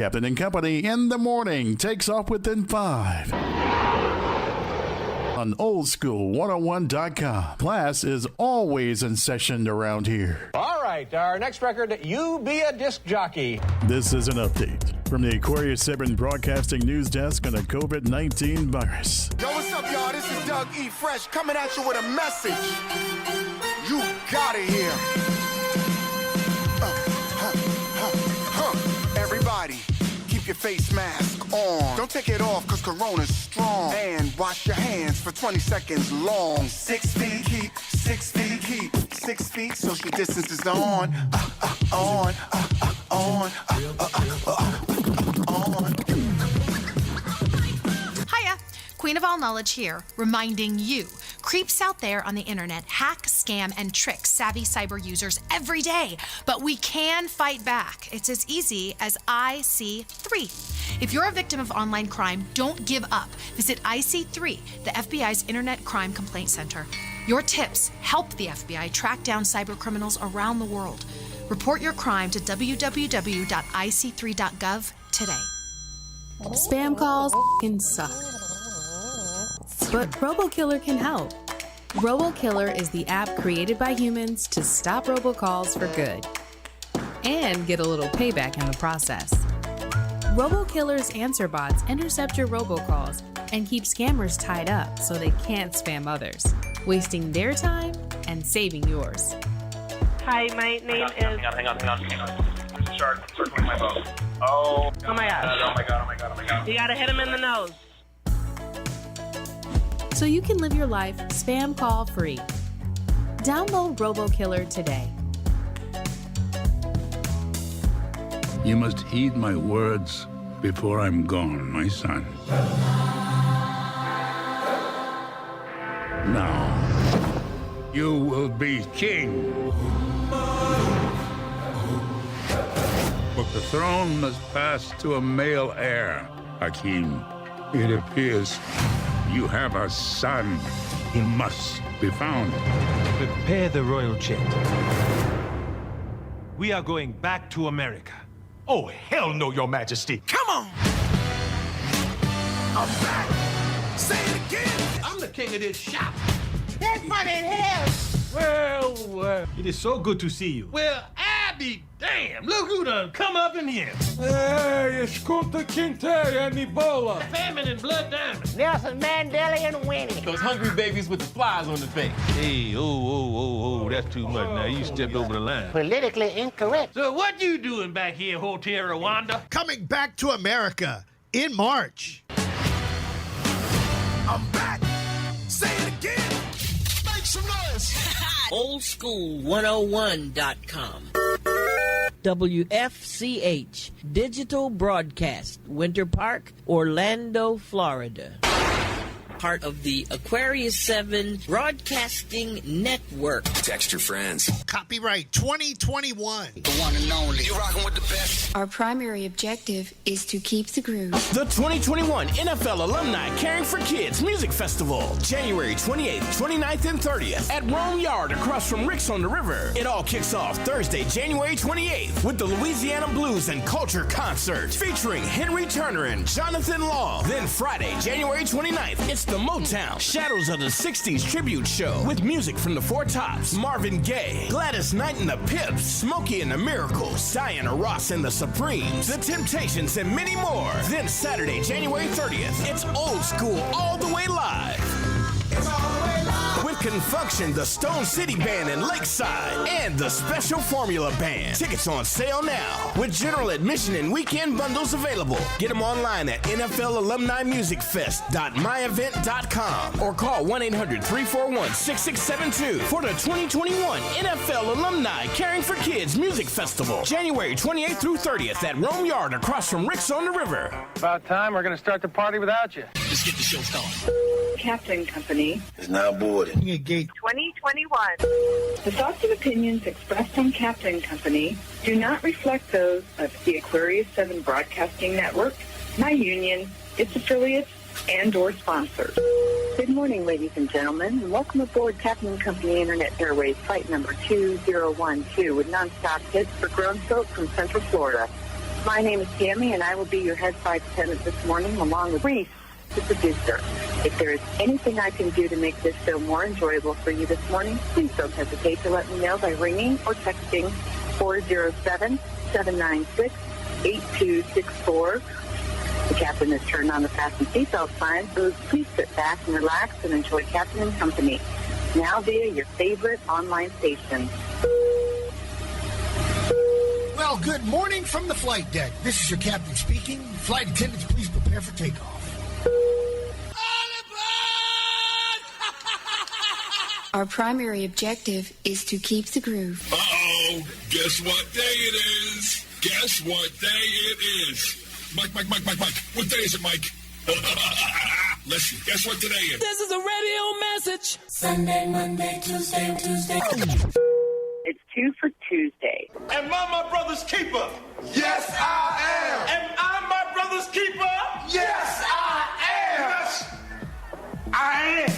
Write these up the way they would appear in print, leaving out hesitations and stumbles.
Captain and Company in the morning takes off within 5. On oldschool101.com. Class is always in session around here. All right, our next record, You Be a Disc Jockey. This is an update from the Aquarius 7 Broadcasting News Desk on the COVID-19 virus. Yo, what's up, y'all? This is Doug E. Fresh coming at you with a message. You gotta hear. Everybody, keep your face mask on. Don't take it off, cause Corona's strong. And wash your hands for 20 seconds long. 6 feet, keep 6 feet, keep 6 feet. Social distance is on. On. Hiya, Queen of All Knowledge here, reminding you, creeps out there on the internet hack, scam, and trick savvy cyber users every day. But we can fight back. It's as easy as IC3. If you're a victim of online crime, don't give up. Visit IC3, the FBI's Internet Crime Complaint Center. Your tips help the FBI track down cyber criminals around the world. Report your crime to www.ic3.gov today. Spam calls can suck. But RoboKiller can help. RoboKiller is the app created by humans to stop robocalls for good and get a little payback in the process. RoboKiller's answer bots intercept your robocalls and keep scammers tied up so they can't spam others, wasting their time and saving yours. Hi, my name is... Hang on. There's a shark circling my boat. Oh my gosh. Oh my god. You gotta hit him in the nose. So you can live your life spam call free. Download RoboKiller today. You must heed my words before I'm gone, my son. Now, you will be king. But the throne must pass to a male heir, Hakim. It appears you have a son. He must be found. Prepare the royal jet. We are going back to America. Oh, hell no, Your Majesty. Come on! I'm back! Say it again! I'm the king of this shop. That's funny in hell! Well, it is so good to see you. Well, I be damn. Look who done come up in here. Hey, it's Kunta Kinte and Ebola. Famine and blood diamonds. Nelson Mandela and Winnie. Those hungry babies with the flies on the face. Hey, oh, that's too much now. You stepped over the line. Politically incorrect. So what you doing back here, Hotel Rwanda? Coming back to America in March. I'm back! Say it again! Make some noise! Oldschool101.com. WFCH Digital Broadcast, Winter Park, Orlando, Florida. Part of the Aquarius 7 Broadcasting Network. Text your friends. Copyright 2021. The one and only. You rocking with the best. Our primary objective is to keep the groove. The 2021 NFL Alumni Caring for Kids Music Festival, January 28th, 29th, and 30th at Rome Yard across from Rick's on the River. It all kicks off Thursday, January 28th with the Louisiana Blues and Culture Concert featuring Henry Turner and Jonathan Long. Then Friday, January 29th, it's the Motown Shadows of the 60s Tribute Show with music from the Four Tops, Marvin Gaye, Gladys Knight and the Pips, Smokey and the Miracles, Diana Ross and the Supremes, The Temptations, and many more. Then Saturday, January 30th, it's Old School all the way live. It's all the way live. With Confunction, the Stone City Band in Lakeside, and the Special Formula Band. Tickets on sale now, with general admission and weekend bundles available. Get them online at NFLAlumniMusicFest.myevent.com or call 1-800-341-6672 for the 2021 NFL Alumni Caring for Kids Music Festival, January 28th through 30th at Rome Yard across from Rick's on the River. About time. We're going to start the party without you. Let's get the show started. Captain Company is now boarded. Gate 2021. The thoughts and opinions expressed on Captain Company do not reflect those of the Aquarius 7 Broadcasting Network, my union, its affiliates, and or sponsors. Good morning, ladies and gentlemen, and welcome aboard Captain Company Internet Airways flight number 2012 with nonstop hits for grown folk from Central Florida. My name is Tammy, and I will be your head flight attendant this morning, along with Reese, the producer. If there is anything I can do to make this show more enjoyable for you this morning, please don't hesitate to let me know by ringing or texting 407-796-8264. The captain has turned on the fasten seatbelt sign, so please sit back and relax and enjoy Captain and Company, now via your favorite online station. Well, good morning from the flight deck. This is your captain speaking. Flight attendants, please prepare for takeoff. Our primary objective is to keep the groove. Uh-oh. Guess what day it is? Guess what day it is? Mike. What day is it, Mike? Listen, guess what today is? This is a radio message. Sunday, Monday, Tuesday. It's 2 for Tuesday. Am I my brother's keeper? Yes, I am. Am I my brother's keeper? Yes, I am. Yes, I am.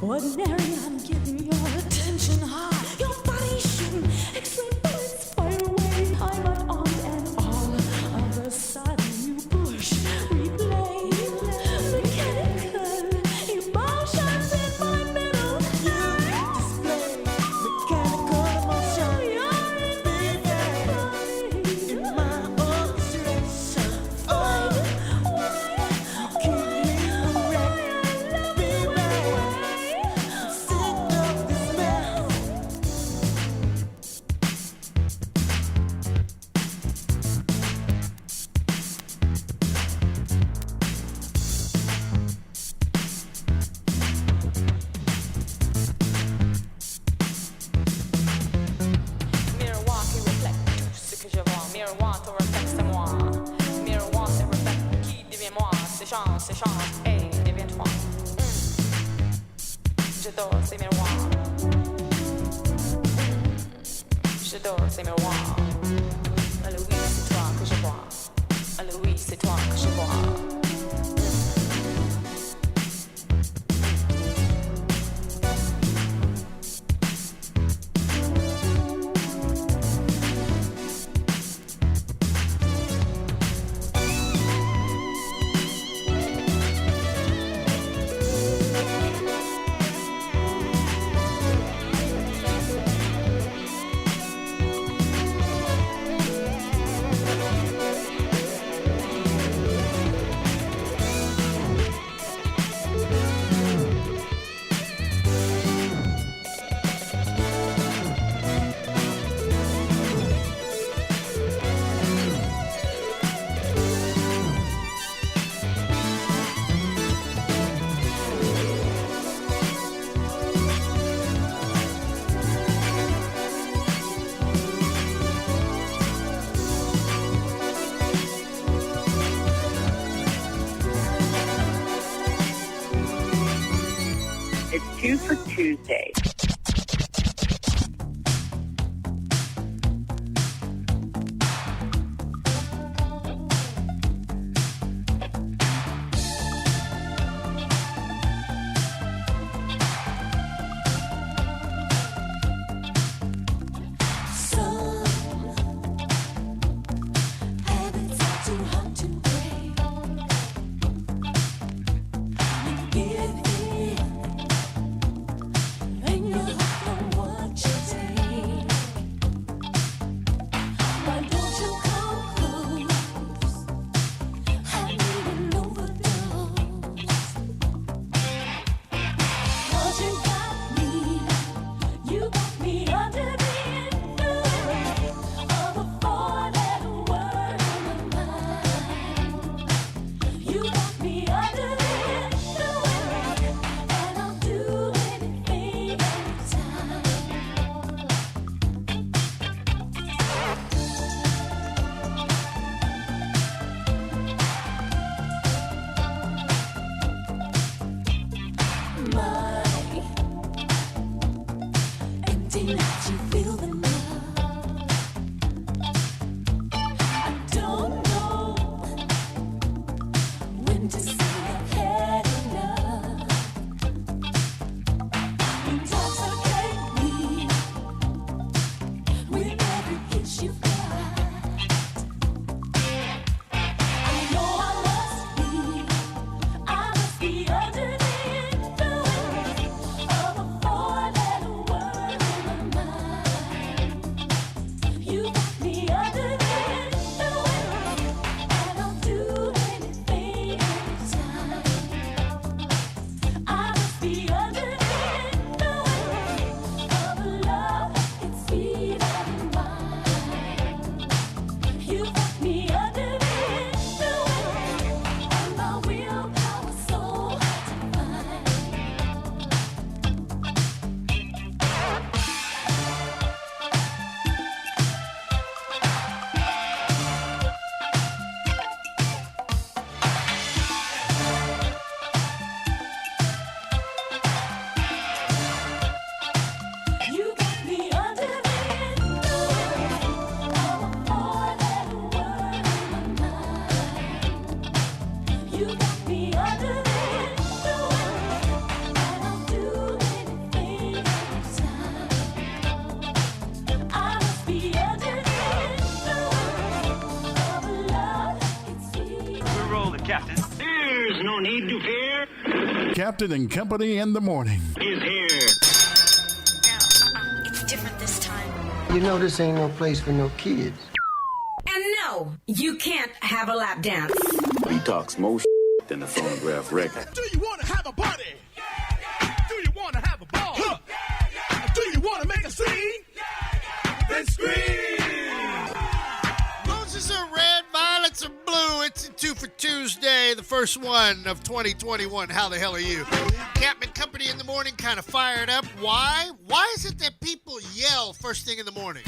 Ordinary, I'm giving your attention high. Your body shooting, extreme bullets fire away. I'm not on and all of a sudden you push, replay, mechanical emotions in my middle. You display mechanical emotion. You're in my orchestration. Oh, keep me erect, baby. Miroir qui reflète tout ce que je vois. Miroir te reflète, c'est moi. Miroir te reflète qui devient moi. S'échange, et deviens-toi. J'adore ces miroirs. J'adore ces miroirs. Ah oui, c'est toi que je vois. Ah oui, c'est toi que je vois. Tuesday. There's no need to fear. Captain and Company in the morning is here. It's different this time. You know this ain't no place for no kids. And no, you can't have a lap dance. He talks more than a phonograph record. Do you want to have a party? Do you want to have a ball? Do you want to make a scene? Then scream! Roses are red, violets are blue. It's a 2 for Tuesday, the first one of 2021. How the hell are you? Captain Company in the morning, kind of fired up. Why? Why is it that people yell first thing in the morning?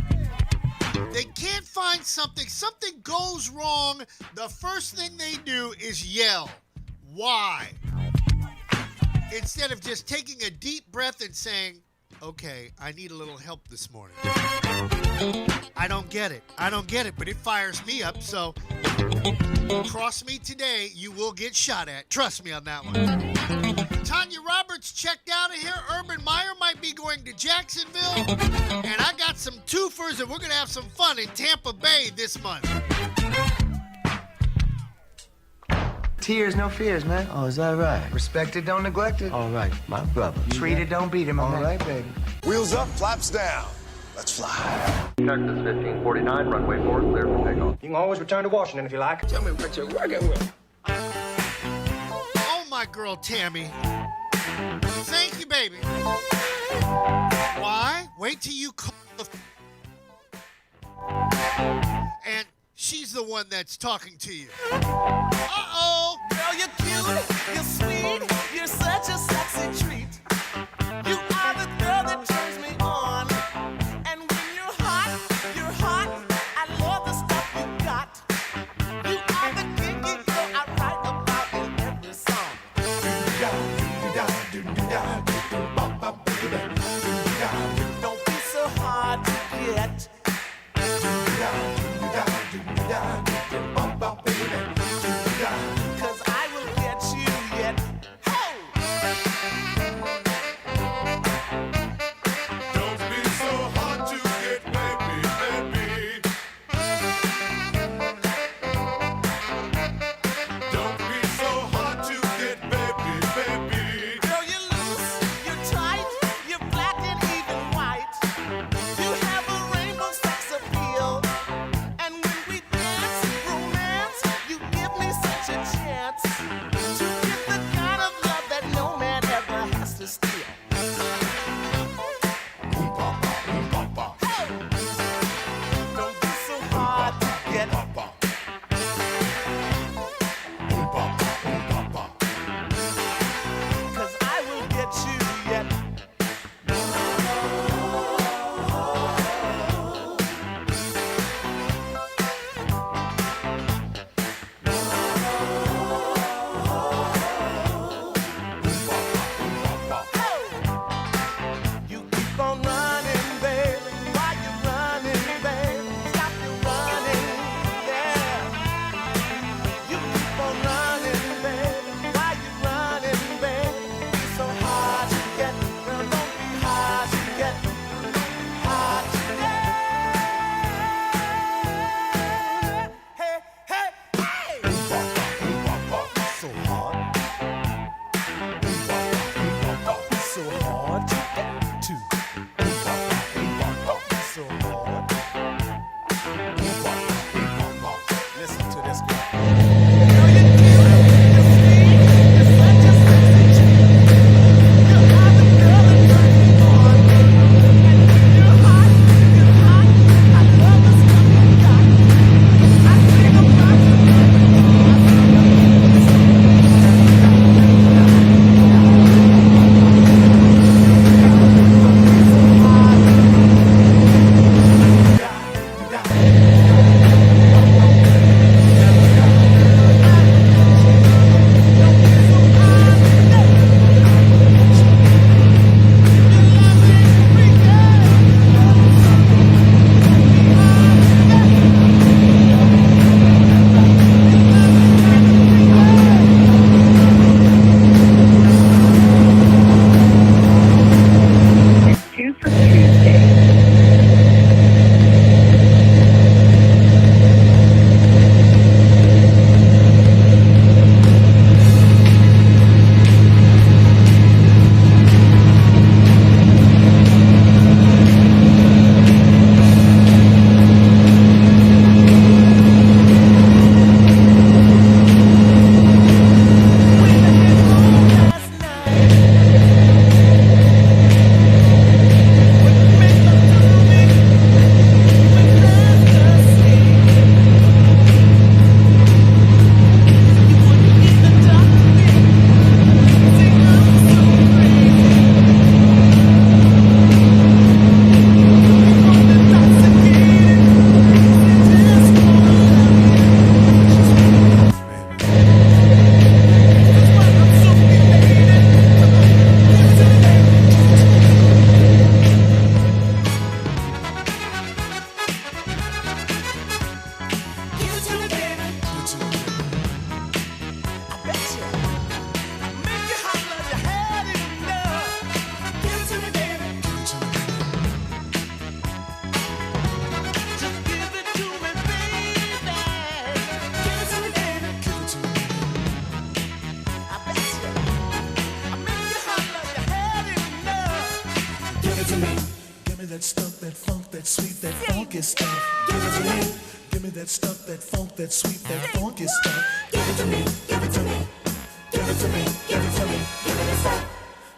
They can't find something. Something goes wrong. The first thing they do is yell. Why? Instead of just taking a deep breath and saying, okay, I need a little help this morning. I don't get it. I don't get it, but it fires me up, so cross me today, you will get shot at. Trust me on that one. Tanya Roberts checked out of here. Urban Meyer might be going to Jacksonville. And I got some twofers, and we're going to have some fun in Tampa Bay this month. Tears, no fears, man. Oh, is that right? Respected, don't neglect it. All right, my brother. Treated, don't beat him. All right, baby. Wheels up, flaps down. Let's fly. Texas 1549, runway 4, clear for takeoff. You can always return to Washington if you like. Tell me what you're working with. Oh, my girl, Tammy. Thank you, baby. Why? Wait till you call the... And she's the one that's talking to you. Uh-oh. Girl, you're cute, you're sweet, you're such a sexy treat. You are the girl that turns me on. And when you're hot, I love the stuff you got. You are the kinky girl I write about in every song. that funk, that sweet, that funky stuff. Give it to me. Give me that stuff, that funk, that sweet, that funky stuff. Give it to me, give it to me. Give it to me, give it to me. Give me the stuff,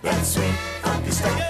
that sweet, funky stuff.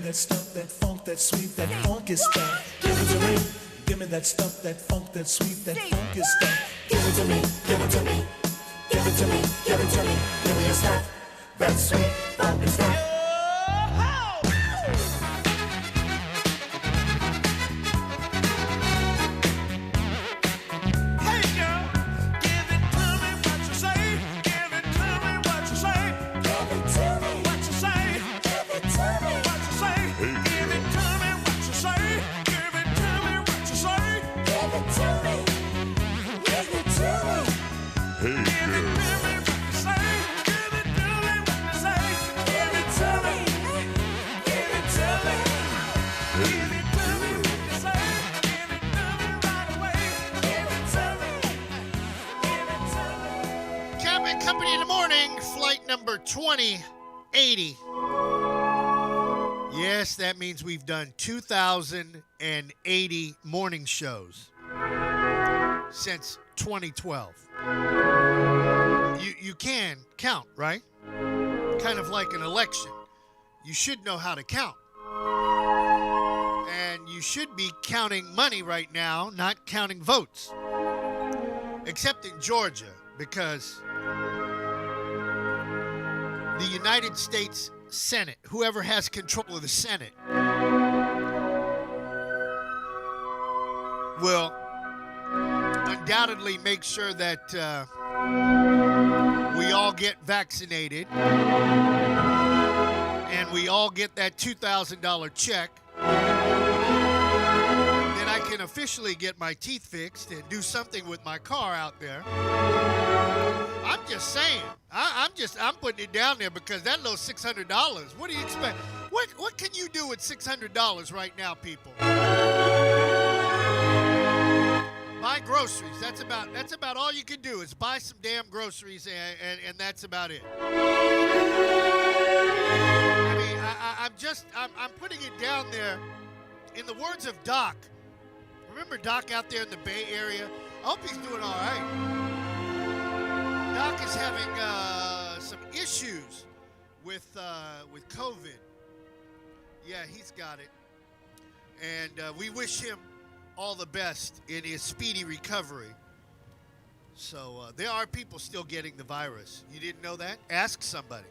That stuff, that funk, that sweet, that funky stuff. Give it to me. Give me that stuff, that funk, that sweet, that funky stuff. Give it to me. Give it to me. Give it to me. Give it to me. Give me your stuff, that sweet, funky stuff. Company in the morning, flight number 2080. Yes, that means we've done 2,080 morning shows since 2012. You can count, right? Kind of like an election. You should know how to count. And you should be counting money right now, not counting votes. Except in Georgia, because the United States Senate, whoever has control of the Senate, will undoubtedly make sure that we all get vaccinated and we all get that $2,000 check. Then I can officially get my teeth fixed and do something with my car out there. I'm just saying. I'm putting it down there because that little $600. What do you expect? What can you do with $600 right now, people? Buy groceries. That's about all you can do is buy some damn groceries, and that's about it. I mean, I'm putting it down there. In the words of Doc, remember Doc out there in the Bay Area? I hope he's doing all right. Doc is having some issues with COVID. Yeah, he's got it. And we wish him all the best in his speedy recovery. So there are people still getting the virus. You didn't know that? Ask somebody.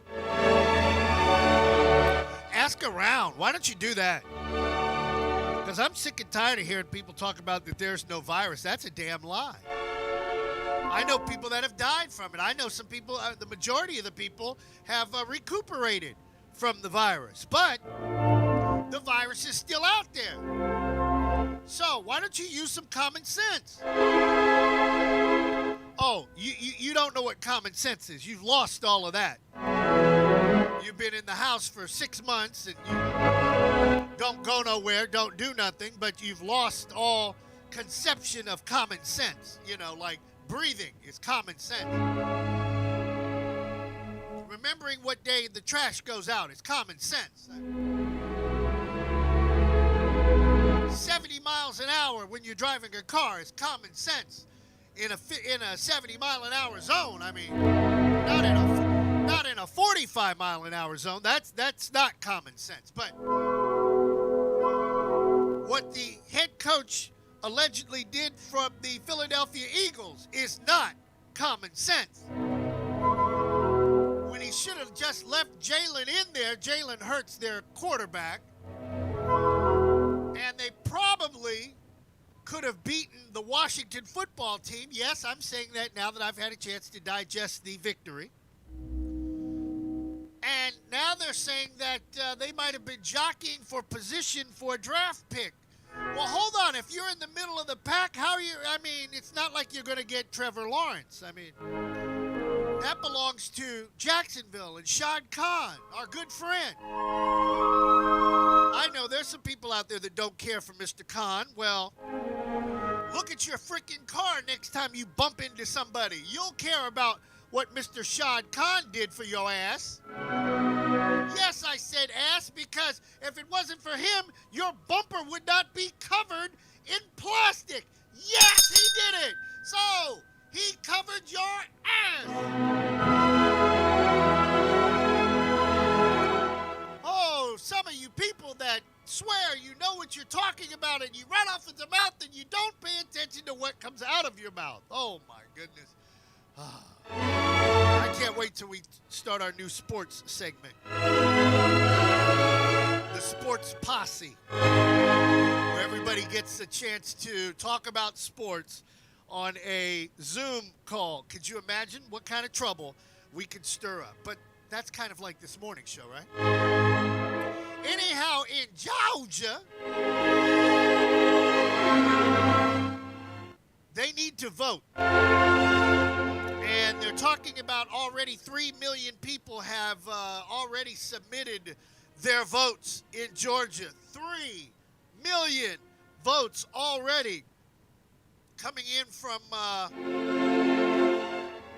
Ask around. Why don't you do that? Because I'm sick and tired of hearing people talk about that there's no virus. That's a damn lie. I know people that have died from it. I know some people, the majority of the people have recuperated from the virus. But the virus is still out there. So why don't you use some common sense? Oh, you don't know what common sense is. You've lost all of that. You've been in the house for 6 months and you don't go nowhere, don't do nothing, but you've lost all conception of common sense. You know, like breathing is common sense. Remembering what day the trash goes out is common sense. 70 miles an hour when you're driving a car is common sense in a 70 mile an hour zone. I mean, not in a 45 mile an hour zone. That's not common sense. But what the head coach allegedly did from the Philadelphia Eagles is not common sense. When he should have just left Jalen in there, Jalen Hurts, their quarterback, and they probably could have beaten the Washington football team. Yes, I'm saying that now that I've had a chance to digest the victory. And now they're saying that they might have been jockeying for position for a draft pick. Well, hold on. If you're in the middle of the pack, how are you? I mean, it's not like you're going to get Trevor Lawrence. I mean, that belongs to Jacksonville and Shad Khan, our good friend. I know there's some people out there that don't care for Mr. Khan. Well, look at your freaking car next time you bump into somebody. You'll care about what Mr. Shad Khan did for your ass. Yes, I said ass, because if it wasn't for him, your bumper would not be covered in plastic. Yes, he did it. So, he covered your ass. Oh, some of you people that swear you know what you're talking about and you run off at the mouth and you don't pay attention to what comes out of your mouth. Oh, my goodness. I can't wait till we start our new sports segment. The Sports Posse, where everybody gets a chance to talk about sports on a Zoom call. Could you imagine what kind of trouble we could stir up? But that's kind of like this morning show, right? Anyhow, in Georgia, they need to vote. And they're talking about already 3 million people have already submitted their votes in Georgia. 3 million votes already coming in from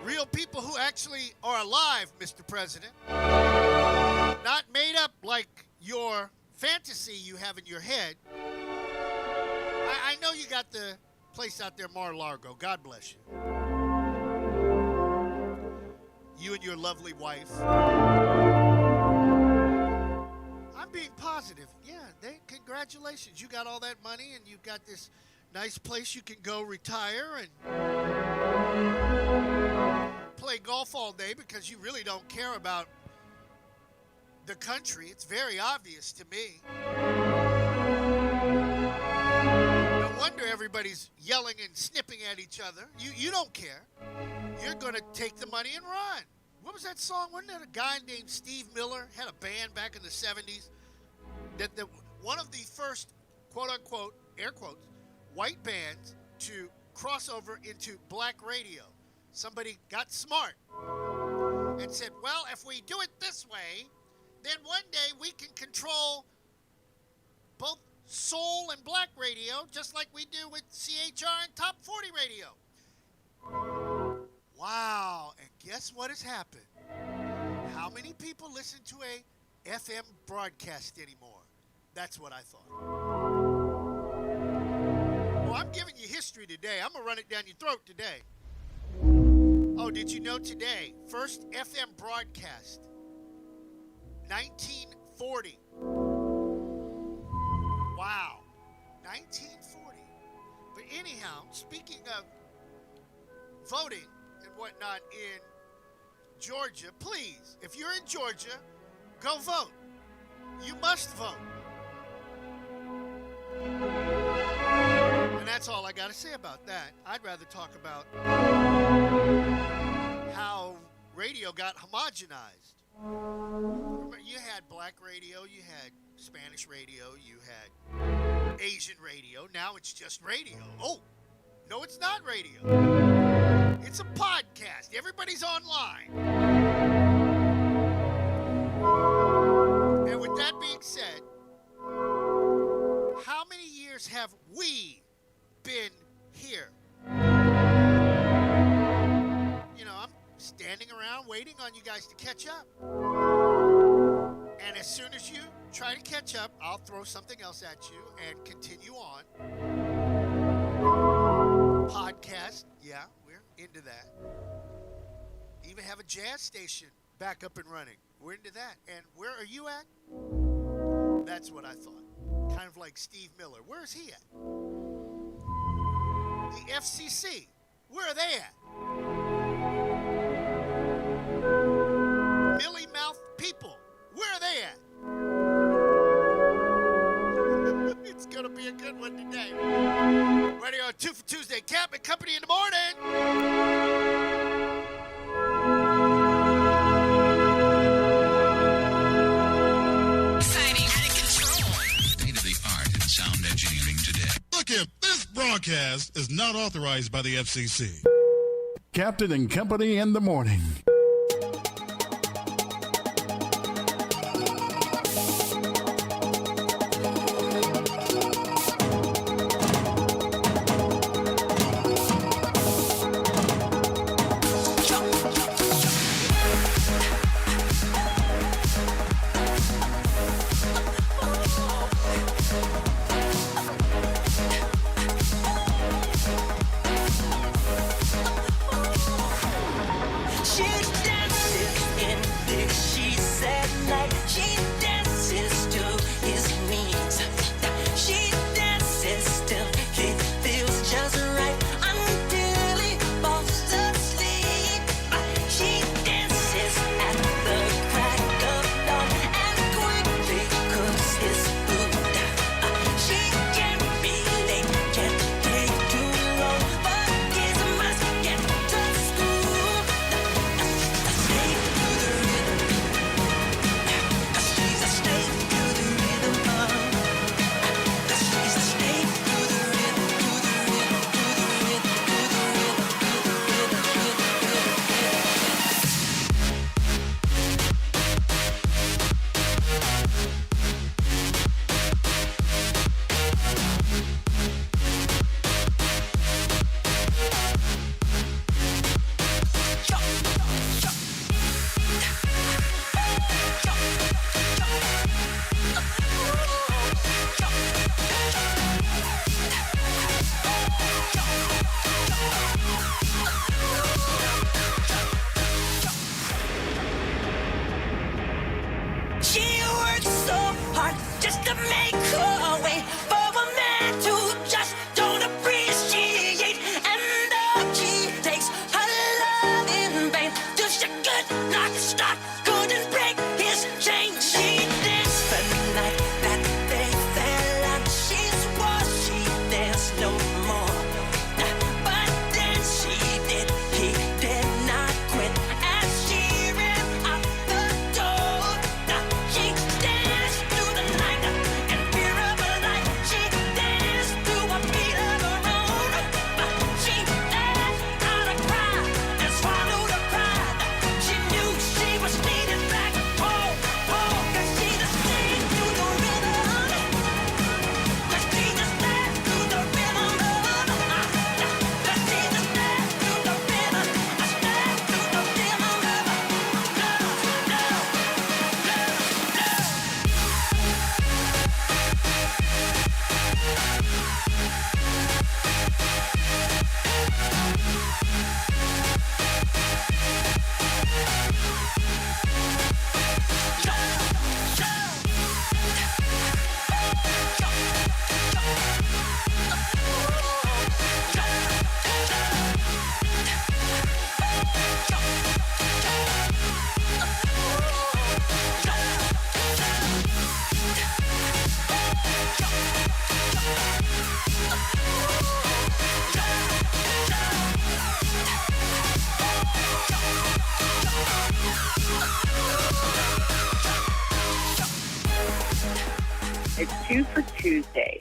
real people who actually are alive, Mr. President. Not made up like your fantasy you have in your head. I know you got the place out there, Mar-a-Lago. God bless you. You and your lovely wife. I'm being positive. Yeah, congratulations. You got all that money and you've got this nice place you can go retire and play golf all day because you really don't care about the country. It's very obvious to me. No wonder everybody's yelling and snipping at each other. You don't care. You're going to take the money and run. What was that song? Wasn't there a guy named Steve Miller had a band back in the 70s? That one of the first, quote-unquote, air quotes, white bands to cross over into black radio. Somebody got smart and said, well, if we do it this way, then one day we can control both soul and black radio, just like we do with CHR and Top 40 radio. Wow, and guess what has happened? How many people listen to a FM broadcast anymore? That's what I thought. Well, I'm giving you history today. I'm going to run it down your throat today. Oh, did you know today, first FM broadcast, 1940. Wow, 1940. But anyhow, speaking of voting and whatnot in Georgia, please, if you're in Georgia, go vote. You must vote. And that's all I got to say about that. I'd rather talk about how radio got homogenized. You had black radio, you had Spanish radio, you had Asian radio. Now it's just radio. Oh, no, it's not radio. It's a podcast. Everybody's online. And with that being said, how many years have we been here? You know, I'm standing around around waiting on you guys to catch up. And as soon as you try to catch up, I'll throw something else at you and continue on. Podcast, yeah, we're into that. Even have a jazz station back up and running. We're into that. And where are you at? That's what I thought. Kind of like Steve Miller. Where is he at? The FCC. Where are they at? Millie Mouth people. Where are they at? It's going to be a good one today. Radio 2 for Tuesday. Camp and Company in the morning. Look here, this broadcast is not authorized by the FCC. Captain and Company in the morning. It's 2 for Tuesday.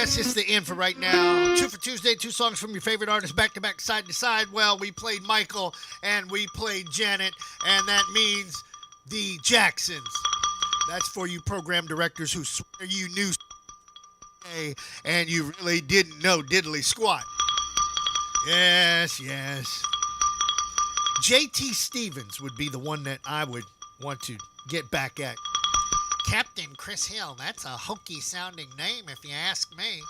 Yes, it's the end for right now. Two for Tuesday, 2 songs from your favorite artists back to back, side to side. Well, we played Michael and we played Janet, and that means the Jacksons. That's for you program directors who swear you knew and you really didn't know diddly squat. Yes, yes. J.T. Stevens would be the one that I would want to get back at. Captain Chris Hill, that's a hokey sounding name if you ask me.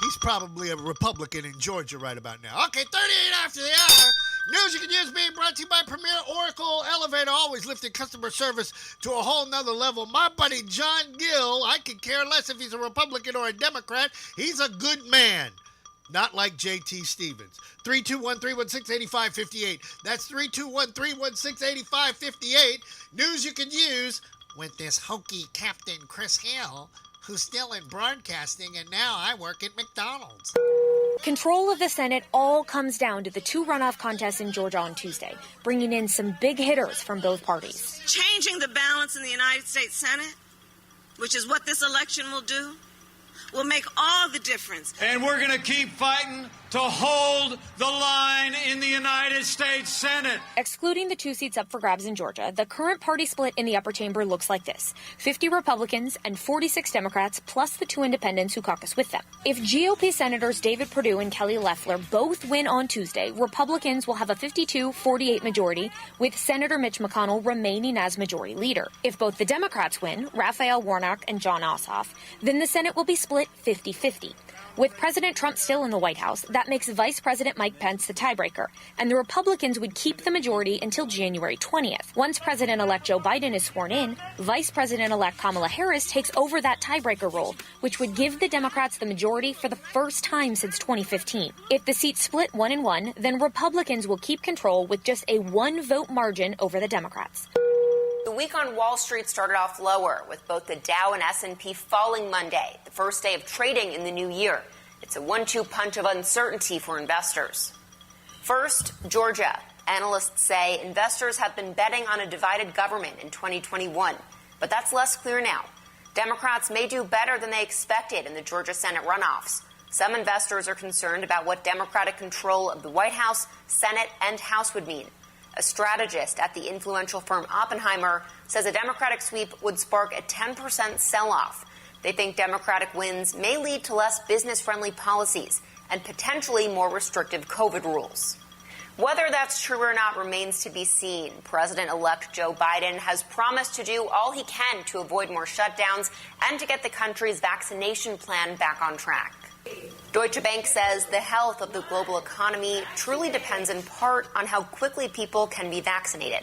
He's probably a Republican in Georgia right about now. Okay, 38 after the hour. News you can use being brought to you by Premier Oracle Elevator, always lifting customer service to a whole nother level. My buddy John Gill, I could care less if he's a Republican or a Democrat. He's a good man. Not like J.T. Stevens. 321-316-8558. That's 321-316-8558. News you can use with this hokey Captain Chris Hill, who's still in broadcasting, and now I work at McDonald's. Control of the Senate all comes down to the 2 runoff contests in Georgia on Tuesday, bringing in some big hitters from both parties. Changing the balance in the United States Senate, which is what this election will do, will make all the difference. And we're going to keep fighting to hold the line in the United States Senate. Excluding the 2 seats up for grabs in Georgia, the current party split in the upper chamber looks like this: 50 Republicans and 46 Democrats, plus the 2 independents who caucus with them. If GOP Senators David Perdue and Kelly Loeffler both win on Tuesday, Republicans will have a 52-48 majority, with Senator Mitch McConnell remaining as majority leader. If both the Democrats win, Raphael Warnock and John Ossoff, then the Senate will be split 50-50. With President Trump still in the White House, that makes Vice President Mike Pence the tiebreaker, and the Republicans would keep the majority until January 20th. Once President-elect Joe Biden is sworn in, Vice President-elect Kamala Harris takes over that tiebreaker role, which would give the Democrats the majority for the first time since 2015. If the seats split 1-1, then Republicans will keep control with just a 1-vote margin over the Democrats. The week on Wall Street started off lower, with both the Dow and S&P falling Monday, the first day of trading in the new year. It's a 1-2 punch of uncertainty for investors. First, Georgia. Analysts say investors have been betting on a divided government in 2021, but that's less clear now. Democrats may do better than they expected in the Georgia Senate runoffs. Some investors are concerned about what Democratic control of the White House, Senate, and House would mean. A strategist at the influential firm Oppenheimer says a Democratic sweep would spark a 10% sell-off. They think Democratic wins may lead to less business-friendly policies and potentially more restrictive COVID rules. Whether that's true or not remains to be seen. President-elect Joe Biden has promised to do all he can to avoid more shutdowns and to get the country's vaccination plan back on track. Deutsche Bank says the health of the global economy truly depends in part on how quickly people can be vaccinated.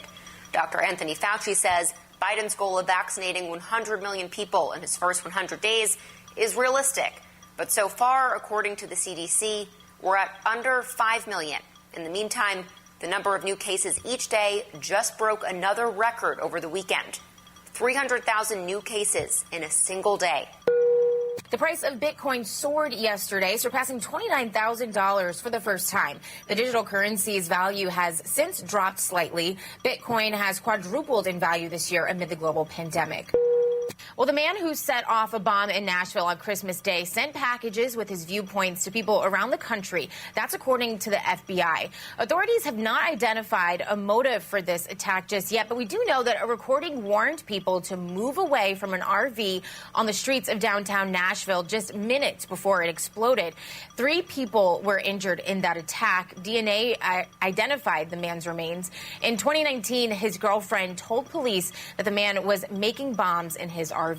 Dr. Anthony Fauci says Biden's goal of vaccinating 100 million people in his first 100 days is realistic. But so far, according to the CDC, we're at under 5 million. In the meantime, the number of new cases each day just broke another record over the weekend. 300,000 new cases in a single day. The price of Bitcoin soared yesterday, surpassing $29,000 for the first time. The digital currency's value has since dropped slightly. Bitcoin has quadrupled in value this year amid the global pandemic. Well, the man who set off a bomb in Nashville on Christmas Day sent packages with his viewpoints to people around the country. That's according to the FBI. Authorities have not identified a motive for this attack just yet, but we do know that a recording warned people to move away from an RV on the streets of downtown Nashville just minutes before it exploded. 3 people were injured in that attack. DNA identified the man's remains. In 2019, his girlfriend told police that the man was making bombs in his RV.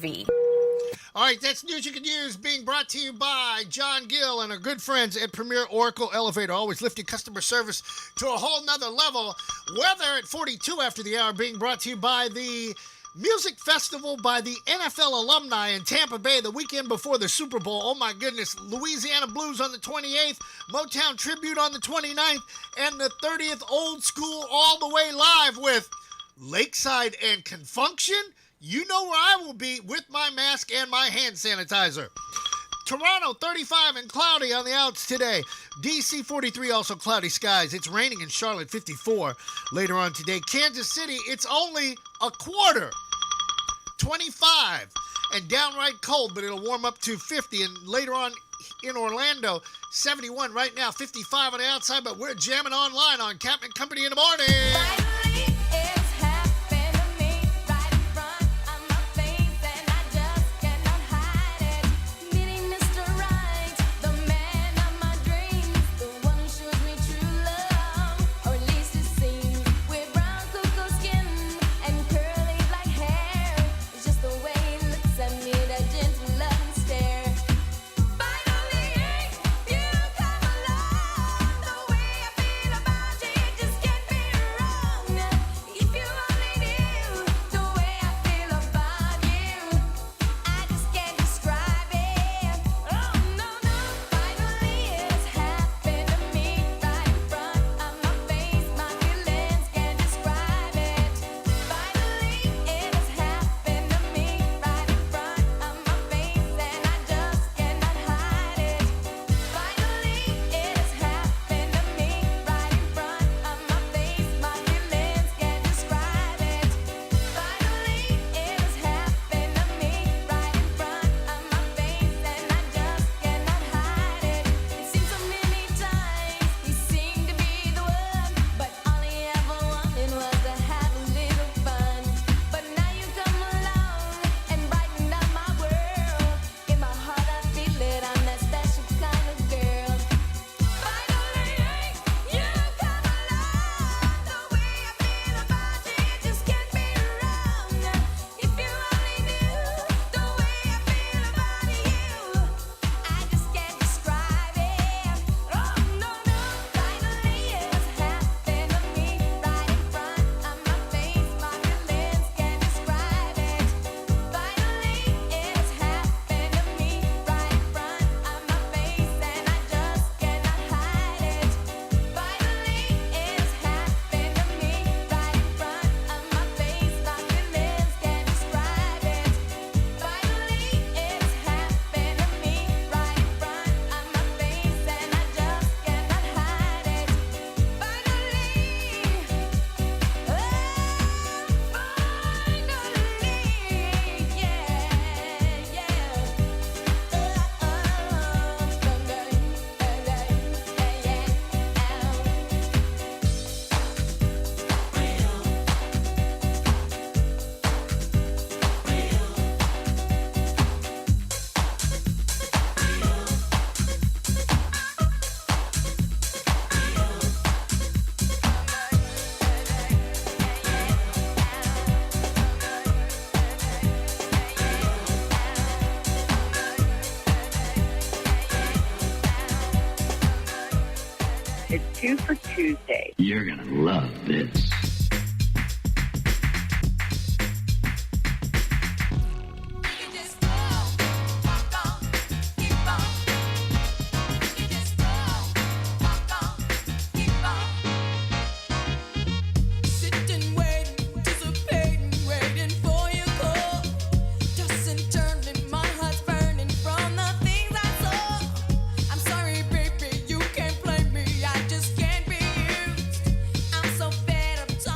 All right, that's news you can use, being brought to you by John Gill and our good friends at Premier Oracle Elevator, always lifting customer service to a whole nother level. Weather at 42 after the hour, being brought to you by the Music Festival by the NFL alumni in Tampa Bay the weekend before the Super Bowl. Oh my goodness, Louisiana Blues on the 28th, Motown Tribute on the 29th, and the 30th Old School all the way live with Lakeside and Confunction. You know where I will be with my mask and my hand sanitizer. Toronto, 35 and cloudy on the outs today. DC, 43, also cloudy skies. It's raining in Charlotte, 54 later on today. Kansas City, it's only a quarter 25 and downright cold, but it'll warm up to 50. And later on in Orlando, 71 right now, 55 on the outside, but we're jamming online on Captain Company in the morning. It's 2 for Tuesday. You're gonna love this. I'm so fed up.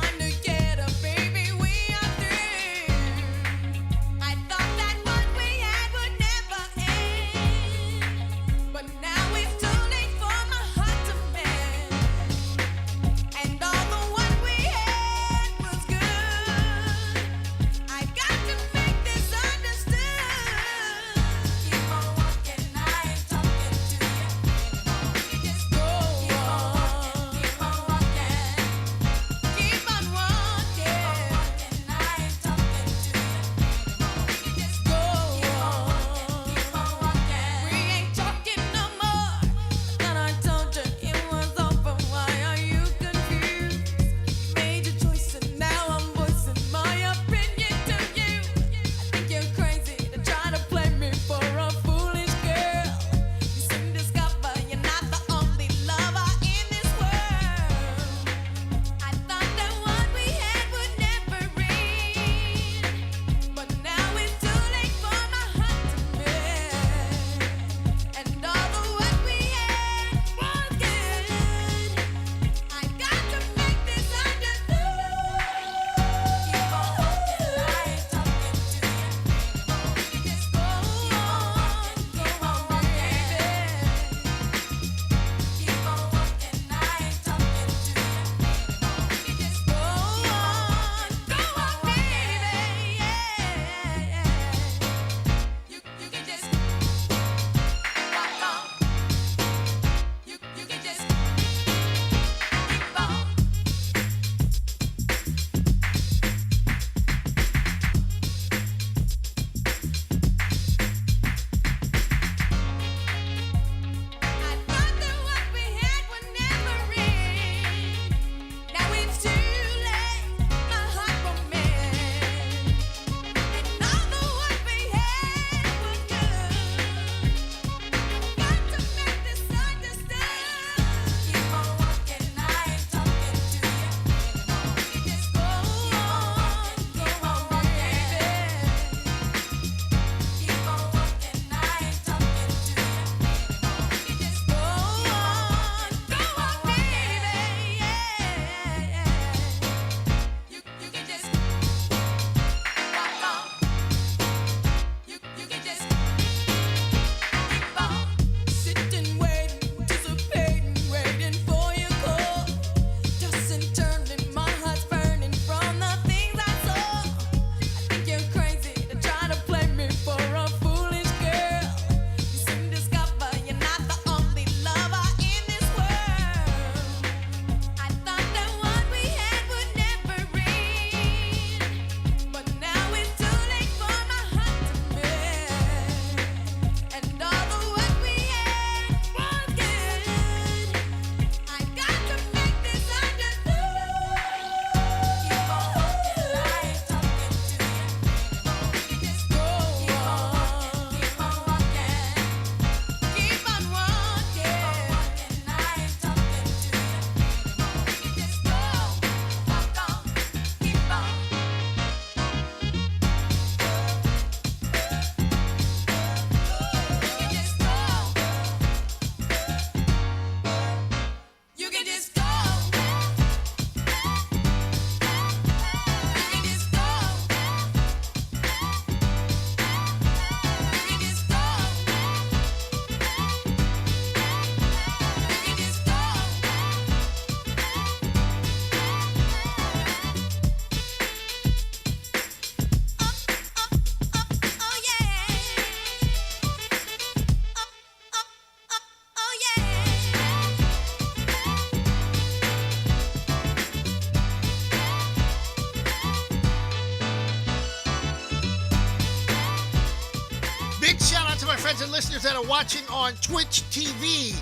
friends and listeners that are watching on Twitch TV.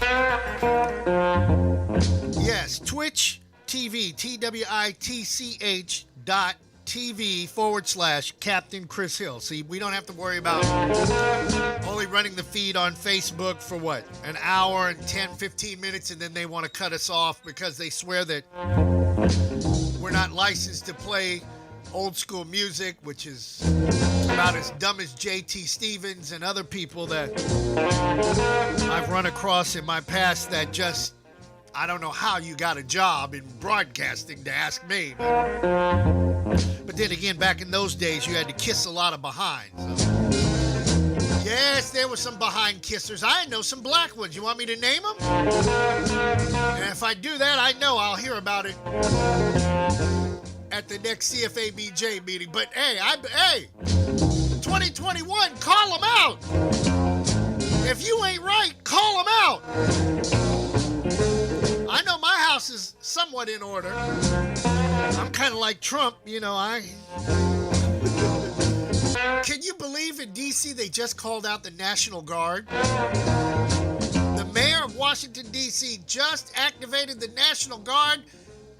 Yes, Twitch TV, twitch.tv/ Captain Chris Hill. See, we don't have to worry about only running the feed on Facebook for what? An hour and 10, 15 minutes, and then they want to cut us off because they swear that we're not licensed to play old school music, which is about as dumb as J.T. Stevens and other people that I've run across in my past that just, I don't know how you got a job in broadcasting to ask me. But then again, back in those days, you had to kiss a lot of behind. So. Yes, there were some behind kissers. I know some black ones. You want me to name them? And if I do that, I know I'll hear about it at the next CFABJ meeting. But hey, 2021, call them out. If you ain't right, call them out. I know my house is somewhat in order. I'm kind of like Trump, you know, Can you believe in D.C. they just called out the National Guard? The mayor of Washington, D.C. just activated the National Guard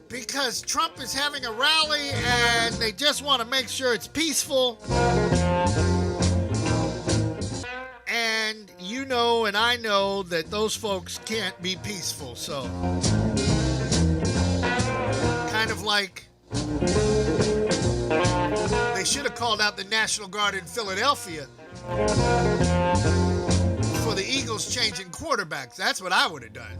because Trump is having a rally and they just want to make sure it's peaceful. And you know and I know that those folks can't be peaceful, so kind of like they should have called out the National Guard in Philadelphia for the Eagles changing quarterbacks. That's what I would have done.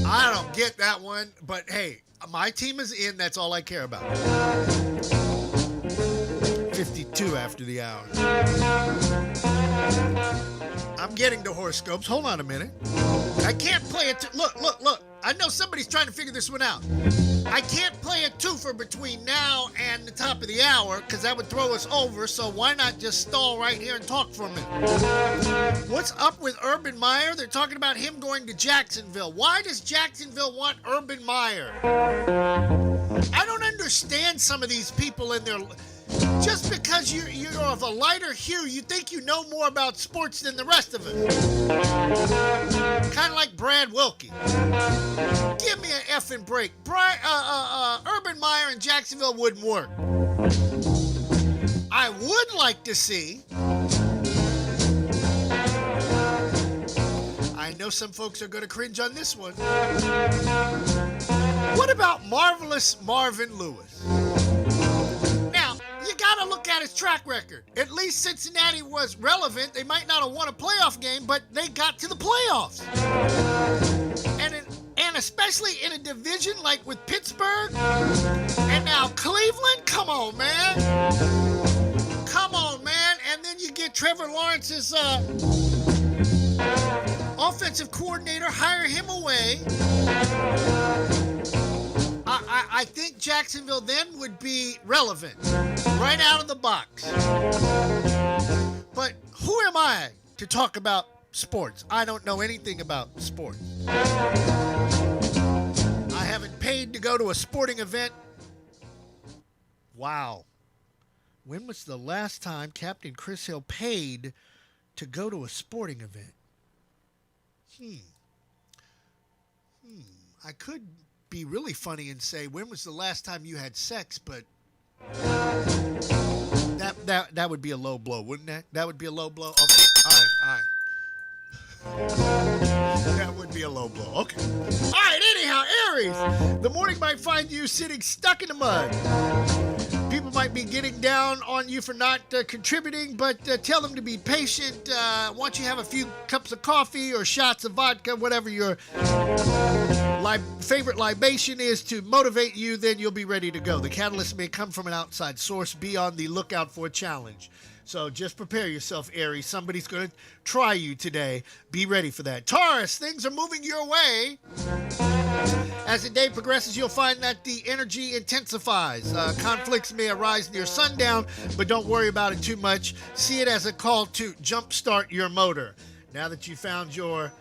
I don't get that one, but hey, my team is in. That's all I care about. 52 after the hour. I'm getting to horoscopes. Hold on a minute. I can't play it. Look. I know somebody's trying to figure this one out. I can't play a twofer between now and the top of the hour because that would throw us over, so why not just stall right here and talk for a minute? What's up with Urban Meyer? They're talking about him going to Jacksonville. Why does Jacksonville want Urban Meyer? I don't understand some of these people in their... Just because you're of a lighter hue, you think you know more about sports than the rest of us. Kind of like Brad Wilkie. Give me an effing break. Urban Meyer in Jacksonville wouldn't work. I would like to see. I know some folks are going to cringe on this one. What about Marvelous Marvin Lewis? You got to look at his track record. At least Cincinnati was relevant. They might not have won a playoff game, but they got to the playoffs. And especially in a division like with Pittsburgh and now Cleveland. Come on, man. And then you get Trevor Lawrence's offensive coordinator, hire him away. I think Jacksonville then would be relevant right out of the box. But who am I to talk about sports? I don't know anything about sports. I haven't paid to go to a sporting event. Wow. When was the last time Captain Chris Hill paid to go to a sporting event? I could be really funny and say, when was the last time you had sex? But that would be a low blow, wouldn't that? That would be a low blow. Okay, all right. That would be a low blow. Okay. All right. Anyhow, Aries, the morning might find you sitting stuck in the mud. People might be getting down on you for not contributing, but tell them to be patient. Once you have a few cups of coffee or shots of vodka, whatever your favorite libation is to motivate you, then you'll be ready to go. The catalyst may come from an outside source. Be on the lookout for a challenge. So just prepare yourself, Aries. Somebody's going to try you today. Be ready for that. Taurus, things are moving your way. As the day progresses, you'll find that the energy intensifies. Conflicts may arise near sundown, but don't worry about it too much. See it as a call to jumpstart your motor. Now that you found your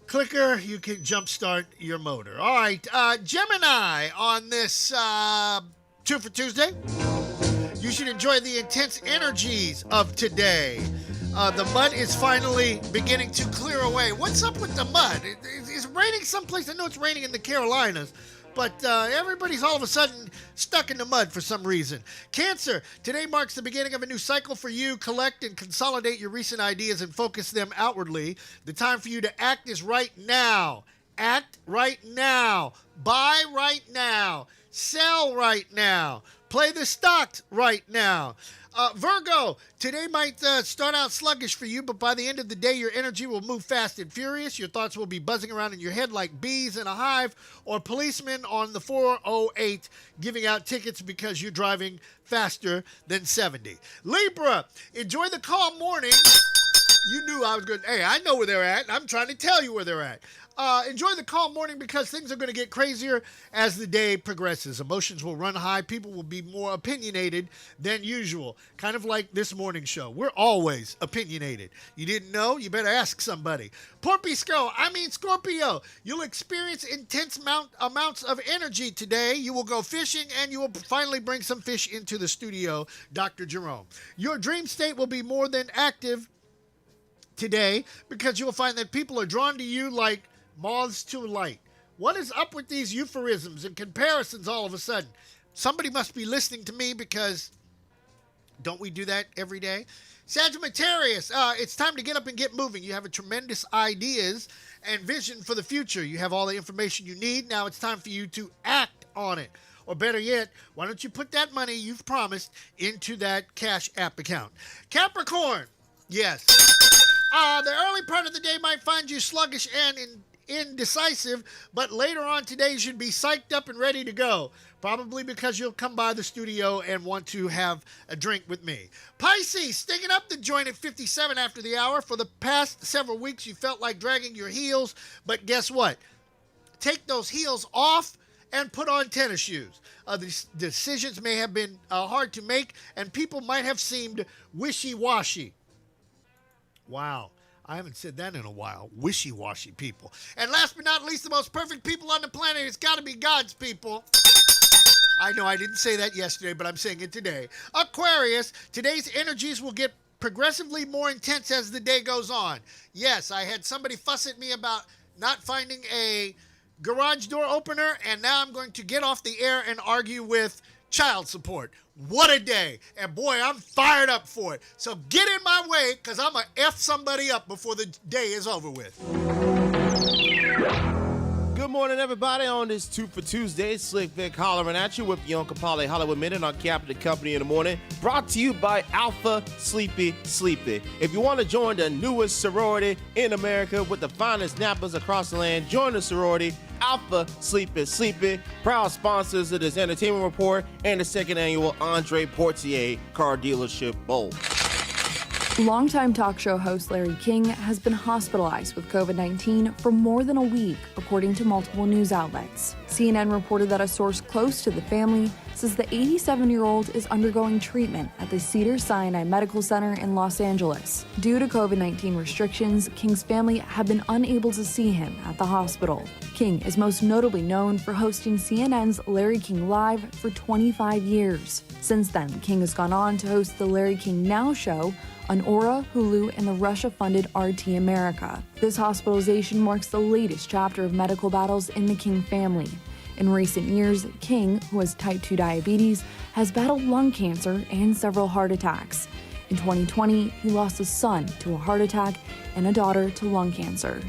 clicker, you can jumpstart your motor. All right, Gemini, on this 2 for Tuesday, you should enjoy the intense energies of today. The mud is finally beginning to clear away. What's up with the mud? It's raining someplace. I know it's raining in the Carolinas, but everybody's all of a sudden stuck in the mud for some reason. Cancer, today marks the beginning of a new cycle for you. Collect and consolidate your recent ideas and focus them outwardly. The time for you to act is right now. Act right now. Buy right now. Sell right now. Play the stocks right now. Virgo, today might start out sluggish for you, but by the end of the day, your energy will move fast and furious. Your thoughts will be buzzing around in your head like bees in a hive or policemen on the 408 giving out tickets because you're driving faster than 70. Libra, enjoy the calm morning. You knew I was good. Hey, I know where they're at. I'm trying to tell you where they're at. Enjoy the calm morning because things are going to get crazier as the day progresses. Emotions will run high. People will be more opinionated than usual. Kind of like this morning show. We're always opinionated. You didn't know? You better ask somebody. Scorpio, you'll experience intense amounts of energy today. You will go fishing and you will finally bring some fish into the studio, Dr. Jerome. Your dream state will be more than active today because you will find that people are drawn to you like moths to light. What is up with these euphemisms and comparisons all of a sudden? Somebody must be listening to me because don't we do that every day? Sagittarius, it's time to get up and get moving. You have a tremendous ideas and vision for the future. You have all the information you need. Now it's time for you to act on it. Or better yet, why don't you put that money you've promised into that Cash App account? Capricorn, yes. The early part of the day might find you sluggish and indecisive, but later on today you should be psyched up and ready to go. Probably because you'll come by the studio and want to have a drink with me. Pisces, sticking up the joint at 57 after the hour. For the past several weeks, you felt like dragging your heels, but guess what? Take those heels off and put on tennis shoes. The decisions may have been hard to make, and people might have seemed wishy-washy. Wow. I haven't said that in a while. Wishy-washy people. And last but not least, the most perfect people on the planet. It's got to be God's people. I know I didn't say that yesterday, but I'm saying it today. Aquarius, today's energies will get progressively more intense as the day goes on. Yes, I had somebody fuss at me about not finding a garage door opener, and now I'm going to get off the air and argue with child support. What a day. And boy, I'm fired up for it. So get in my way because I'm going to F somebody up before the day is over with. Good morning, everybody. On this 2 for Tuesday, Slick Vic hollering at you with the Uncle Polly Hollywood Minute on Captain Company in the morning. Brought to you by Alpha Sleepy Sleepy. If you want to join the newest sorority in America with the finest nappers across the land, join the sorority Alpha Sleepy Sleepy, proud sponsors of this entertainment report and the second annual Andre Portier Car Dealership Bowl. Longtime talk show host Larry King has been hospitalized with COVID-19 for more than a week, according to multiple news outlets. CNN reported that a source close to the family says the 87-year-old is undergoing treatment at the Cedars-Sinai Medical Center in Los Angeles. Due to COVID-19 restrictions, King's family have been unable to see him at the hospital. King is most notably known for hosting CNN's Larry King Live for 25 years. Since then, King has gone on to host the Larry King Now show on Aura, Hulu, and the Russia-funded RT America. This hospitalization marks the latest chapter of medical battles in the King family. In recent years, King, who has type 2 diabetes, has battled lung cancer and several heart attacks. In 2020, he lost a son to a heart attack and a daughter to lung cancer.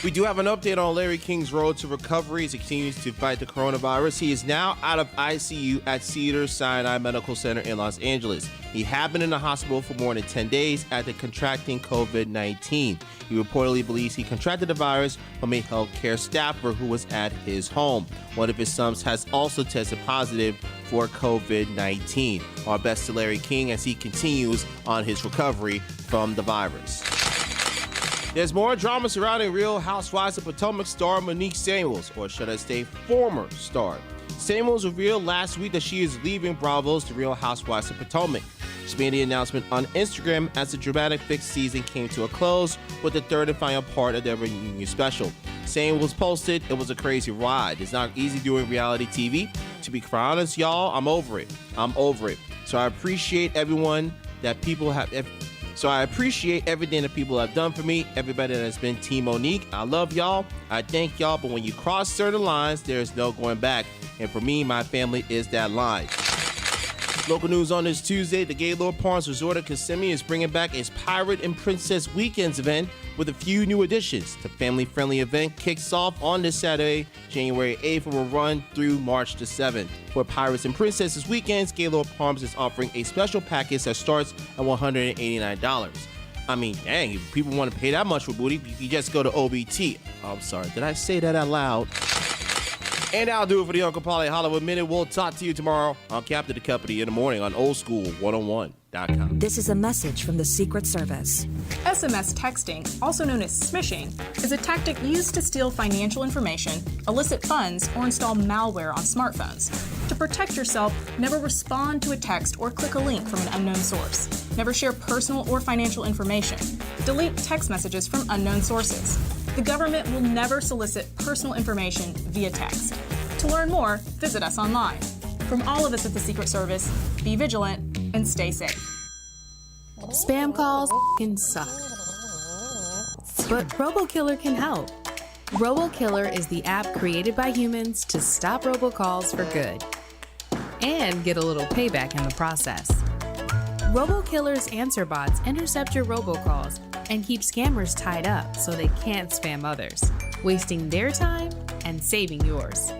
We do have an update on Larry King's road to recovery as he continues to fight the coronavirus. He is now out of ICU at Cedars-Sinai Medical Center in Los Angeles. He had been in the hospital for more than 10 days after contracting COVID-19. He reportedly believes he contracted the virus from a healthcare staffer who was at his home. One of his sons has also tested positive for COVID-19. Our best to Larry King as he continues on his recovery from the virus. There's more drama surrounding Real Housewives of Potomac star Monique Samuels, or should I say former star. Samuels revealed last week that she is leaving Bravo's The Real Housewives of Potomac. She made the announcement on Instagram as the dramatic fixed season came to a close with the third and final part of their reunion special. Samuels posted, "It was a crazy ride. It's not easy doing reality TV. To be quite honest, y'all, I'm over it. So I appreciate everyone that people have So I appreciate everything that people have done for me, everybody that has been Team Monique. I love y'all. I thank y'all. But when you cross certain lines, there's no going back. And for me, my family is that line. Local news on this Tuesday, the Gaylord Palms Resort at Kissimmee is bringing back its Pirate and Princess Weekends event with a few new additions. The family-friendly event kicks off on this Saturday, January 8th, and will run through March the 7th. For Pirates and Princesses Weekends, Gaylord Palms is offering a special package that starts at $189. I mean, dang, if people want to pay that much for booty, you can just go to OBT. Oh, I'm sorry, did I say that out loud? And that'll do it for the Uncle Polly Hollywood Minute. We'll talk to you tomorrow on Captain the Company in the morning on oldschool101.com. This is a message from the Secret Service. SMS texting, also known as smishing, is a tactic used to steal financial information, elicit funds, or install malware on smartphones. To protect yourself, never respond to a text or click a link from an unknown source. Never share personal or financial information. Delete text messages from unknown sources. The government will never solicit personal information via text. To learn more, visit us online. From all of us at the Secret Service, be vigilant and stay safe. Spam calls can suck. But RoboKiller can help. RoboKiller is the app created by humans to stop robocalls for good and get a little payback in the process. RoboKiller's answer bots intercept your robocalls and keep scammers tied up so they can't spam others, wasting their time and saving yours.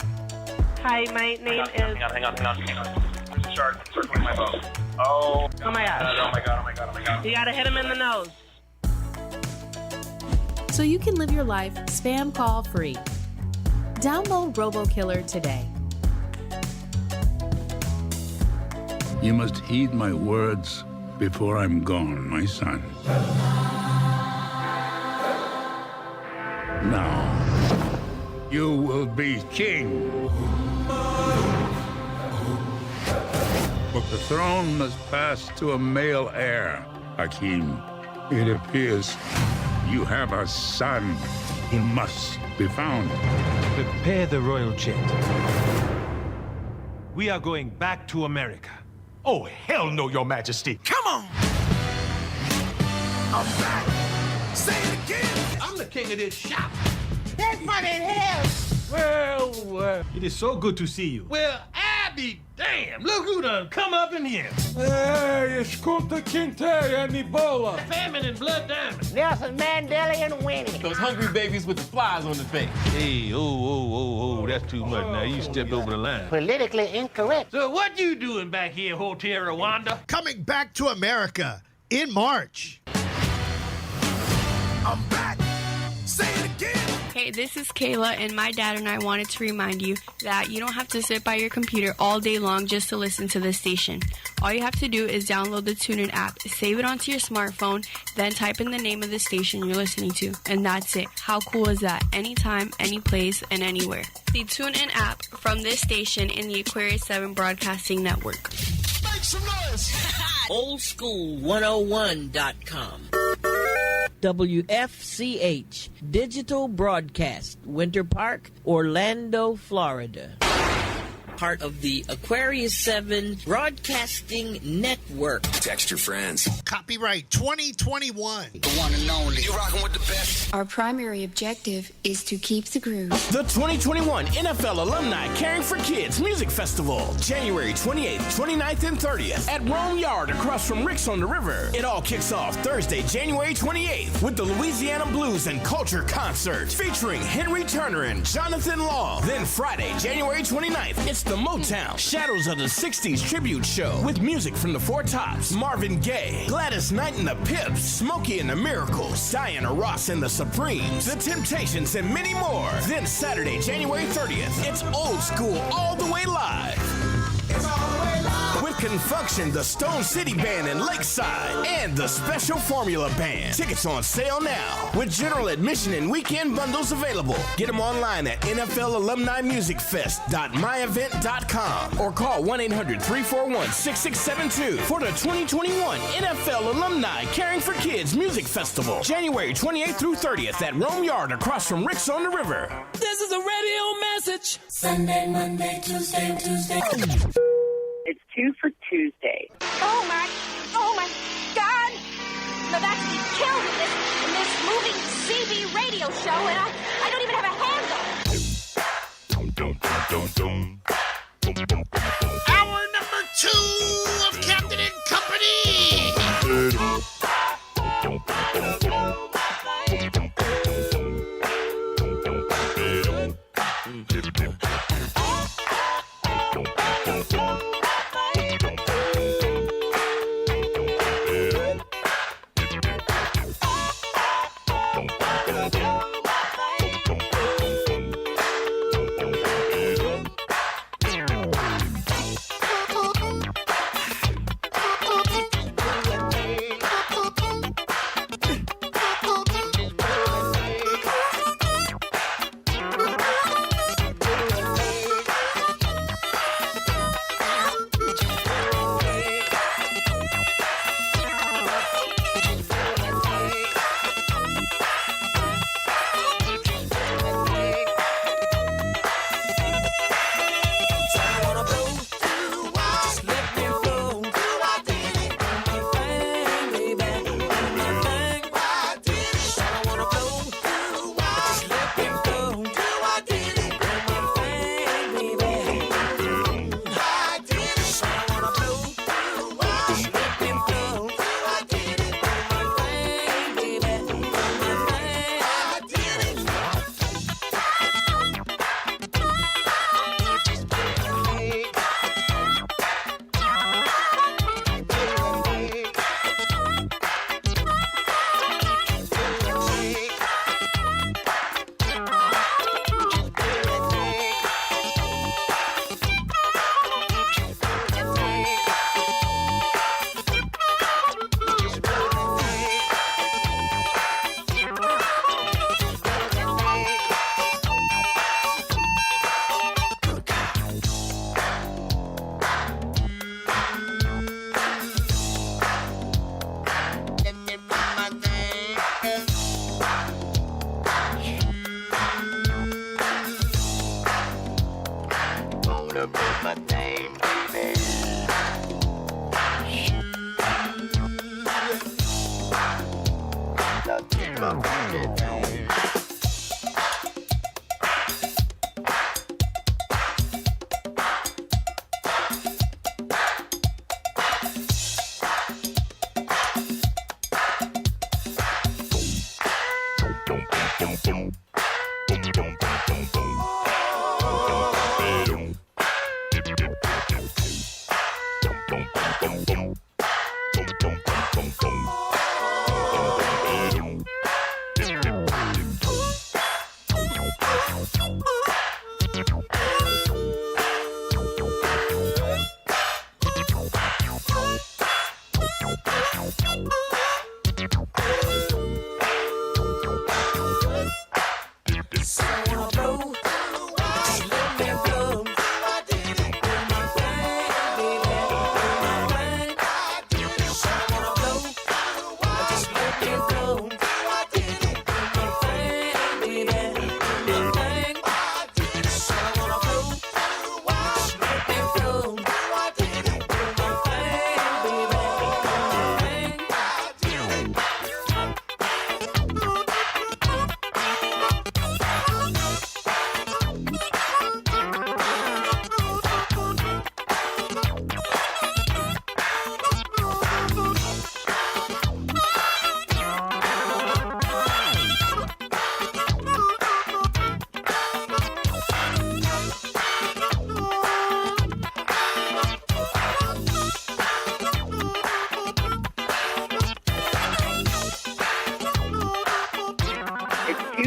Hi, my name is... Hang on. Circling my boat. Oh my God. Oh my God. You gotta hit him in the nose. So you can live your life spam call free. Download RoboKiller today. You must heed my words before I'm gone, my son. Now, you will be king. But the throne must pass to a male heir, Hakim. It appears you have a son. He must be found. Prepare the royal jet. We are going back to America. Oh, hell no, Your Majesty. Come on! I'm back. Say it again. I'm the king of this shop. That's funny as hell. Well, it is so good to see you. Well, I be damn. Look who done come up in here. Hey, it's Kunta Kinte and Ebola. Famine and blood diamond. Nelson Mandela and Winnie. Those hungry babies with the flies on the face. Hey, oh, that's too much now. You stepped over the line. Politically incorrect. So what you doing back here, Hotel Rwanda? Coming back to America in March. I'm back. Say it again. Hey, this is Kayla, and my dad and I wanted to remind you that you don't have to sit by your computer all day long just to listen to this station. All you have to do is download the TuneIn app, save it onto your smartphone, then type in the name of the station you're listening to, and that's it. How cool is that? Anytime, any place, and anywhere. The TuneIn app from this station in the Aquarius 7 Broadcasting Network. Make some noise. Oldschool101.com. WFCH Digital Broadcast, Winter Park, Orlando, Florida. Part of the Aquarius 7 Broadcasting Network. Text your friends. Copyright 2021. The one and only. You rocking with the best. Our primary objective is to keep the groove. The 2021 NFL Alumni Caring for Kids Music Festival, January 28th, 29th, and 30th at Rome Yard across from Rick's on the River. It all kicks off Thursday, January 28th with the Louisiana Blues and Culture Concert featuring Henry Turner and Jonathan Long. Then Friday, January 29th, it's the Motown Shadows of the 60s tribute show with music from the Four Tops, Marvin Gaye, Gladys Knight and the Pips, Smokey and the Miracles, Diana Ross and the Supremes, The Temptations, and many more. Then Saturday, January 30th, it's Old School all the way live. With Confunction, the Stone City Band in Lakeside, and the Special Formula Band. Tickets on sale now, with general admission and weekend bundles available. Get them online at NFLAlumniMusicFest.myevent.com or call 1-800-341-6672 for the 2021 NFL Alumni Caring for Kids Music Festival, January 28th through 30th at Rome Yard across from Rick's on the River. This is a radio message. Sunday, Monday, Tuesday. It's 2 for Tuesday. Oh my God! I'm about to be killed in this moving CB radio show, and I don't even have a handle. Hour number 2 of Captain and Company.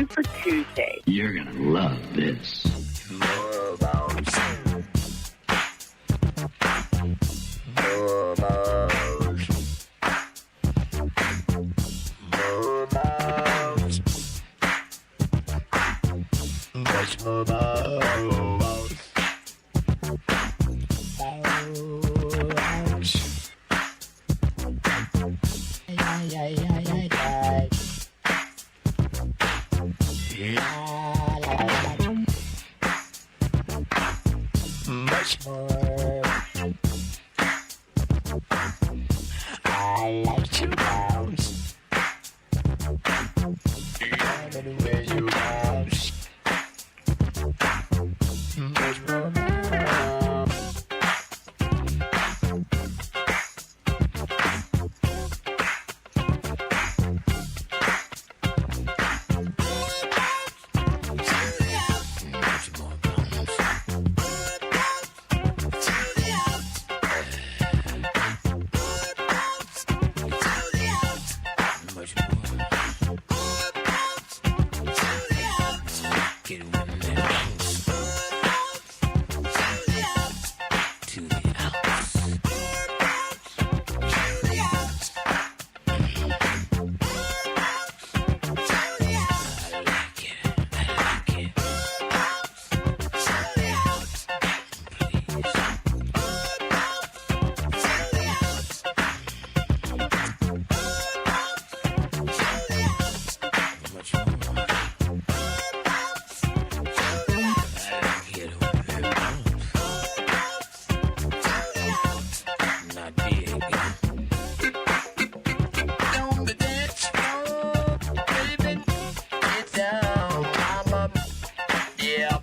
For Tuesday. You're gonna love this. Much more. I like to bounce. On the dance floor, baby, get down, mama. Yeah.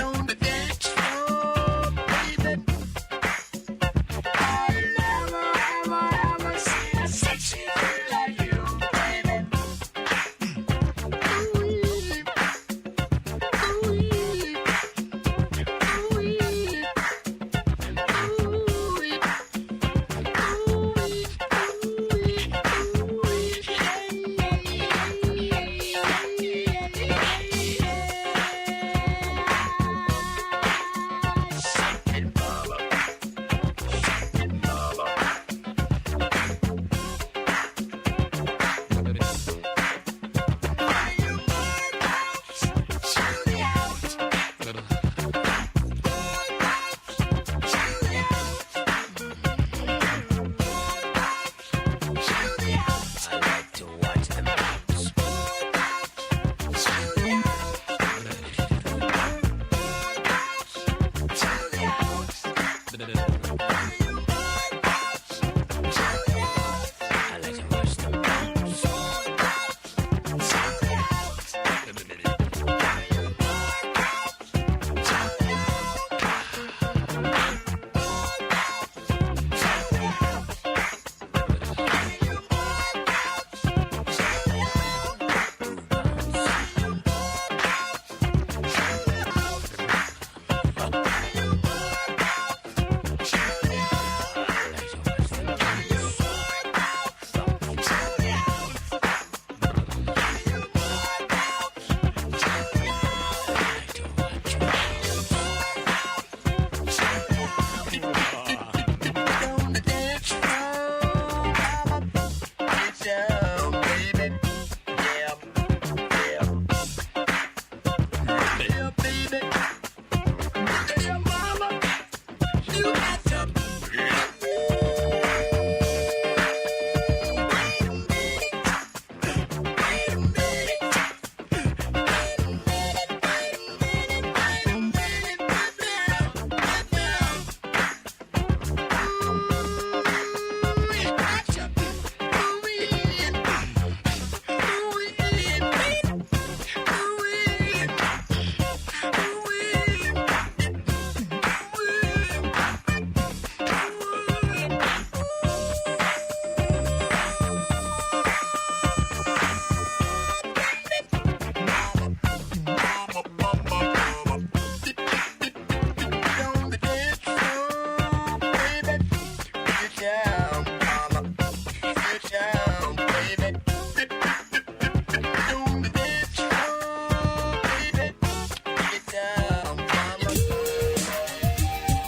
On the dance floor, baby. I never seen a sexy girl like you, baby.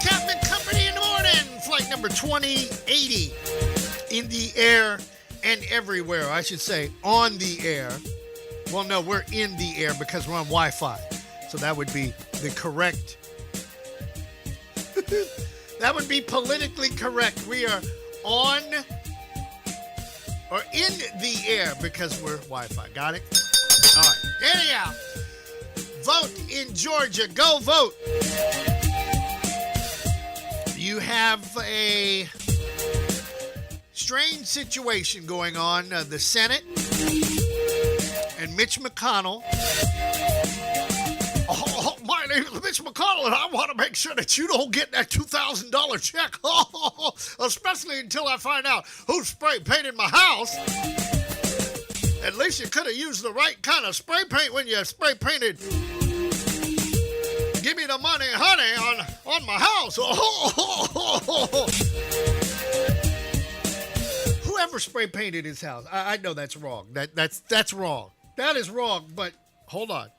Captain Company in the morning, flight number 2080, in the air and everywhere. I should say on the air. Well, no, we're in the air because we're on Wi-Fi. So that would be the correct. That would be politically correct. We are on or in the air because we're Wi-Fi. Got it? All right. Anyhow, vote in Georgia. Go vote. You have a strange situation going on. The Senate and Mitch McConnell. Oh, my name is Mitch McConnell, and I want to make sure that you don't get that $2,000 check. Especially until I find out who spray painted my house. At least you could have used the right kind of spray paint when you spray painted. Give me the money, honey, on my house. Whoever spray painted his house, I know that's wrong. That's wrong. That is wrong. But hold on.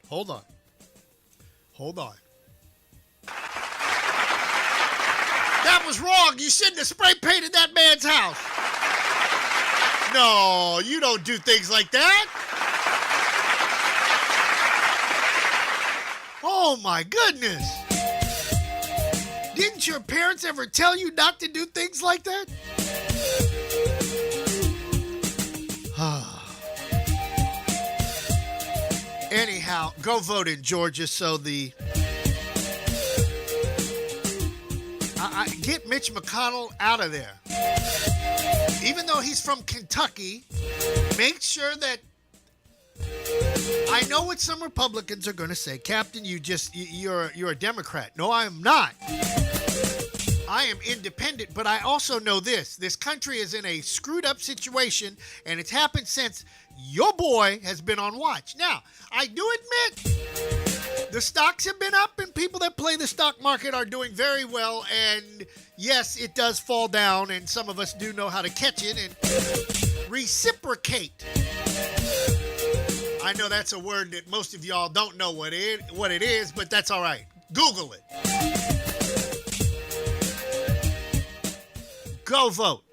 That was wrong. You shouldn't have spray painted that man's house. No, you don't do things like that. Oh, my goodness. Didn't your parents ever tell you not to do things like that? Anyhow, go vote in Georgia so the Get Mitch McConnell out of there. Even though he's from Kentucky, make sure that I know what some Republicans are going to say. Captain, you're a Democrat. No, I am not. I am independent, but I also know this. This country is in a screwed up situation, and it's happened since your boy has been on watch. Now, I do admit the stocks have been up, and people that play the stock market are doing very well, and yes, it does fall down, and some of us do know how to catch it and reciprocate. I know that's a word that most of y'all don't know what it is, but that's all right. Google it. Go vote.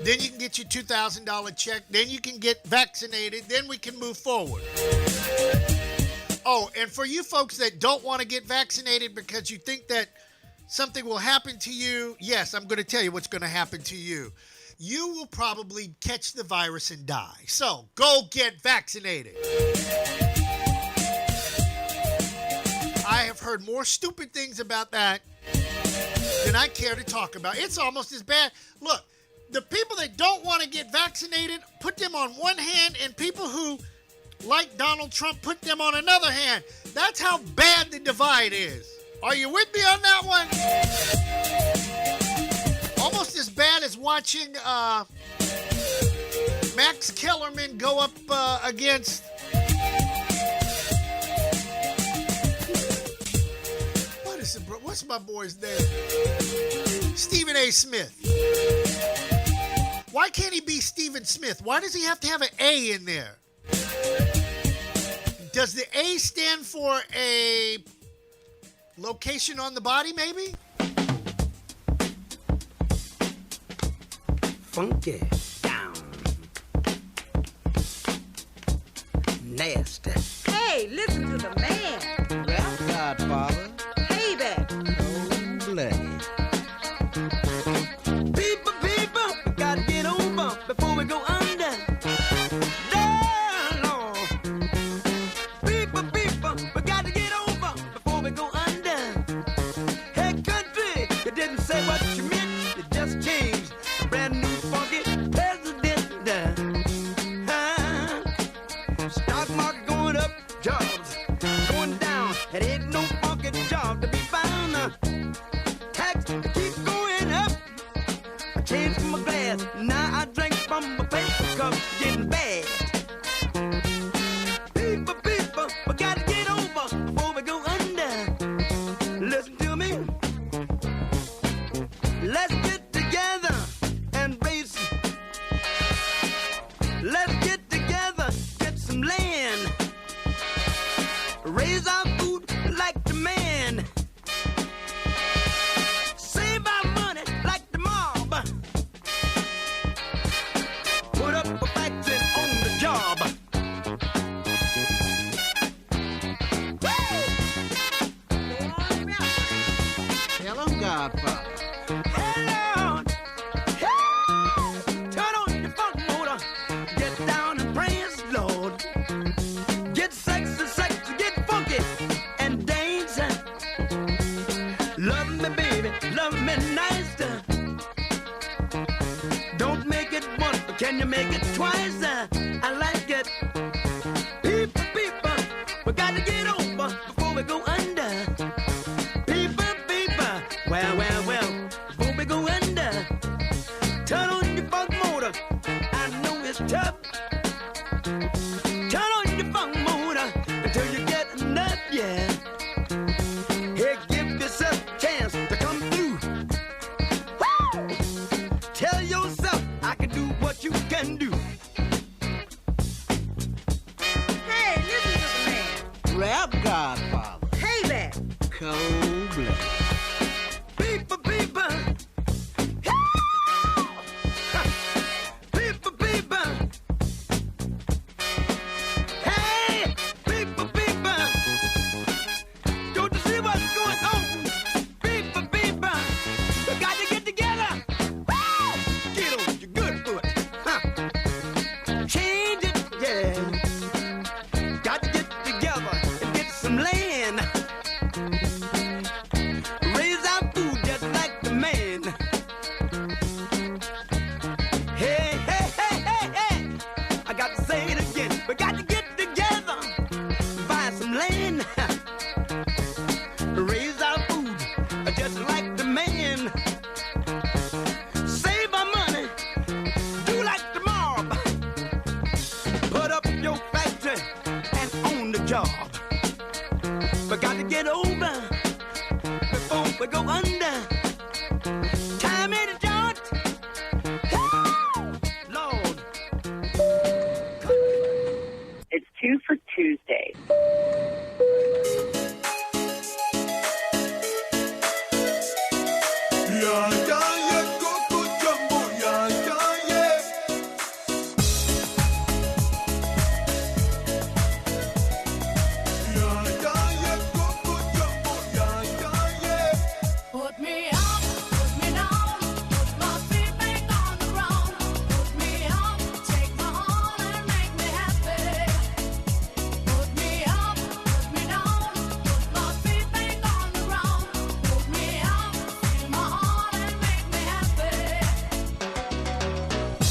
Then you can get your $2,000 check. Then you can get vaccinated. Then we can move forward. Oh, and for you folks that don't want to get vaccinated because you think that something will happen to you, yes, I'm going to tell you what's going to happen to you. You will probably catch the virus and die. So go get vaccinated. I have heard more stupid things about that than I care to talk about. It's almost as bad. Look, the people that don't want to get vaccinated, put them on one hand, and people who like Donald Trump, put them on another hand. That's how bad the divide is. Are you with me on that one? Almost as bad as watching Max Kellerman go up against what's my boy's name? Stephen A. Smith. Why can't he be Stephen Smith? Why does he have to have an A in there? Does the A stand for a location on the body, maybe? Funky down. Nasty. Hey, listen to the man. Rap Godfather. Payback. Cold-blooded. People, gotta get over before we go under. Lord. People, we gotta get over before we go under. Hey, country, you didn't say what you meant, you just changed. Brand new funky president. Stock market going up, jobs going down. It ain't no funky job to be found. Tax keep going up. I changed my glass, now I drink from my paper cup, getting bad. People, we gotta get over before we go under. Listen to me. Let's get together and raise. Let's get together, get some land. Raise our food like the man. Save our money like the mob. Put up a factory on the job. Hello, Godfather. Hello. Turn on your funk motor. Get down and praise the Lord. Get sexy, get funky and dance. Love me, baby, love me nice. Don't make it once, but can you make it twice? I like it. People, we gotta get over before we go under. People, well, before we go under. Turn on your funk motor. I know it's tough. Turn on your funk motor until you get enough, yeah. Hey, give yourself a chance to come through. Woo! Tell yourself I can do what you can do. Hey, listen to the man. Rap Godfather. Payback. Cold-blooded. People. People. Hey, people. Don't you see what's going on? People. We got to get together. Woo! Get on your good foot. Change it, yeah. Got to get together and get some land. Raise our but go under. Time in a joint. Lord. It's 2 for Tuesday. Put me up, put me down, put my feet back on the ground. Put me up, take my heart and make me happy. Put me up, put me down, put my feet back on the ground. Put me up, feel my heart and make me happy.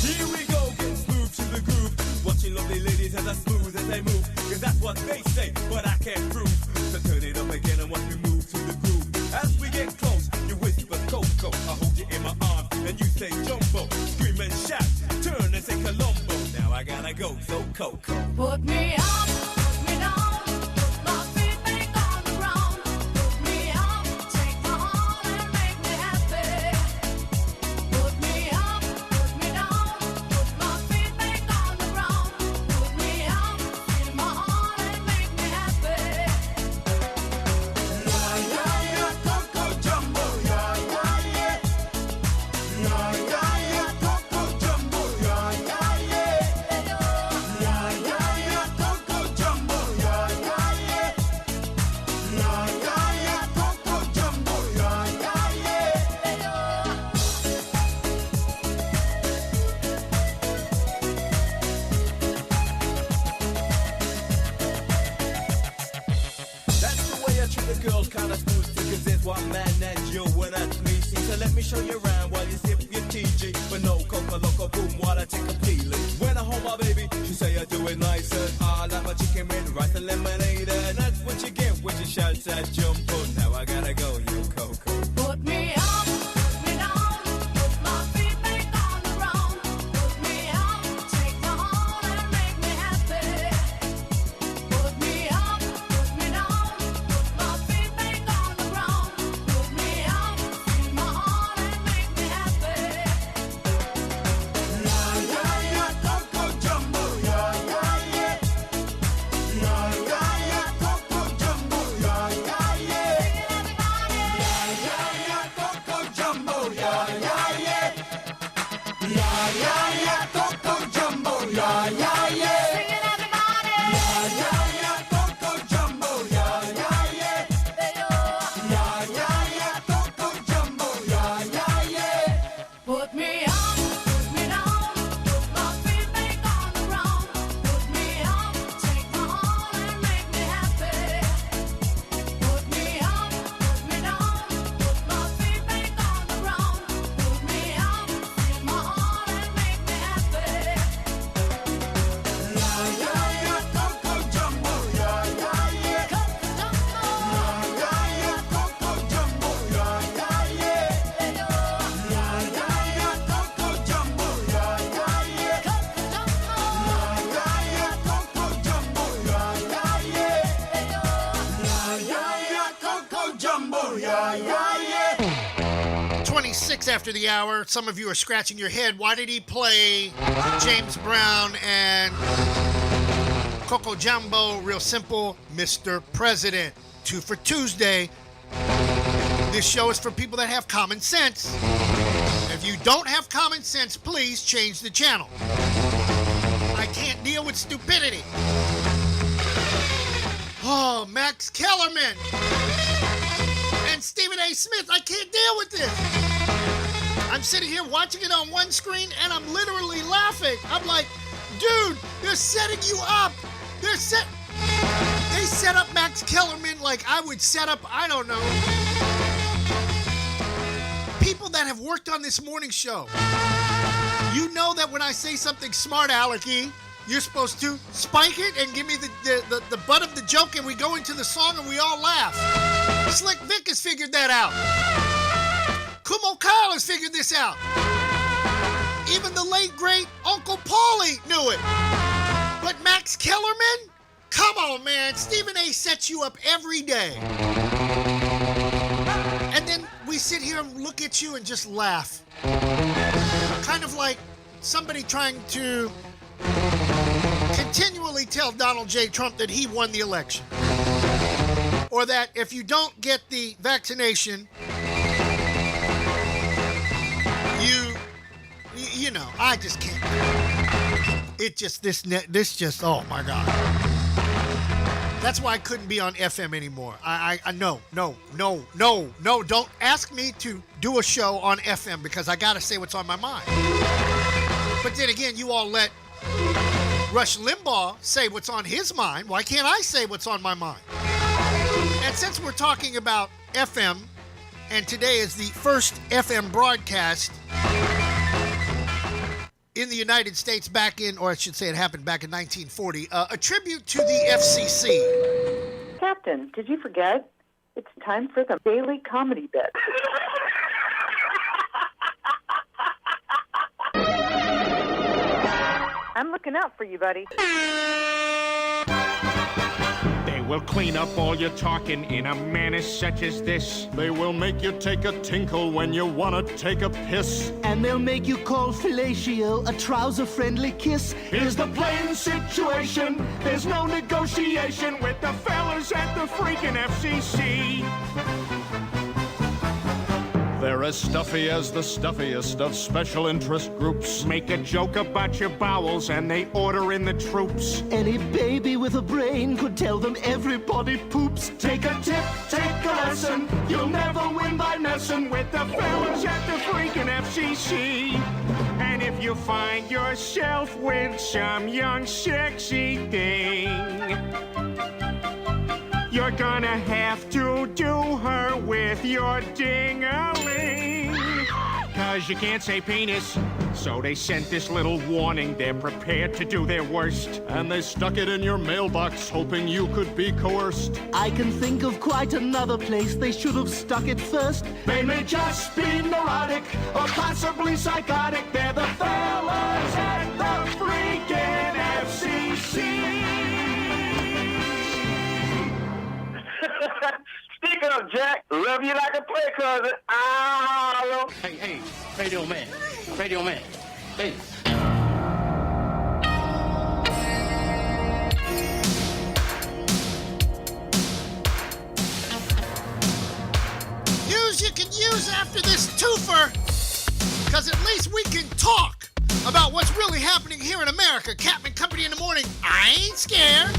Here we go, getting smooth to the groove. Watching lovely ladies as I smooth as they move. Cause that's what they say, but I can't prove. So turn it up again and watch me move to the groove. As we get close, you whisper Coco. I hold you in my arms, and you say Jumbo. Scream and shout, turn and say Columbo. Now I gotta go, so Coco. Put me up, put me down, put my feet back on the ground. Put me up, take my heart and make me happy. Put me up, put me down, put my feet back on the ground. Put me up, feel my heart and make me happy. That's the way I treat the girls, kinda smooth too. Cause there's one man that you and that's me. See, so let me show you around while you sip your TG. But no Coca Loco boom while I take a peeling. When I hold my baby, she say I do it nicer. I like my chicken with rice and lemonade. And that's what you get when you shout that Jumbo. Now I gotta go, you Coco. Put me up, put me down, put my feet back on the ground. Put me up, take my heart and make me happy. Put me up, put me down, put my feet back on the ground. Put me up, feel my heart and make me happy. Coco Jumbo, yeah, yeah, yeah. Yeah, yeah, yeah, Coco Jumbo, yeah, yeah, yeah. Yeah, yeah, yeah, Coco Jumbo, yeah, yeah, yeah. Yeah, yeah, yeah, Coco Jumbo, yeah, yeah, yeah. Yeah, yeah, yeah, Coco Jumbo, yeah, yeah, yeah. Yeah, yeah, yeah, Coco Jumbo, yeah, yeah, yeah. Put me up, put me down, put my feet back on the ground. Put me up, take my heart and make me happy. Put me up, put me down, put my feet back on the ground. Put me up, feel my heart and make me happy. Yeah, yeah, yeah, Coco Jumbo, yeah, yeah, yeah. Yeah, yeah, yeah, Coco Jumbo, yeah, yeah, yeah. Yeah, yeah, yeah, Coco Jumbo, yeah, yeah, yeah. Yeah, yeah, yeah, Coco Jumbo, yeah, yeah, yeah. Yeah, yeah, yeah, Coco Jumbo, yeah, yeah, yeah. 26 after the hour. Some of you are scratching your head. Why did he play James Brown and Coco Jumbo? Real simple, Mr. President. 2 for Tuesday. This show is for people that have common sense. If you don't have common sense, please change the channel. I can't deal with stupidity. Oh, Max Kellerman and Stephen A. Smith, I can't deal with this. I'm sitting here watching it on one screen and I'm literally laughing. I'm like, dude, they're setting you up. They set up Max Kellerman like I would set up, I don't know, people that have worked on this morning show. You know that when I say something smart, Alecky, you're supposed to spike it and give me the butt of the joke, and we go into the song and we all laugh. Slick Vic has figured that out. Kumo Kyle has figured this out. Even the late, great Uncle Paulie knew it. But Max Kellerman? Come on, man. Stephen A. sets you up every day. And then we sit here and look at you and just laugh. Kind of like somebody trying to continually tell Donald J. Trump that he won the election. Or that if you don't get the vaccination, you know, I just can't. It just, this just, oh my God. That's why I couldn't be on FM anymore. No, don't ask me to do a show on FM because I gotta say what's on my mind. But then again, you all let Rush Limbaugh say what's on his mind. Why can't I say what's on my mind? And since we're talking about FM, and today is the first FM broadcast in the United States back in, or I should say it happened back in 1940, a tribute to the FCC. Captain, did you forget? It's time for the daily comedy bit. I'm looking out for you, buddy. They will clean up all your talking in a manner such as this. They will make you take a tinkle when you want to take a piss. And they'll make you call fellatio a trouser-friendly kiss. Here's the plain situation. There's no negotiation with the fellas at the freaking FCC. They're as stuffy as the stuffiest of special interest groups. Make a joke about your bowels and they order in the troops. Any baby with a brain could tell them everybody poops. Take a tip, take a lesson. You'll never win by messing with the fellas at the freaking FCC. And if you find yourself with some young sexy thing, you're gonna have to do her with your ding-a-ling. 'Cause you can't say penis, so they sent this little warning. They're prepared to do their worst. And they stuck it in your mailbox hoping you could be coerced. I can think of quite another place they should have stuck it first. They may just be neurotic or possibly psychotic. They're the fellas at the freaking FCC. Speak up, Jack. Love you like a play cousin. Hey, radio man. Hey. News you can use after this twofer, because at least we can talk about what's really happening here in America. Captain Company in the morning. I ain't scared.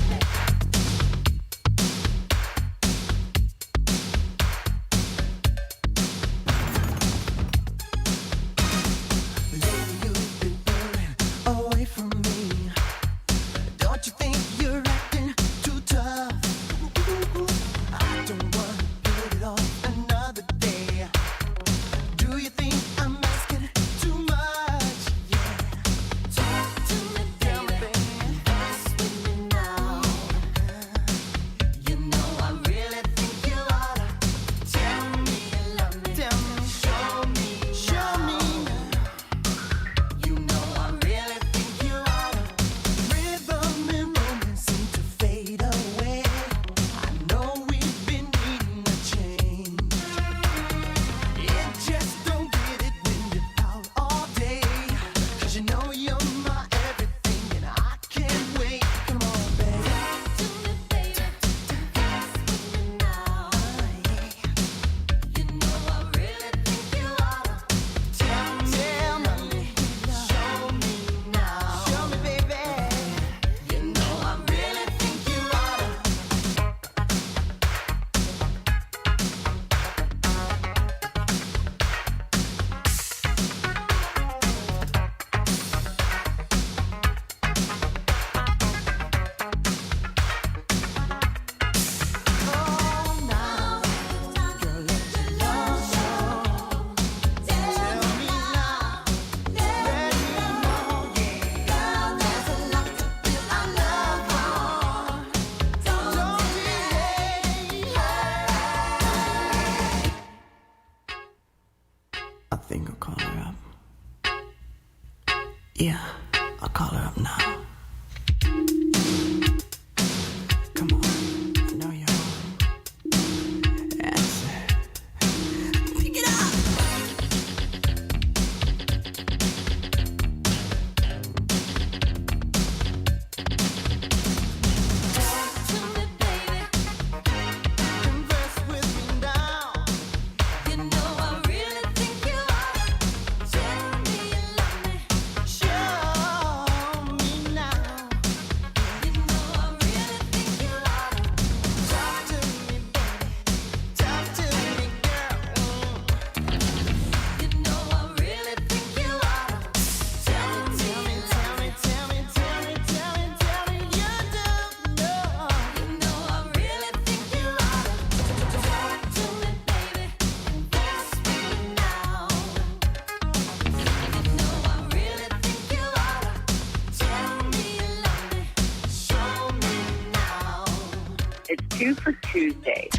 Yeah, I'll call her up now. Come on, I know you're home. Answer. Pick it up. 2 for Tuesday.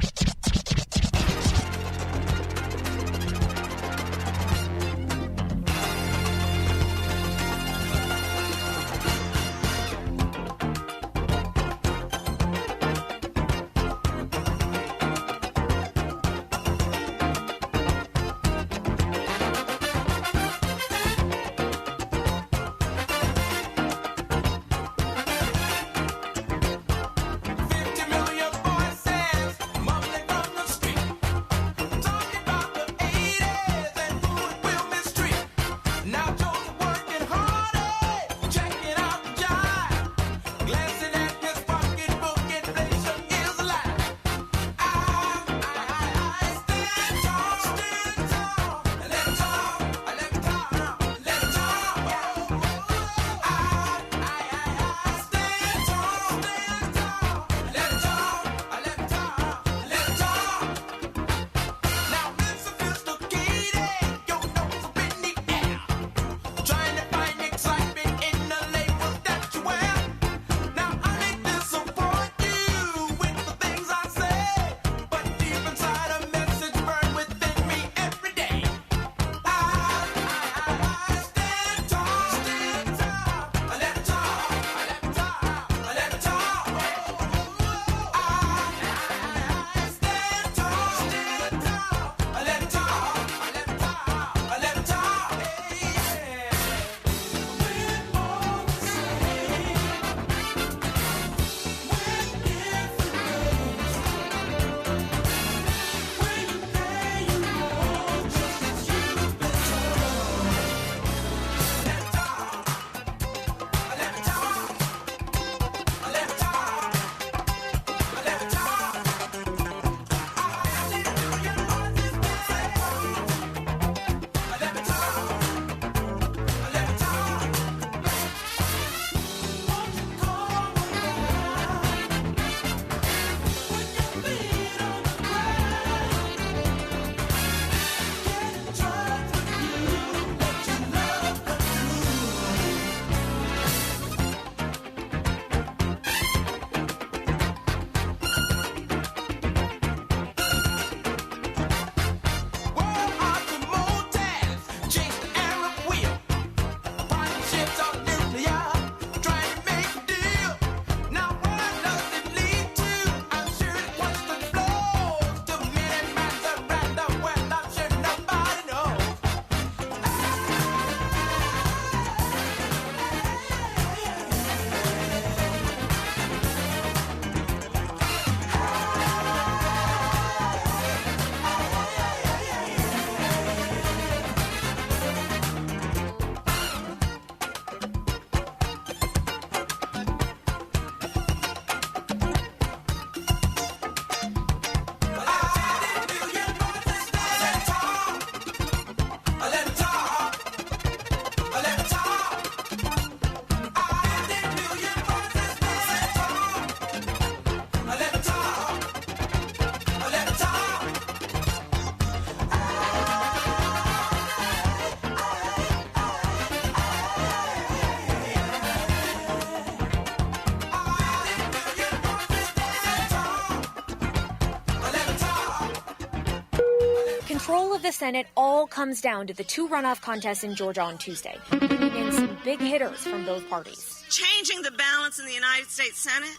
Control of the Senate all comes down to the two runoff contests in Georgia on Tuesday, bringing in some big hitters from both parties. Changing the balance in the United States Senate,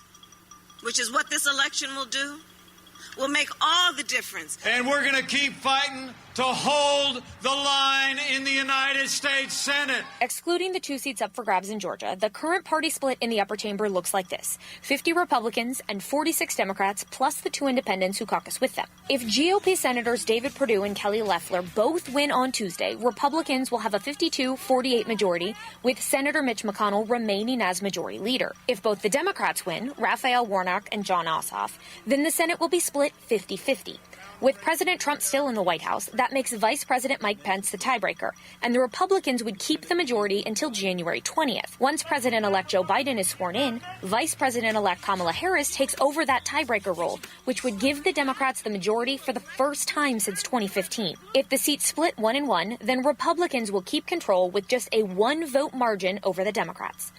which is what this election will do, will make all the difference. And we're going to keep fighting to hold the line in the United States Senate. Excluding the two seats up for grabs in Georgia, the current party split in the upper chamber looks like this: 50 Republicans and 46 Democrats, plus the two independents who caucus with them. If GOP Senators David Perdue and Kelly Loeffler both win on Tuesday, Republicans will have a 52-48 majority, with Senator Mitch McConnell remaining as majority leader. If both the Democrats win, Raphael Warnock and John Ossoff, then the Senate will be split 50-50. With President Trump still in the White House, that makes Vice President Mike Pence the tiebreaker, and the Republicans would keep the majority until January 20th. Once President-elect Joe Biden is sworn in, Vice President-elect Kamala Harris takes over that tiebreaker role, which would give the Democrats the majority for the first time since 2015. If the seats split 1-1, then Republicans will keep control with just a one-vote margin over the Democrats.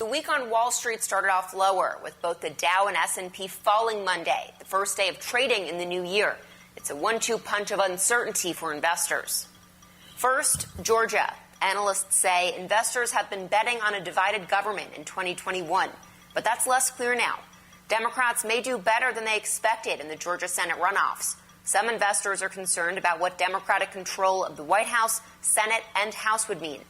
week on Wall Street started off lower, with both the Dow and S&P falling Monday, the first day of trading in the new year. It's a 1-2 punch of uncertainty for investors. First, Georgia. Analysts say investors have been betting on a divided government in 2021, but that's less clear now. Democrats may do better than they expected in the Georgia Senate runoffs. Some investors are concerned about what Democratic control of the White House, Senate, and House would mean.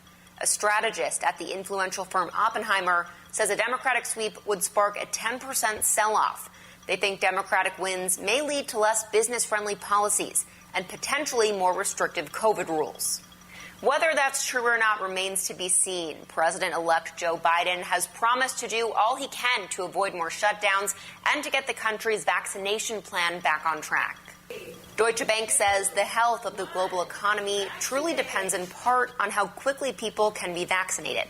A strategist at the influential firm Oppenheimer says a Democratic sweep would spark a 10% sell-off. They think Democratic wins may lead to less business-friendly policies and potentially more restrictive COVID rules. Whether that's true or not remains to be seen. President-elect Joe Biden has promised to do all he can to avoid more shutdowns and to get the country's vaccination plan back on track. Deutsche Bank says the health of the global economy truly depends in part on how quickly people can be vaccinated.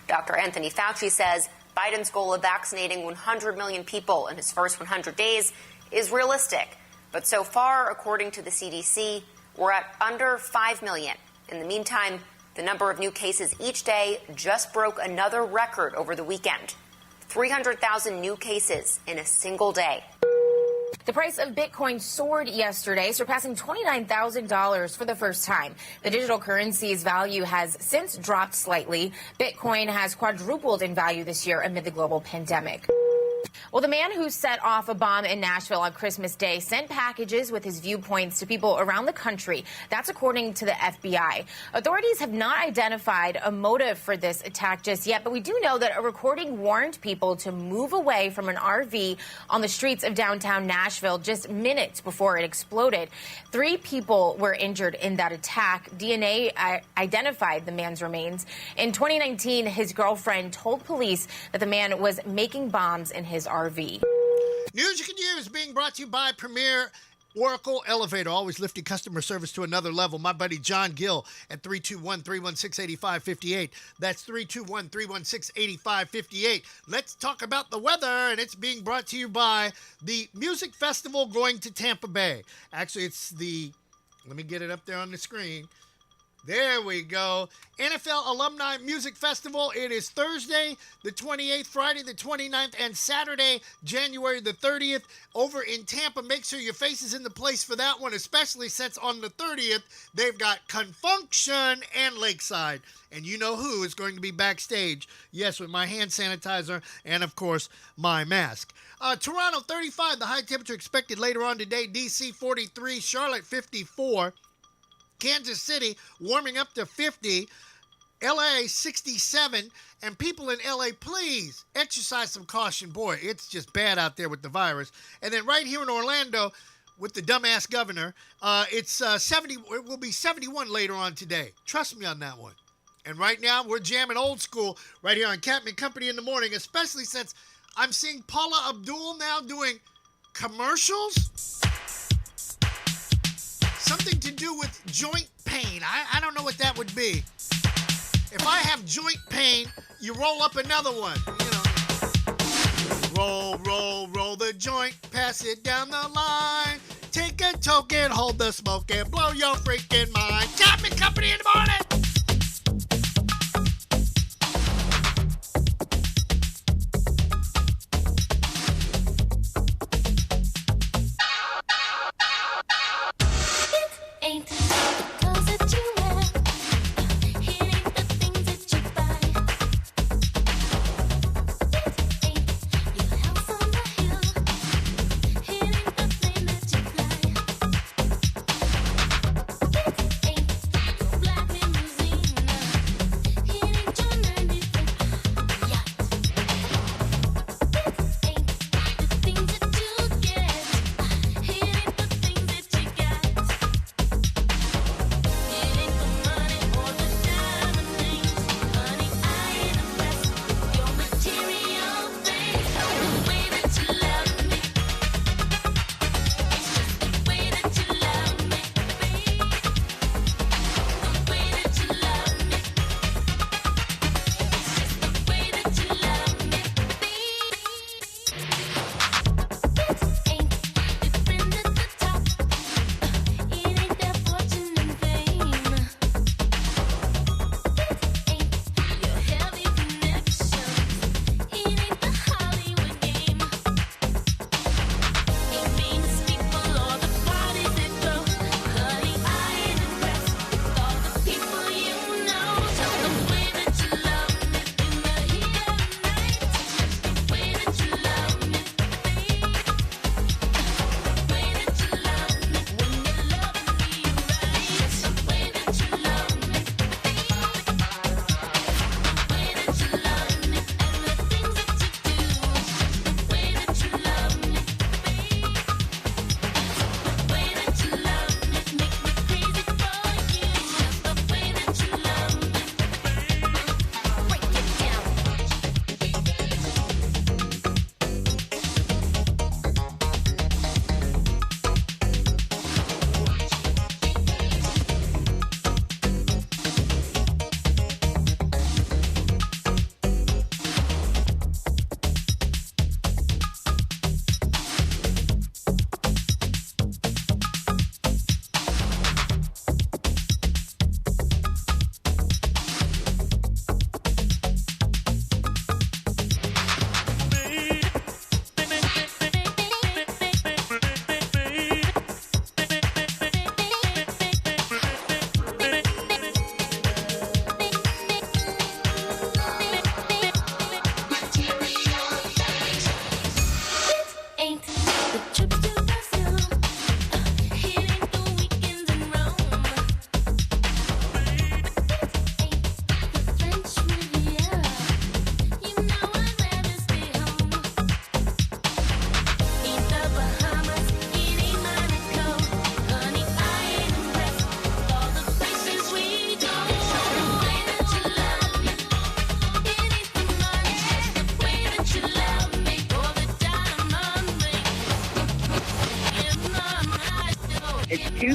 Dr. Anthony Fauci says Biden's goal of vaccinating 100 million people in his first 100 days is realistic. But so far, according to the CDC, we're at under 5 million. In the meantime, the number of new cases each day just broke another record over the weekend. 300,000 new cases in a single day. The price of Bitcoin soared yesterday, surpassing $29,000 for the first time. The digital currency's value has since dropped slightly. Bitcoin has quadrupled in value this year amid the global pandemic. Well, the man who set off a bomb in Nashville on Christmas Day sent packages with his viewpoints to people around the country. That's according to the FBI. Authorities have not identified a motive for this attack just yet, but we do know that a recording warned people to move away from an RV on the streets of downtown Nashville just minutes before it exploded. 3 people were injured in that attack. DNA identified the man's remains. In 2019, his girlfriend told police that the man was making bombs in his RV. News you can use being brought to you by Premier Oracle Elevator, always lifting customer service to another level. My buddy John Gill at 321-316-8558. That's 321-316-8558. Let's talk about the weather, and it's being brought to you by the music festival going to Tampa Bay. Actually, it's the, let me get it up there on the screen. There we go. NFL Alumni Music Festival. It is Thursday, the 28th, Friday, the 29th, and Saturday, January the 30th, over in Tampa. Make sure your face is in the place for that one, especially since on the 30th, they've got Confunction and Lakeside. And you know who is going to be backstage. Yes, with my hand sanitizer and, of course, my mask. Toronto, 35. The high temperature expected later on today. D.C., 43. Charlotte, 54. Kansas City warming up to 50, LA 67, and people in LA, please exercise some caution. Boy, it's just bad out there with the virus. And then right here in Orlando with the dumbass governor, it's 70. It will be 71 later on today. Trust me on that one. And right now we're jamming old school right here on Captain Company in the morning, especially since I'm seeing Paula Abdul now doing commercials. Something to do with joint pain. I don't know what that would be. If I have joint pain, you roll up another one. You know. Roll, roll, roll the joint, pass it down the line. Take a token, hold the smoke, and blow your freaking mind. Captain Company in the morning.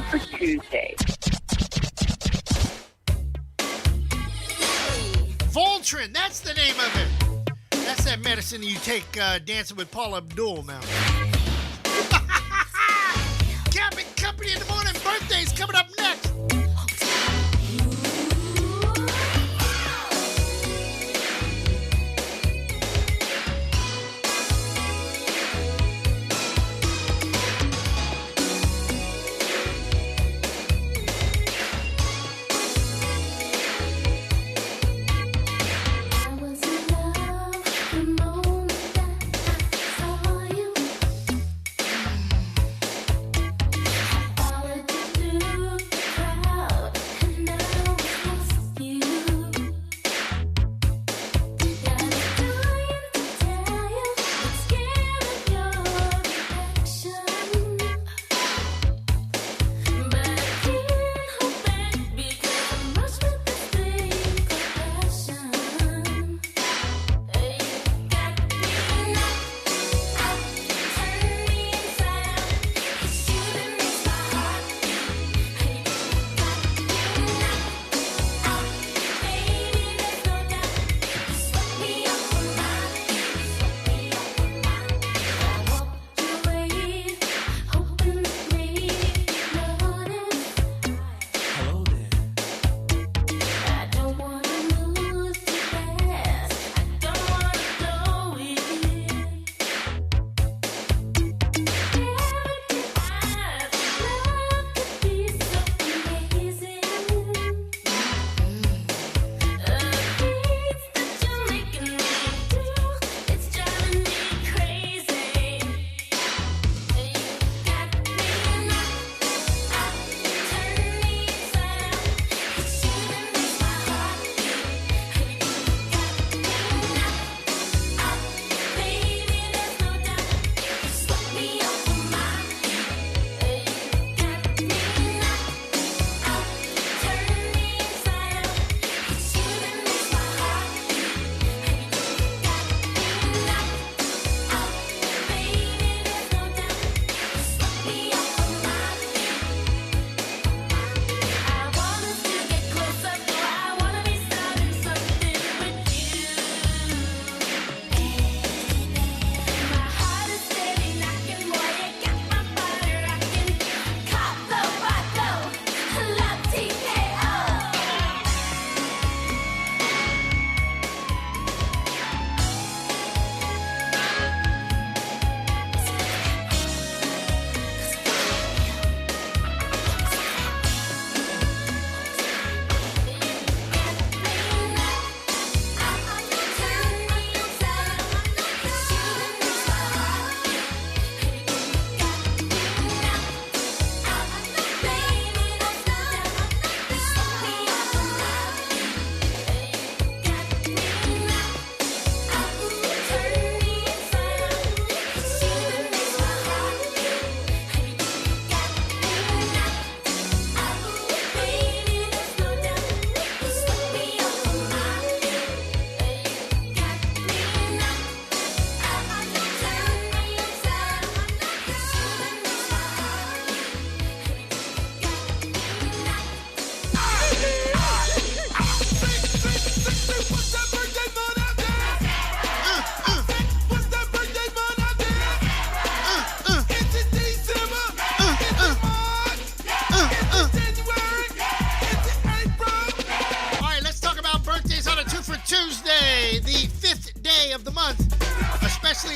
for Tuesday. Voltaren, that's the name of it. That's that medicine you take dancing with Paula Abdul now. Cabin Company in the Morning, birthdays coming up next.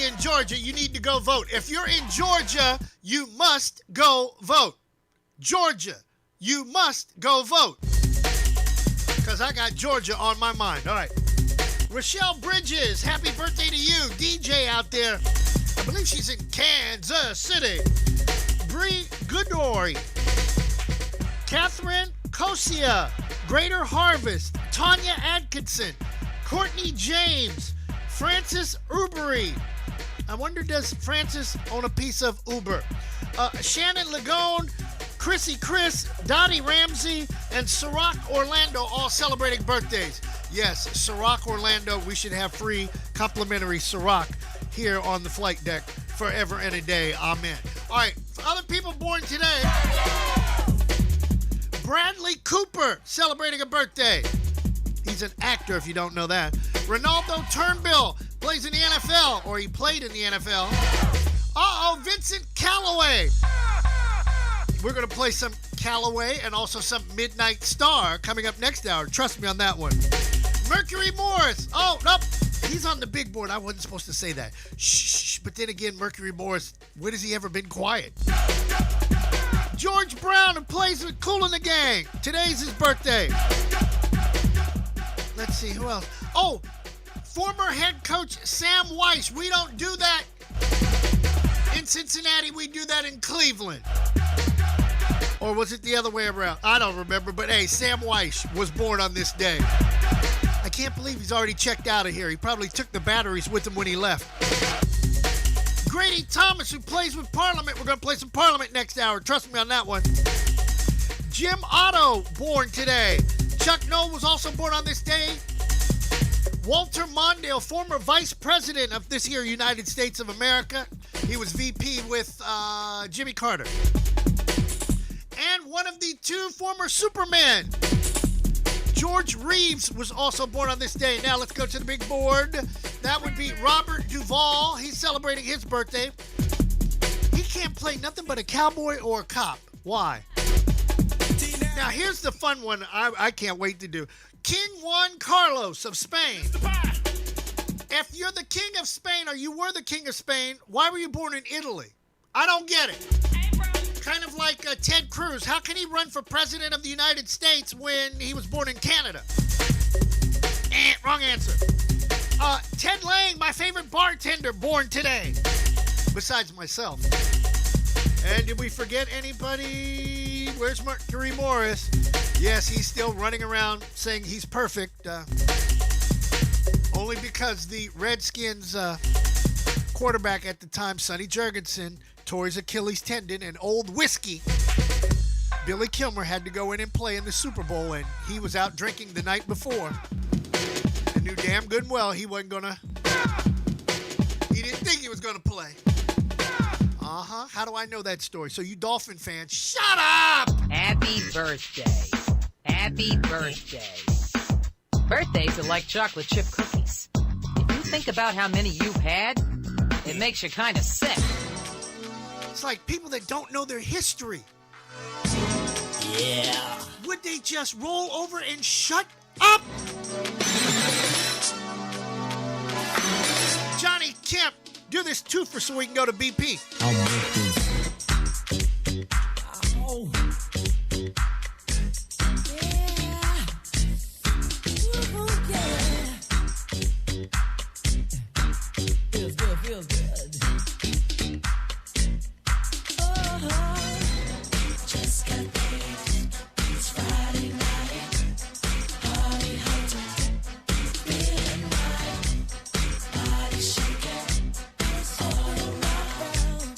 in Georgia, you need to go vote. If you're in Georgia, you must go vote. Georgia, you must go vote. Because I got Georgia on my mind. All right. Rochelle Bridges, happy birthday to you. DJ out there. I believe she's in Kansas City. Bree Goodori. Catherine Kosia. Greater Harvest. Tanya Atkinson. Courtney James. Francis Ubery. I wonder, does Francis own a piece of Uber? Shannon Lagone, Chrissy Chris, Dottie Ramsey, and Ciroc Orlando all celebrating birthdays. Yes, Ciroc Orlando, we should have free complimentary Ciroc here on the flight deck forever and a day. Amen. All right, for other people born today, Bradley Cooper celebrating a birthday. He's an actor, if you don't know that. Ronaldo Turnbull plays in the NFL, or he played in the NFL. Vincent Callaway. We're going to play some Callaway and also some Midnight Star coming up next hour. Trust me on that one. Mercury Morris. Oh, nope. He's on the big board. I wasn't supposed to say that. Shh. But then again, Mercury Morris, when has he ever been quiet? George Brown, who plays with Kool and the Gang. Today's his birthday. Let's see, who else? Oh, former head coach Sam Weiss. We don't do that in Cincinnati. We do that in Cleveland. Or was it the other way around? I don't remember. But hey, Sam Weiss was born on this day. I can't believe he's already checked out of here. He probably took the batteries with him when he left. Grady Thomas, who plays with Parliament. We're going to play some Parliament next hour. Trust me on that one. Jim Otto, born today. Chuck Noll was also born on this day. Walter Mondale, former vice president of this here United States of America. He was VP with Jimmy Carter. And one of the two former Supermen, George Reeves, was also born on this day. Now let's go to the big board. That would be Robert Duvall. He's celebrating his birthday. He can't play nothing but a cowboy or a cop. Why? Now here's the fun one I can't wait to do. King Juan Carlos of Spain. If you're the king of Spain, or you were the king of Spain, why were you born in Italy? I don't get it. Kind of like Ted Cruz. How can he run for president of the United States when he was born in Canada? Wrong answer. Ted Lang, my favorite bartender, born today. Besides myself. And did we forget anybody? Where's Mercury Morris? Yes, he's still running around saying he's perfect. Only because the Redskins quarterback at the time, Sonny Jurgensen, tore his Achilles tendon, and old whiskey Billy Kilmer had to go in and play in the Super Bowl, and he was out drinking the night before. And knew damn good and well he wasn't gonna. He didn't think he was gonna play. How do I know that story? So you Dolphin fans, shut up! Happy birthday. Happy birthday. Birthdays are like chocolate chip cookies. If you think about how many you've had, it makes you kind of sick. It's like people that don't know their history. Yeah. Would they just roll over and shut up? Johnny Kemp, do this twofer so we can go to BP. I'll make this. Oh. Feels good. Just got paid. It's Friday night. Party hunter. Feeling right. Body shaking. All around.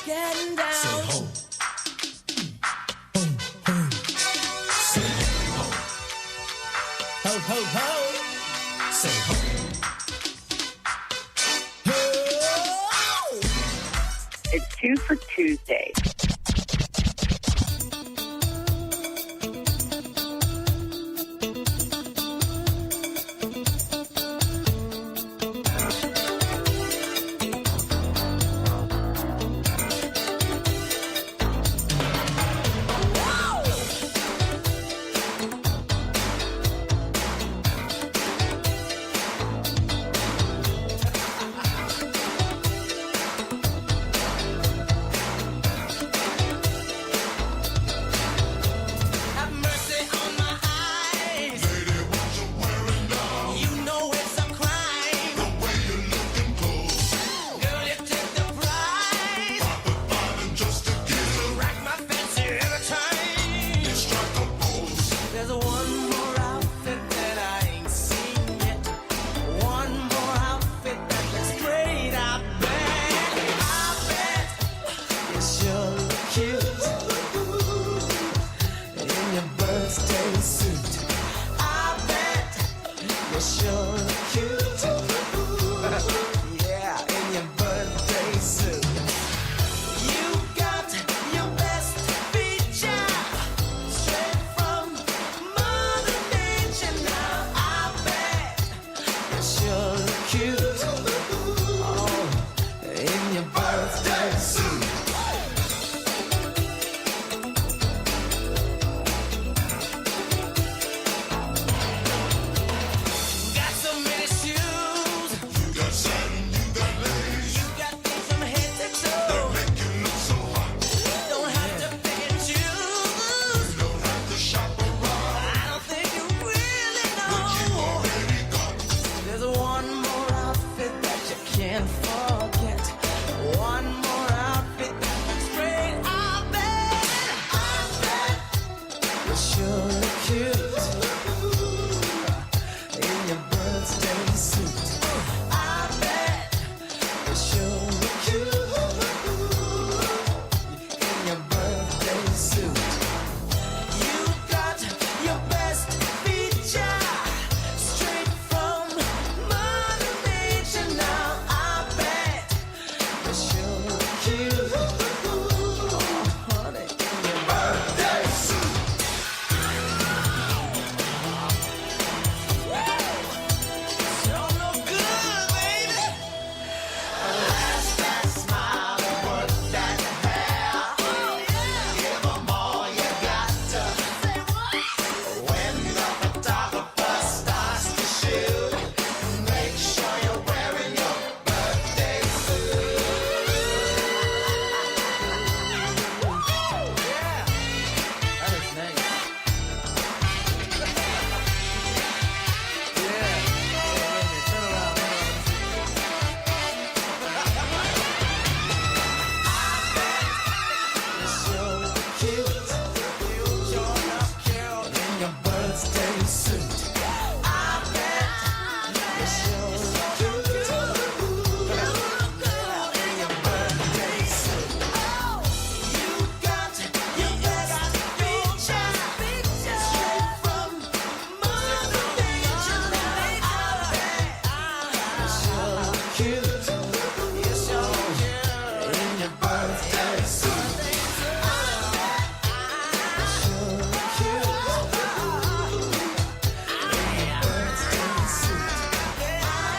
getting down. Say ho. Ho, ho, ho. Say ho. It's 2 for Tuesday. Have mercy on my eyes. Lady, what you wearing now? You know it's a crime. The way you're looking close. Girl, you take the prize. Pop just to get you. Rack my fancy every time. You strike a pose. There's one more outfit that I ain't seen yet. One more outfit that looks great. I bet you sure look cute in your birthday suit. I bet you sure look cute. Yeah, in your birthday suit. You got your best feature straight from Mother Nature. Now I bet you sure look cute. Oh, in your birthday suit. Got so many shoes. You got satin, you got lace. You got things from head to toe. They make you look so hot. Don't have to pick and choose. You don't have to shop around. I don't think you really know what you already got. There's one more outfit that you can't forget. One more outfit that looks great. I bet you sure look cute in your birthday suit. I bet you sure look cute in your birthday suit. You got your best feature straight from Mother Nature. Now I bet you sure look cute, oh, honey, in your birthday suit. Sure look good, baby. Last that smile and work that hair. Give 'em all you got to. When the photographer starts to shoot, make sure you're wearing your birthday suit. Yeah, that is nice.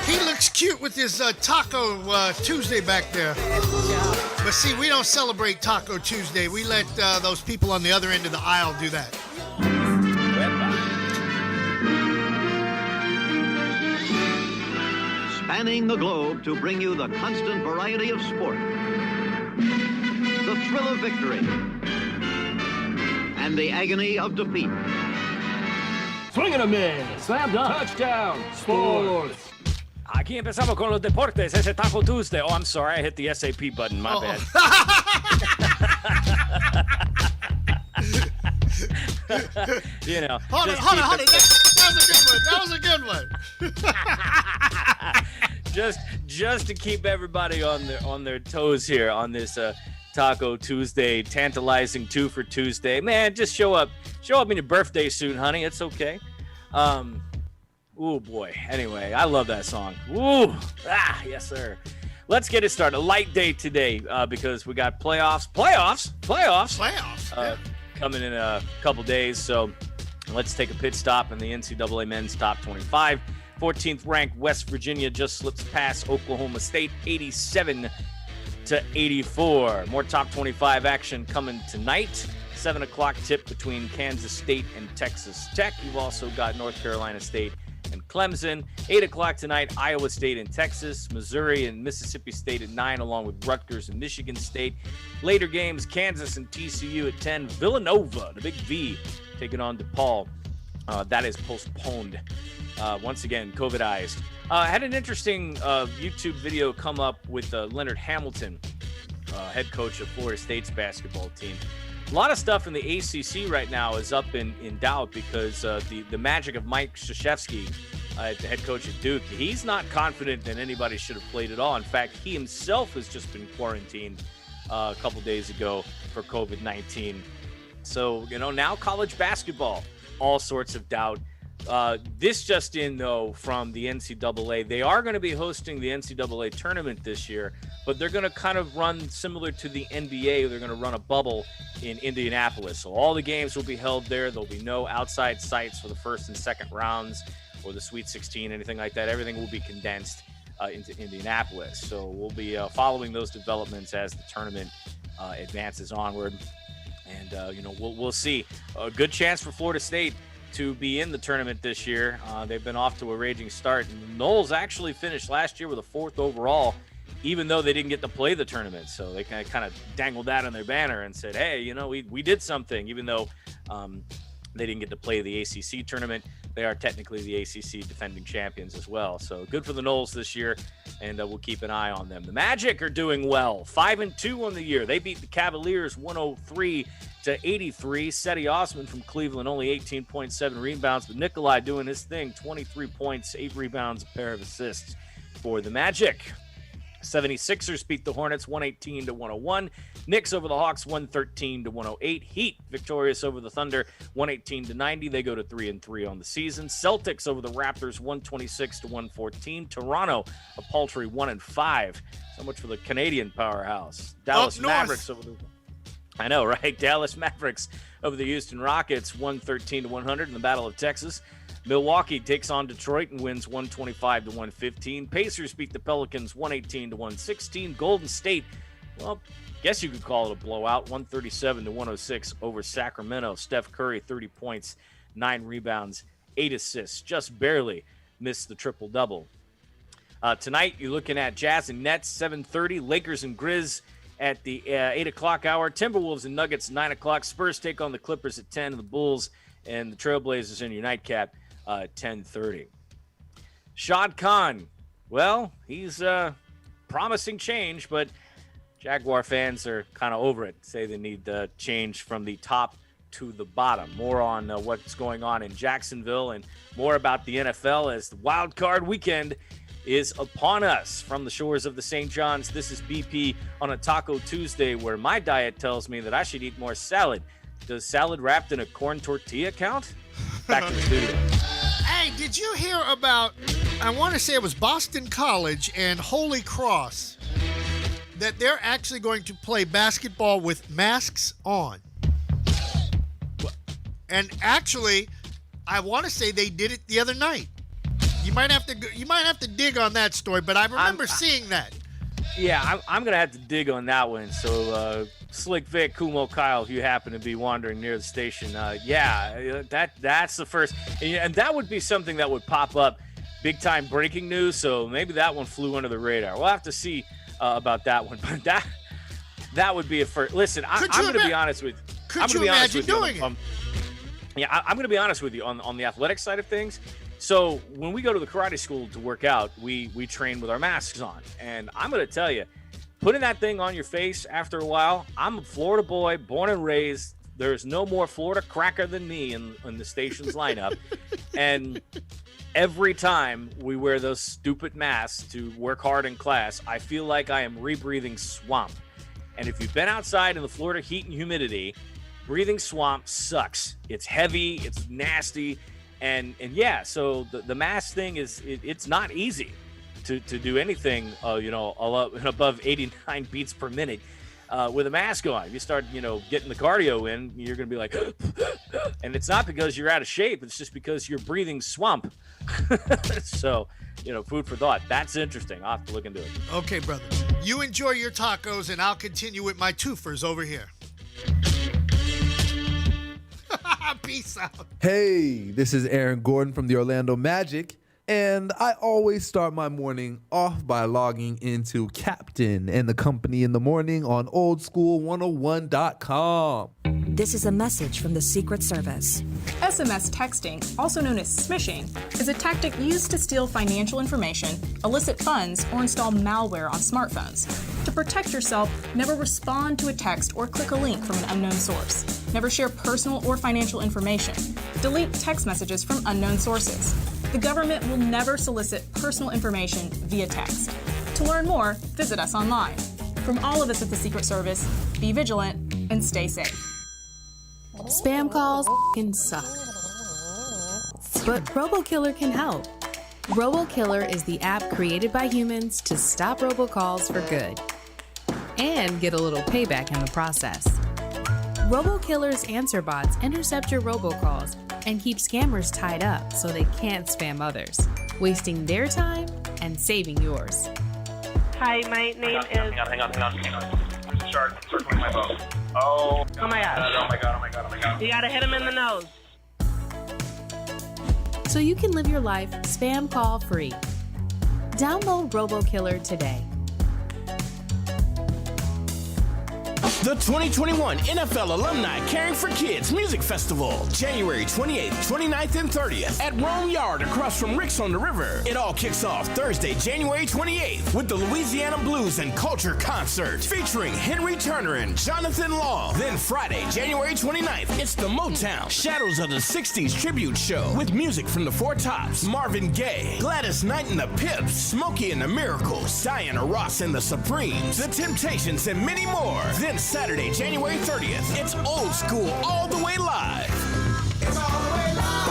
He looks cute with his Taco Tuesday back there. But see, we don't celebrate Taco Tuesday. We let those people on the other end of the aisle do that. Spanning the globe to bring you the constant variety of sport, the thrill of victory, and the agony of defeat. Swing and a miss. Slam dunk. Touchdown. Sports. Aquí empezamos con los deportes. Ese Taco Tuesday. Oh, I'm sorry. I hit the SAP button. My bad. You know. Hold on. That was a good one. Just to keep everybody on their toes here on this Taco Tuesday, tantalizing 2 for Tuesday. Man, just show up in your birthday suit, honey. It's okay. Oh boy. Anyway, I love that song. Ooh, yes sir. Let's get it started. A light day today because we got playoffs coming in a couple days. So let's take a pit stop in the NCAA men's top 25. 14th ranked West Virginia just slips past Oklahoma State 87-84. More top 25 action coming tonight. 7 o'clock tip between Kansas State and Texas Tech. You've also got North Carolina State and Clemson. 8 o'clock tonight, Iowa State and Texas. Missouri and Mississippi State at 9, along with Rutgers and Michigan State. Later games, Kansas and TCU at 10. Villanova, the big V, taking on DePaul. That is postponed. Once again, COVIDized. I had an interesting YouTube video come up with Leonard Hamilton, head coach of Florida State's basketball team. A lot of stuff in the ACC right now is up in doubt because the magic of Mike Krzyzewski, the head coach at Duke, he's not confident that anybody should have played at all. In fact, he himself has just been quarantined a couple days ago for COVID-19. So, now college basketball, all sorts of doubt. This just in, though, from the NCAA. They are going to be hosting the NCAA tournament this year, but they're going to kind of run similar to the NBA. They're going to run a bubble in Indianapolis. So all the games will be held there. There'll be no outside sites for the first and second rounds or the Sweet 16, anything like that. Everything will be condensed into Indianapolis. So we'll be following those developments as the tournament advances onward. And, we'll see. A good chance for Florida State to be in the tournament this year. They've been off to a raging start. And Knowles actually finished last year with a 4th overall, even though they didn't get to play the tournament. So they kind of dangled that on their banner and said, hey, we did something, even though they didn't get to play the ACC tournament. They are technically the ACC defending champions as well. So good for the Knowles this year, and we'll keep an eye on them. The Magic are doing well, 5-2 on the year. They beat the Cavaliers 103-83. Seti Osman from Cleveland, only 18.7 rebounds, but Nikolai doing his thing, 23 points, 8 rebounds, a pair of assists for the Magic. 76ers beat the Hornets 118-101. Knicks over the Hawks 113-108. Heat victorious over the Thunder 118-90. They go to 3-3 on the season. Celtics over the Raptors 126-114. Toronto a paltry 1-5. So much for the Canadian powerhouse. Dallas Mavericks over the I know, right? Dallas Mavericks over the Houston Rockets 113-100 in the Battle of Texas. Milwaukee takes on Detroit and wins 125-115. Pacers beat the Pelicans 118-116. Golden State, well, guess you could call it a blowout, 137-106 over Sacramento. Steph Curry, 30 points, 9 rebounds, 8 assists, just barely missed the triple-double. Tonight, you're looking at Jazz and Nets, 7:30. Lakers and Grizz at the 8 o'clock hour. Timberwolves and Nuggets, 9 o'clock. Spurs take on the Clippers at 10, and the Bulls and the Trailblazers in your nightcap. 10:30. Shad Khan, well, he's promising change, but Jaguar fans are kind of over it. Say they need change from the top to the bottom. More on what's going on in Jacksonville and more about the NFL as the wild card weekend is upon us. From the shores of the St. John's, this is BP on a Taco Tuesday, where my diet tells me that I should eat more salad. Does salad wrapped in a corn tortilla count? Back to the studio. Hey, did you hear about, I want to say it was Boston College and Holy Cross, that they're actually going to play basketball with masks on? And actually, I want to say they did it the other night. You might have to dig on that story, but I remember seeing that. Yeah, I'm going to have to dig on that one. So, Slick Vic, Kumo, Kyle, if you happen to be wandering near the station, that's the first. And that would be something that would pop up, big-time breaking news, so maybe that one flew under the radar. We'll have to see about that one, but that would be a first. Listen, I'm going to be honest with you. Could you imagine doing it? I'm going to be honest with you on the athletic side of things. So when we go to the karate school to work out, we train with our masks on. And I'm going to tell you, putting that thing on your face after a while, I'm a Florida boy, born and raised. There's no more Florida cracker than me in the station's lineup. And every time we wear those stupid masks to work hard in class, I feel like I am rebreathing swamp. And if you've been outside in the Florida heat and humidity, breathing swamp sucks. It's heavy, it's nasty, and yeah, so the mask thing it's not easy to do anything, above 89 beats per minute with a mask on. If you start, getting the cardio in, you're going to be like, and it's not because you're out of shape. It's just because you're breathing swamp. So, food for thought. That's interesting. I'll have to look into it. Okay, brother. You enjoy your tacos, and I'll continue with my twofers over here. Peace out. Hey, this is Aaron Gordon from the Orlando Magic, and I always start my morning off by logging into Captain and the Company in the Morning on oldschool101.com. This is a message from the Secret Service. SMS texting, also known as smishing, is a tactic used to steal financial information, elicit funds, or install malware on smartphones. To protect yourself, never respond to a text or click a link from an unknown source. Never share personal or financial information. Delete text messages from unknown sources. The government will never solicit personal information via text. To learn more, visit us online. From all of us at the Secret Service, be vigilant and stay safe. Spam calls can suck. But RoboKiller can help. RoboKiller is the app created by humans to stop robocalls for good and get a little payback in the process. RoboKiller's answer bots intercept your robocalls and keep scammers tied up so they can't spam others, wasting their time and saving yours. Hi, my name is... Hang on. There's a shark circling my boat. Oh my God. Oh my God. You gotta hit him in the nose. So you can live your life spam call free. Download RoboKiller today. The 2021 NFL Alumni Caring for Kids Music Festival, January 28th, 29th, and 30th at Rome Yard across from Rick's on the River. It all kicks off Thursday, January 28th with the Louisiana Blues and Culture Concert featuring Henry Turner and Jonathan Long. Then Friday, January 29th, it's the Motown Shadows of the 60s Tribute Show with music from the Four Tops, Marvin Gaye, Gladys Knight and the Pips, Smokey and the Miracles, Diana Ross and the Supremes, The Temptations, and many more. Then Saturday, January 30th, it's Old School all the way live.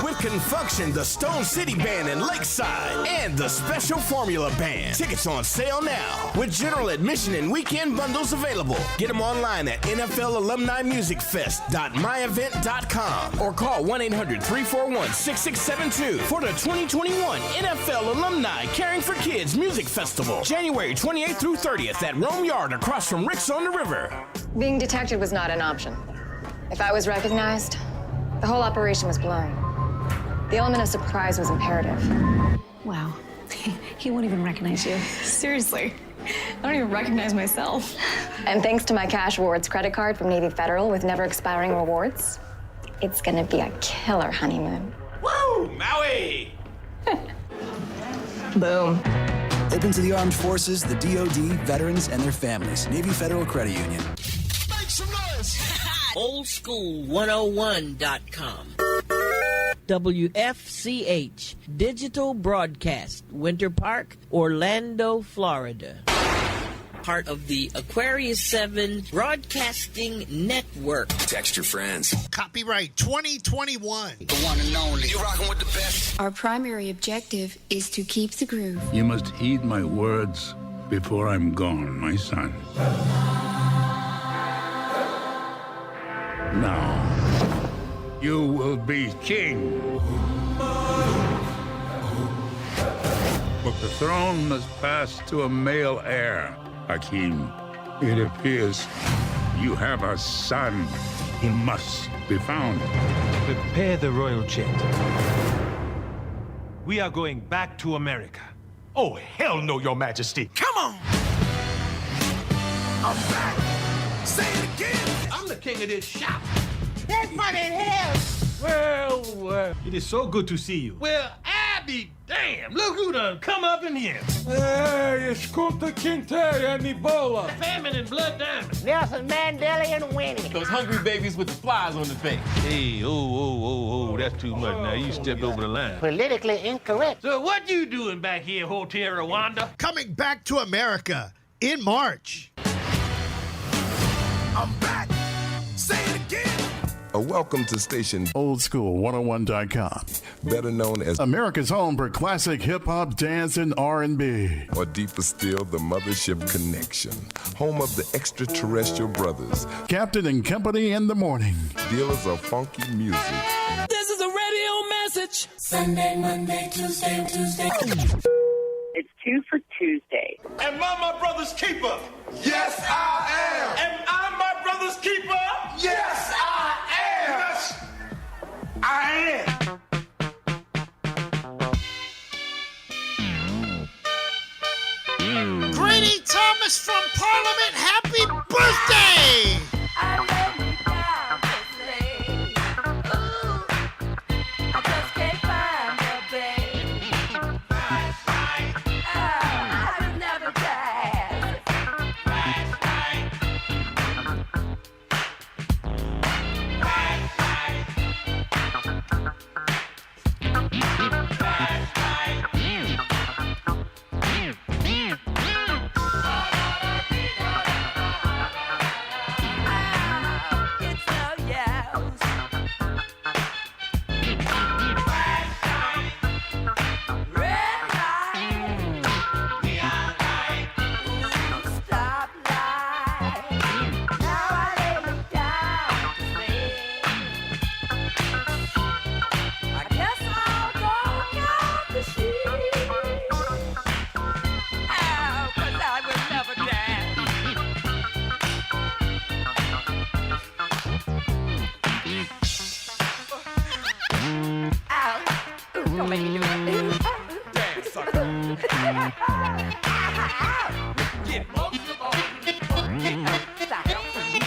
With Confunction, the Stone City Band in Lakeside, and the Special Formula Band. Tickets on sale now, with general admission and weekend bundles available. Get them online at NFLAlumniMusicFest.myevent.com or call 1-800-341-6672 for the 2021 NFL Alumni Caring for Kids Music Festival, January 28th through 30th at Rome Yard across from Rick's on the River. Being detected was not an option. If I was recognized, the whole operation was blown. The element of surprise was imperative. Wow. He won't even recognize you. Seriously. I don't even recognize myself. And thanks to my Cash Rewards credit card from Navy Federal with never expiring rewards, it's gonna be a killer honeymoon. Woo! Maui! Boom. Open to the armed forces, the DoD, veterans, and their families. Navy Federal Credit Union. Make some noise! Oldschool101.com. WFCH, Digital Broadcast, Winter Park, Orlando, Florida. Part of the Aquarius 7 Broadcasting Network. Text your friends. Copyright 2021. The one and only. You rocking with the best. Our primary objective is to keep the groove. You must heed my words before I'm gone, my son. Now, you will be king. But the throne must pass to a male heir, Hakim. It appears you have a son. He must be found. Prepare the royal jet. We are going back to America. Oh, hell no, Your Majesty. Come on! I'm back. Say it again. I'm the king of this shop. That fucking hell! Well, it is so good to see you. Well, I be damn. Look who done come up in here. Hey, it's Kunta Kinte and Ebola. Famine and blood diamond. Nelson Mandela and Winnie. Those hungry babies with the flies on their face. Hey, oh, that's too much now. You stepped over the line. Politically incorrect. So what you doing back here, Hotel Rwanda? Coming back to America in March. I'm back. Say it again. A welcome to station Oldschool101.com. better known as America's home for classic hip-hop, dance, and R&B. or deeper still, the Mothership Connection, home of the Extraterrestrial Brothers, Captain and Company in the morning. dealers of funky music. This is a radio message. Sunday, Monday, Tuesday. It's 2 for Tuesday. Am I my brother's keeper? Yes, I am. Am I my brother's keeper? Yes, I am. Yes, I am. Grady Thomas from Parliament, happy birthday! Don't make me do it. Damn, sucker. Get it. Most of all, get it. Stop. Get it.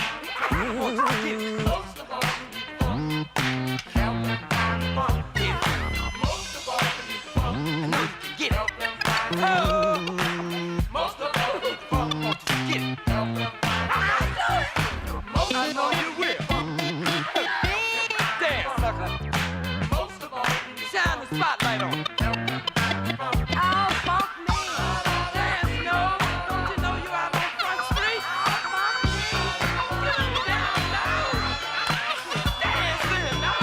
Most of all, get it. Oh. Most of all, get it. I know you will. Damn, sucker. Most of all, shine the spotlight on. Oh, funk me. Dance, no. Don't you know you out on Front Street? Funk me. Get on down, no. Dance in, no.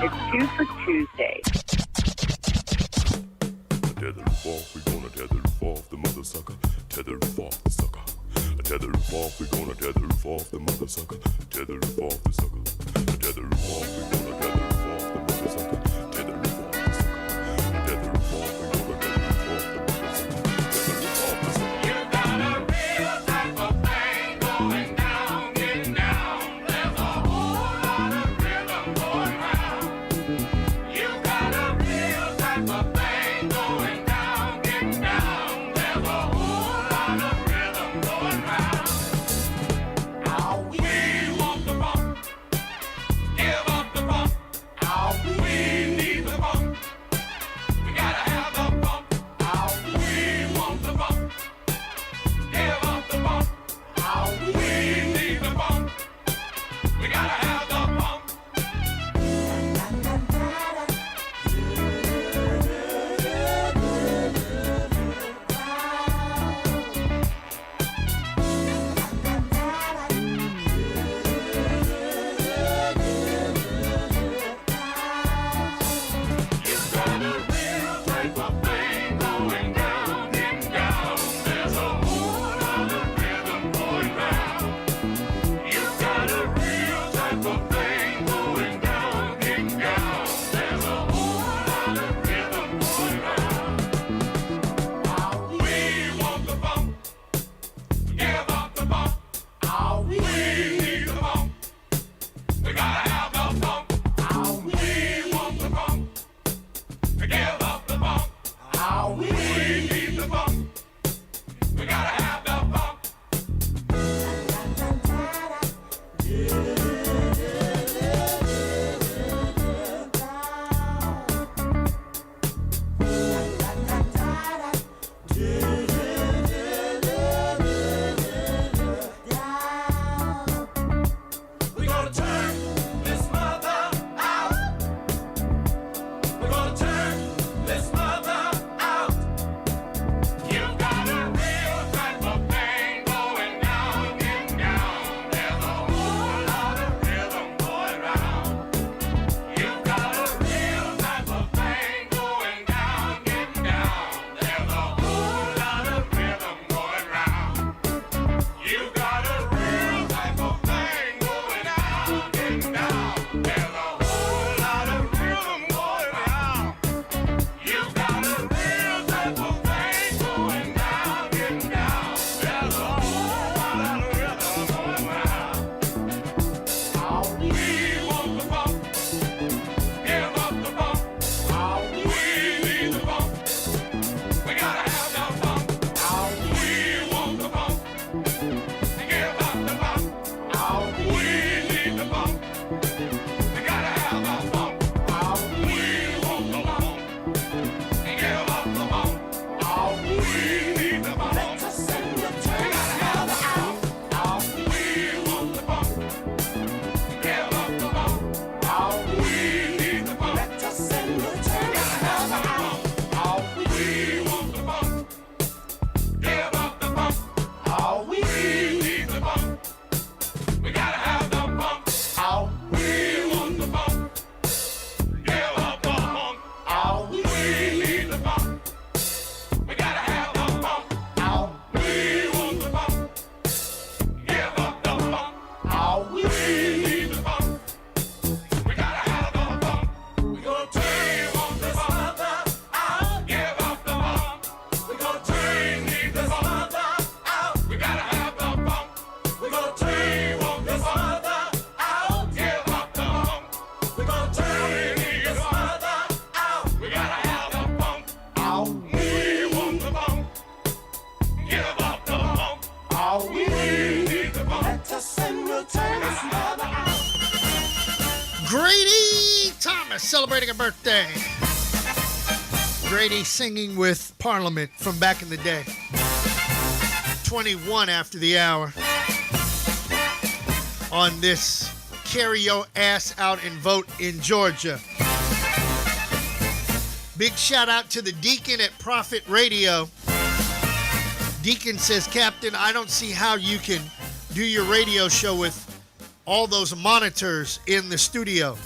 It's 2 for Tuesday. Tether roof off, we gonna tether roof off the mother sucker. Tether roof off the sucker. Tether roof off, we gonna tether roof off the mother sucker. Tether roof off the sucker. Tether roof off, we gonna tether roof off the mother sucker. Tether roof off the sucker. Tether roof off, we gonna tether roof off the mother sucker. Tether roof off the sucker. You got a real type of thing going down, getting down. There's a whole lot of rhythm going round. You got a real type of thing going down, getting down. There's a whole lot of rhythm going round. How we want the funk, give up the funk. How we need the funk, we gotta have the funk. How we want the funk, give up the funk. How we need the funk, we gotta have the funk. You got a real type of thing going down, getting down. There's a whole lot of rhythm going round. You got a real type of thing going down, getting down. There's a whole lot of rhythm going round. How we want the funk, give up the funk. How we need the funk, we gotta have the funk. How we want the funk, give up the funk. How we need the funk, we gotta have the funk. We're gonna turn this mother out. We're gonna turn this mother out. You got a real type of thing going down, getting down. There's a whole lot of rhythm going round. You got a real type of thing going down, getting down. There's a whole lot of rhythm going round. You got a real type of thing going down, getting down. There's a whole lot of rhythm going round. You got a real type of thing going down, getting down. There's a whole lot of rhythm going round. How we want the funk, give up the funk. How we need the funk, we gotta have the funk. How we want the funk, give up the funk. How we need the funk, we gotta have the funk. How we want the funk, give up the funk. How we need the funk, we gotta have the funk. How we want the funk, give up the funk. How we need the funk, we gotta have the funk. How we want the funk, give up the funk. How we need the funk, we gotta have the funk. How we want the funk, give up the funk. How we need the funk, we gotta have the funk. How we want the funk, give up the funk. How we need the funk, we gotta have the funk. We gonna turn on this mother out, give up the funk. We gonna turn this mother out, we gotta have the funk. We gonna turn on this mother out, give up the funk. We gonna turn this mother out, we gotta have the funk. How we want the funk, give up the funk. How we need the funk. Let us and we'll turn this mother out. Grady Thomas celebrating a birthday. Grady singing with Parliament from back in the day. 21 after the hour. On this Carry Your Ass Out and Vote in Georgia. Big shout out to the Deacon at Prophet Radio. Deacon says, Captain, I don't see how you can do your radio show with all those monitors in the studio.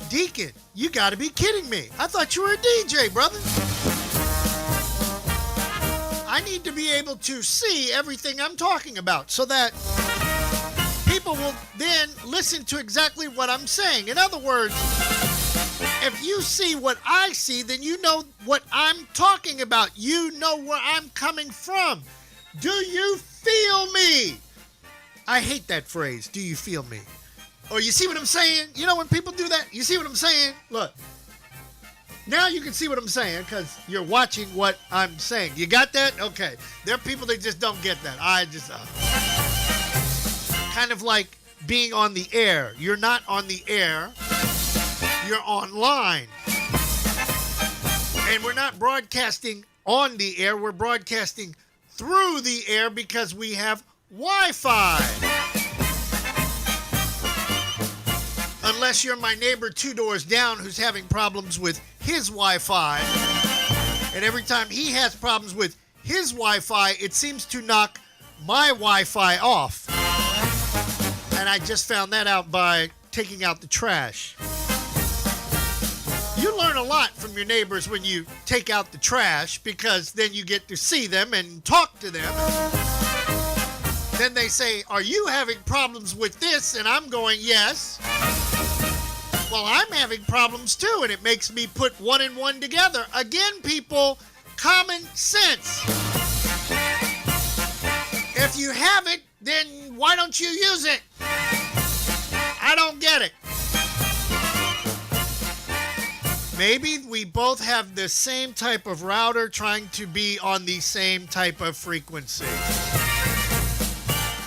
Deacon, you got to be kidding me. I thought you were a DJ, brother. I need to be able to see everything I'm talking about so that people will then listen to exactly what I'm saying. In other words, if you see what I see, then you know what I'm talking about. You know where I'm coming from. Do you feel me? I hate that phrase, do you feel me? Or you see what I'm saying? You know when people do that? You see what I'm saying? Look. Now you can see what I'm saying because you're watching what I'm saying. You got that? Okay. There are people that just don't get that. I just... kind of like being on the air. You're not on the air. You're online. And we're not broadcasting on the air. We're broadcasting through the air because we have Wi-Fi. Unless you're my neighbor 2 doors down who's having problems with his Wi-Fi. And every time he has problems with his Wi-Fi, it seems to knock my Wi-Fi off. And I just found that out by taking out the trash. You learn a lot from your neighbors when you take out the trash because then you get to see them and talk to them. Then they say, are you having problems with this? And I'm going, yes. Well, I'm having problems too, and it makes me put one and one together. Again, people, common sense. If you have it, then why don't you use it? I don't get it. Maybe we both have the same type of router trying to be on the same type of frequency.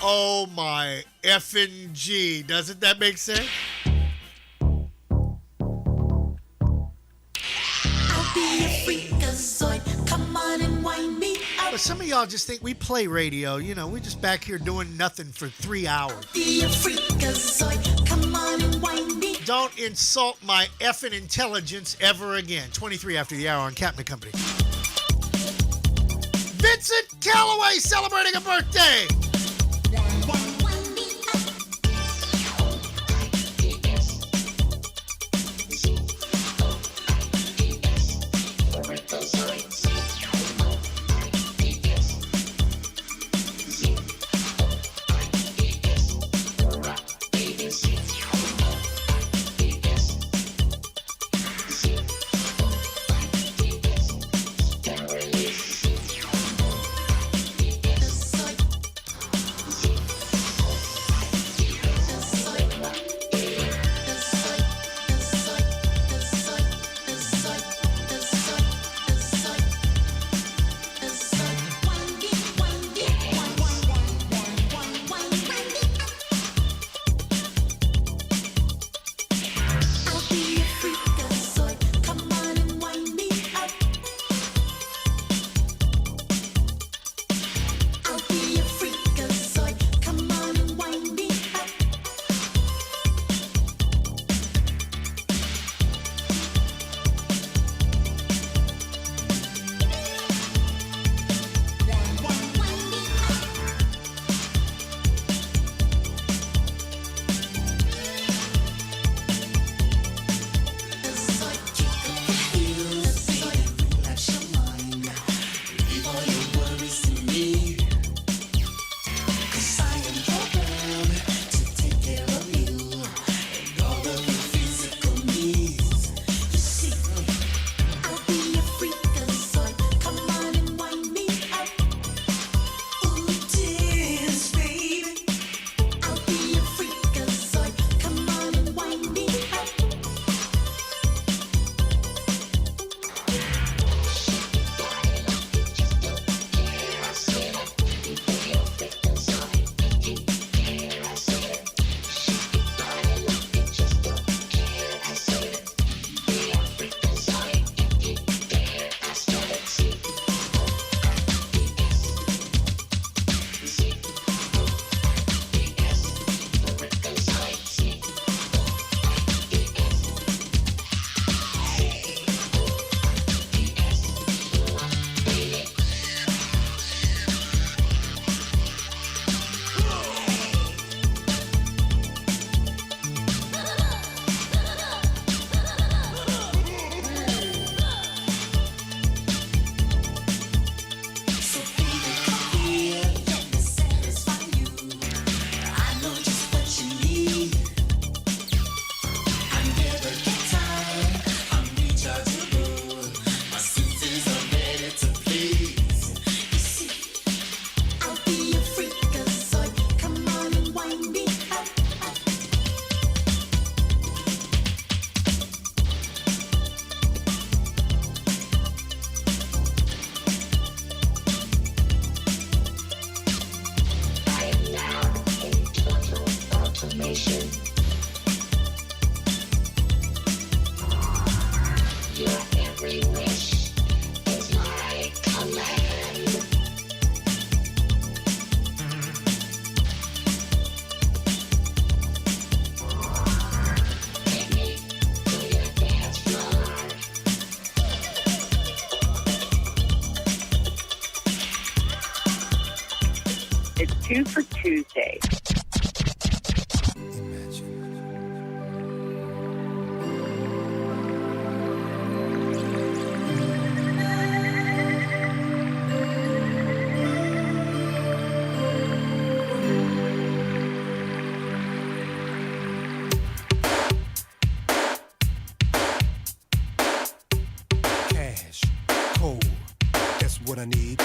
Oh my effing G. Doesn't that make sense? Come on and wind me up. But some of y'all just think we play radio. You know, we're just back here doing nothing for 3 hours. Be a freakazoid. Come on and wind me. Don't insult my effing intelligence ever again. 23 after the hour on Captain Company. Vincent Calloway celebrating a birthday. It's 2 for Tuesday. Cash, cold, that's what I need.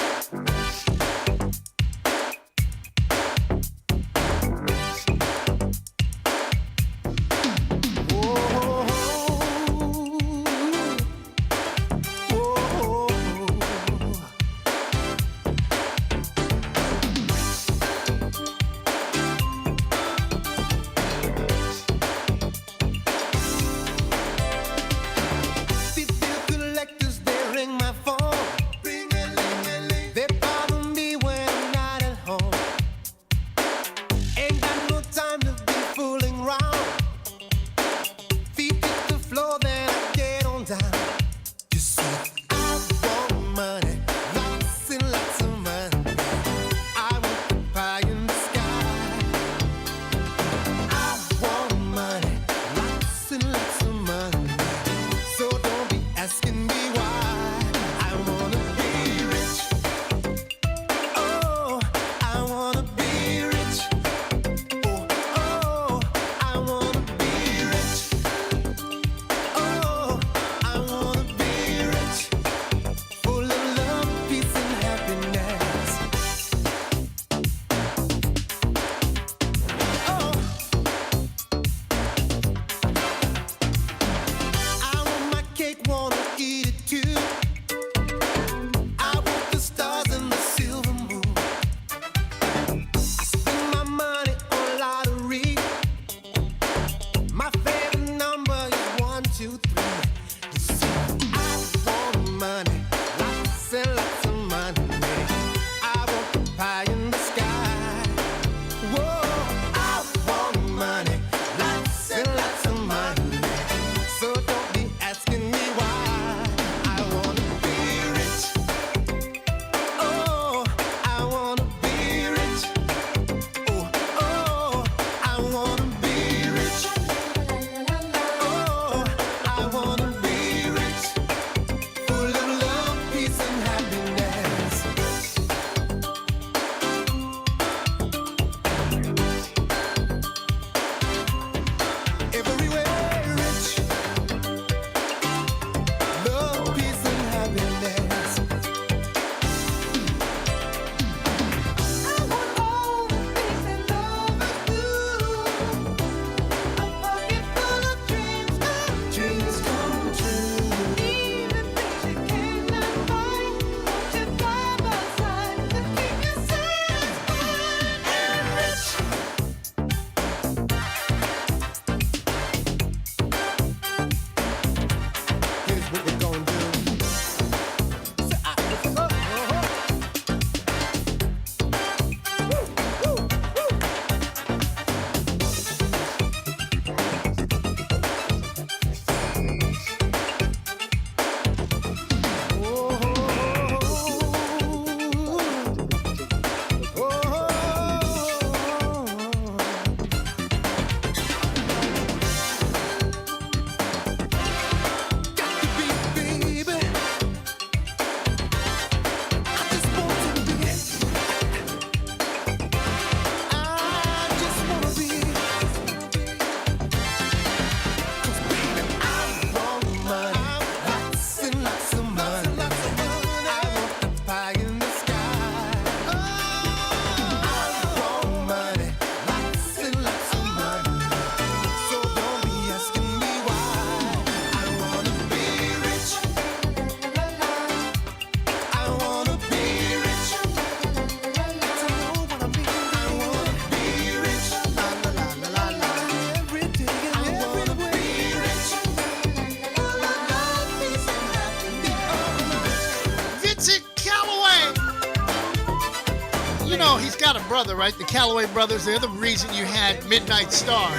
brother, right? The Calloway brothers, they're the reason you had Midnight Star.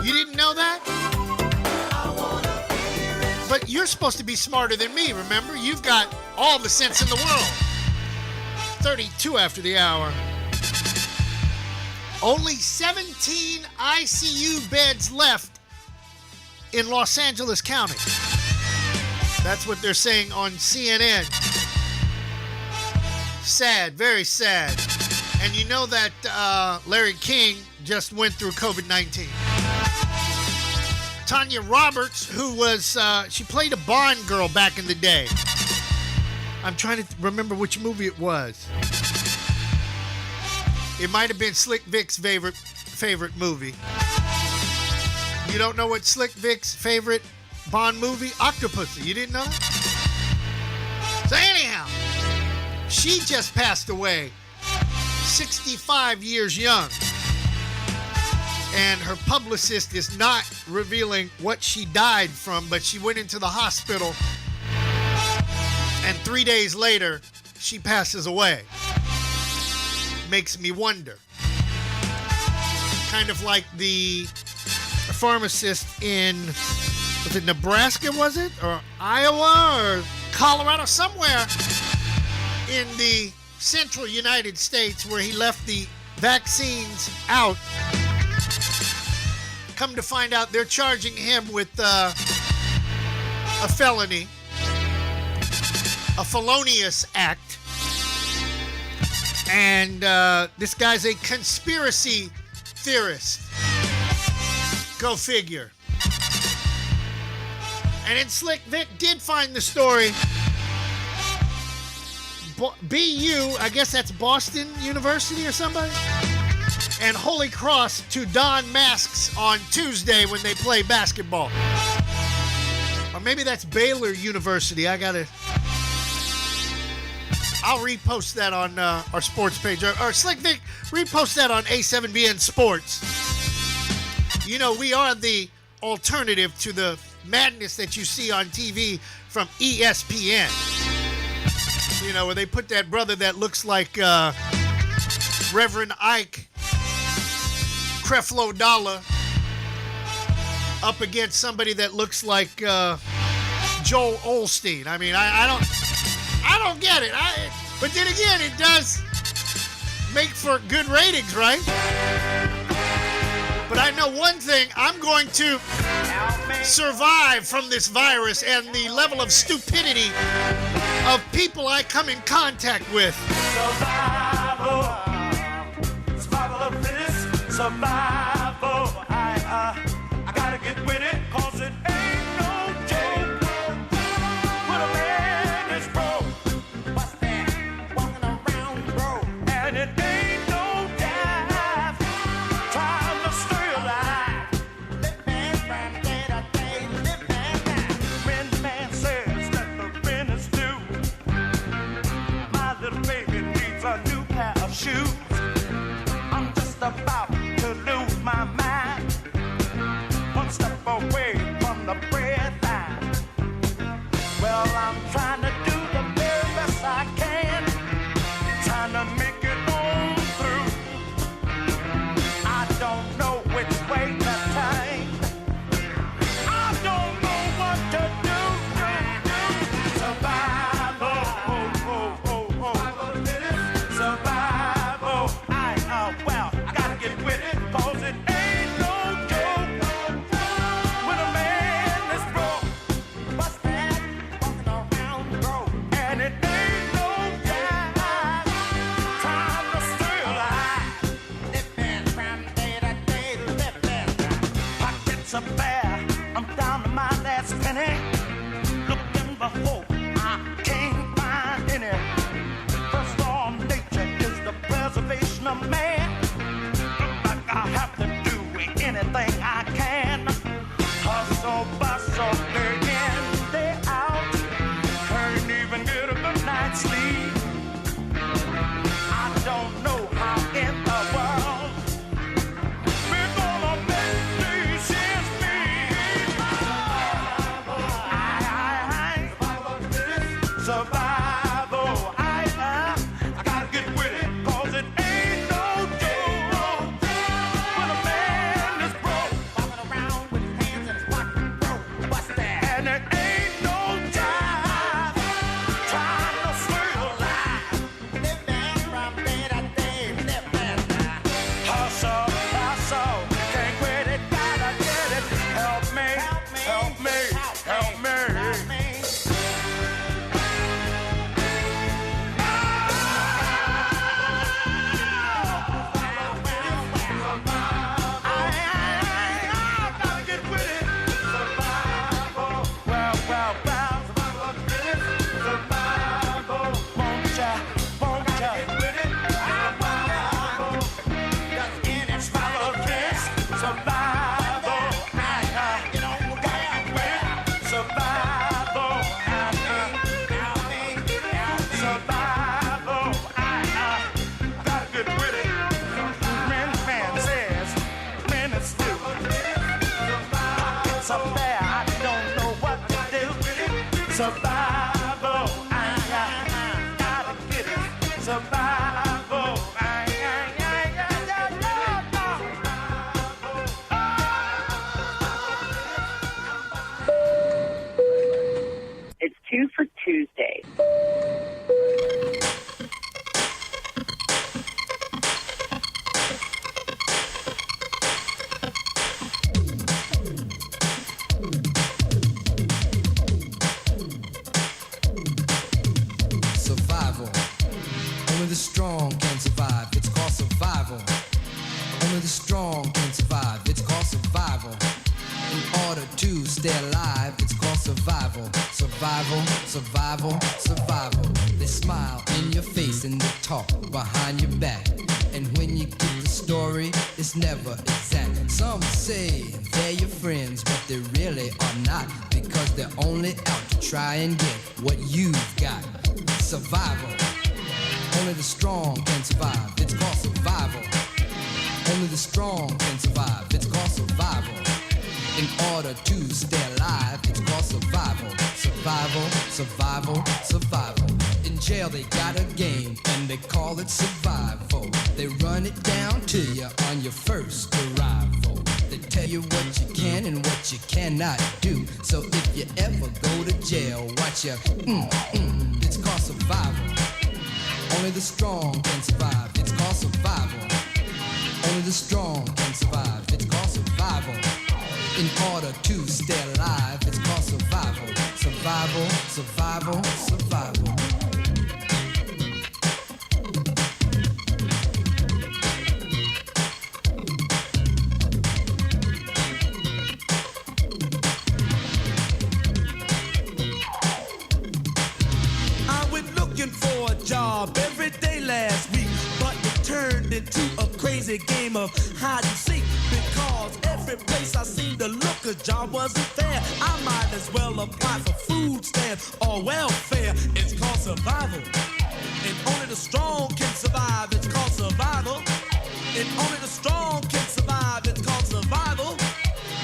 You didn't know that? But you're supposed to be smarter than me, remember? You've got all the sense in the world. 32 after the hour. Only 17 ICU beds left in Los Angeles County. That's what they're saying on CNN. Sad, very sad. And you know that Larry King just went through COVID-19. Tanya Roberts, who was, she played a Bond girl back in the day. I'm trying to remember which movie it was. It might have been Slick Vic's favorite movie. You don't know what Slick Vic's favorite Bond movie? Octopussy. You didn't know that? So anyhow, she just passed away, 65 years young. And her publicist is not revealing what she died from, but she went into the hospital, and 3 days later, she passes away. Makes me wonder. Kind of like the pharmacist in, was it Nebraska, was it? Or Iowa or Colorado, somewhere in the central United States where he left the vaccines out. Come to find out, they're charging him with a felony, a felonious act. And this guy's a conspiracy theorist. Go figure. And then Slick Vic did find the story. BU, I guess that's Boston University or somebody? And Holy Cross to don masks on Tuesday when they play basketball. Or maybe that's Baylor University. I'll repost that on our sports page. Or Slick Vic, repost that on A7BN Sports. You know, we are the alternative to the madness that you see on TV from ESPN. You know, where they put that brother that looks like Reverend Ike Creflo Dollar up against somebody that looks like Joel Osteen. I mean, I don't get it. But then again, it does make for good ratings, right? But I know one thing, I'm going to survive from this virus and the level of stupidity of people I come in contact with. Survival of this, survival. I gotta get with it, cause it ain't no joke. When a man is broke, what's that? Walking around broke, and it ain't no dive. Trying to stay alive. Living from day to day, living now. When the man says that the rent is due, my little baby needs a new pair of shoes. I'm just about to lose my mind. One step away from the bread line. Well, I'm trying to do the very best I can. Trying to make it on through. I don't know which way to take. I don't know what to do. Survival. Survival. Well, I gotta get with it, cause it ain't no joke. When a man is broke, what's that? Walking around broke, and it ain't no jive. Trying to stay alive. Living from day to day, living. Pockets are bare, I'm down to my last penny. Looking for hope, I can't find any. First law of nature is the preservation of man. Look like I have to do anything I can. Hustle, bustle, day in, day out. Can't even get a good night's sleep. I don't know how in the world we're gonna make these ends meet. Survival. I gotta get with it, cause it ain't the strong can survive. It's called survival. In order to stay alive, it's called survival. Survival, survival, survival. They smile in your face and they talk behind your back. And when you get the story, it's never exact. Some say they're your friends, but they really are not, because they're only out to try and get what you've got. Survival. Only the strong can survive. It's called survival. Only the strong can survive. It's called survival. In order to stay alive, it's called survival. Survival, survival, survival. In jail they got a game and they call it survival. They run it down to you on your first arrival. They tell you what you can and what you cannot do. So if you ever go to jail, watch your it's called survival. Only the strong can survive. It's called survival. Only the strong can survive. It's called survival. In order to stay alive, it's called survival. Survival, survival, survival. I went looking for a job every day last week, but it turned into a crazy game of hide and seek, because every place I seemed to look, a job wasn't there. I might as well apply for food stamps or welfare. It's called survival. And only the strong can survive. It's called survival. And only the strong can survive. It's called survival.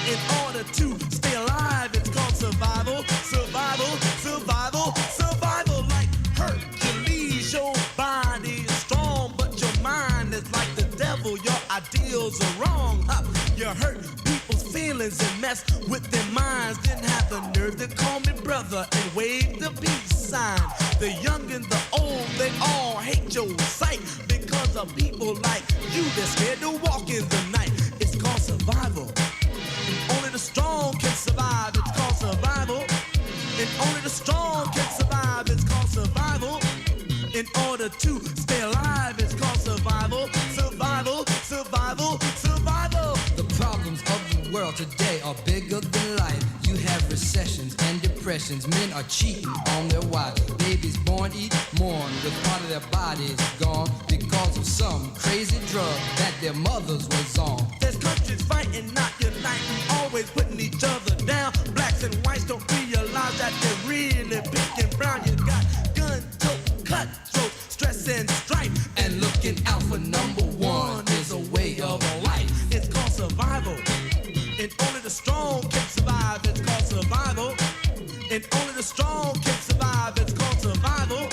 In order to stay alive, it's called survival. Survival, survival, survival. Like Hercules, your body is strong, but your mind is like the devil. Your ideals are wrong. You hurt people's feelings and mess with their minds. Didn't have the nerve to call me brother and wave the peace sign. The young and the old, they all hate your sight, because of people like you that's scared to walk in the night. It's called survival. And only the strong can survive. It's called survival. And only the strong can survive. It's called survival. In order to stay alive, it's called survival. Survival, survival, survival. The problems of the world today are bigger than life. You have recessions and depressions. Men are cheating on their wives. Babies born eat, mourn, with part of their bodies gone because of some crazy drug that their mothers was on. There's countries fighting, not uniting, always putting each other down. Blacks and whites don't realize that they're really pink and brown. You got gun, tote, cutthroat, stress and strife. And looking out for number one is a way of life. It's called survival. And only the strong can survive. It's called survival. And only the strong can survive. It's called survival.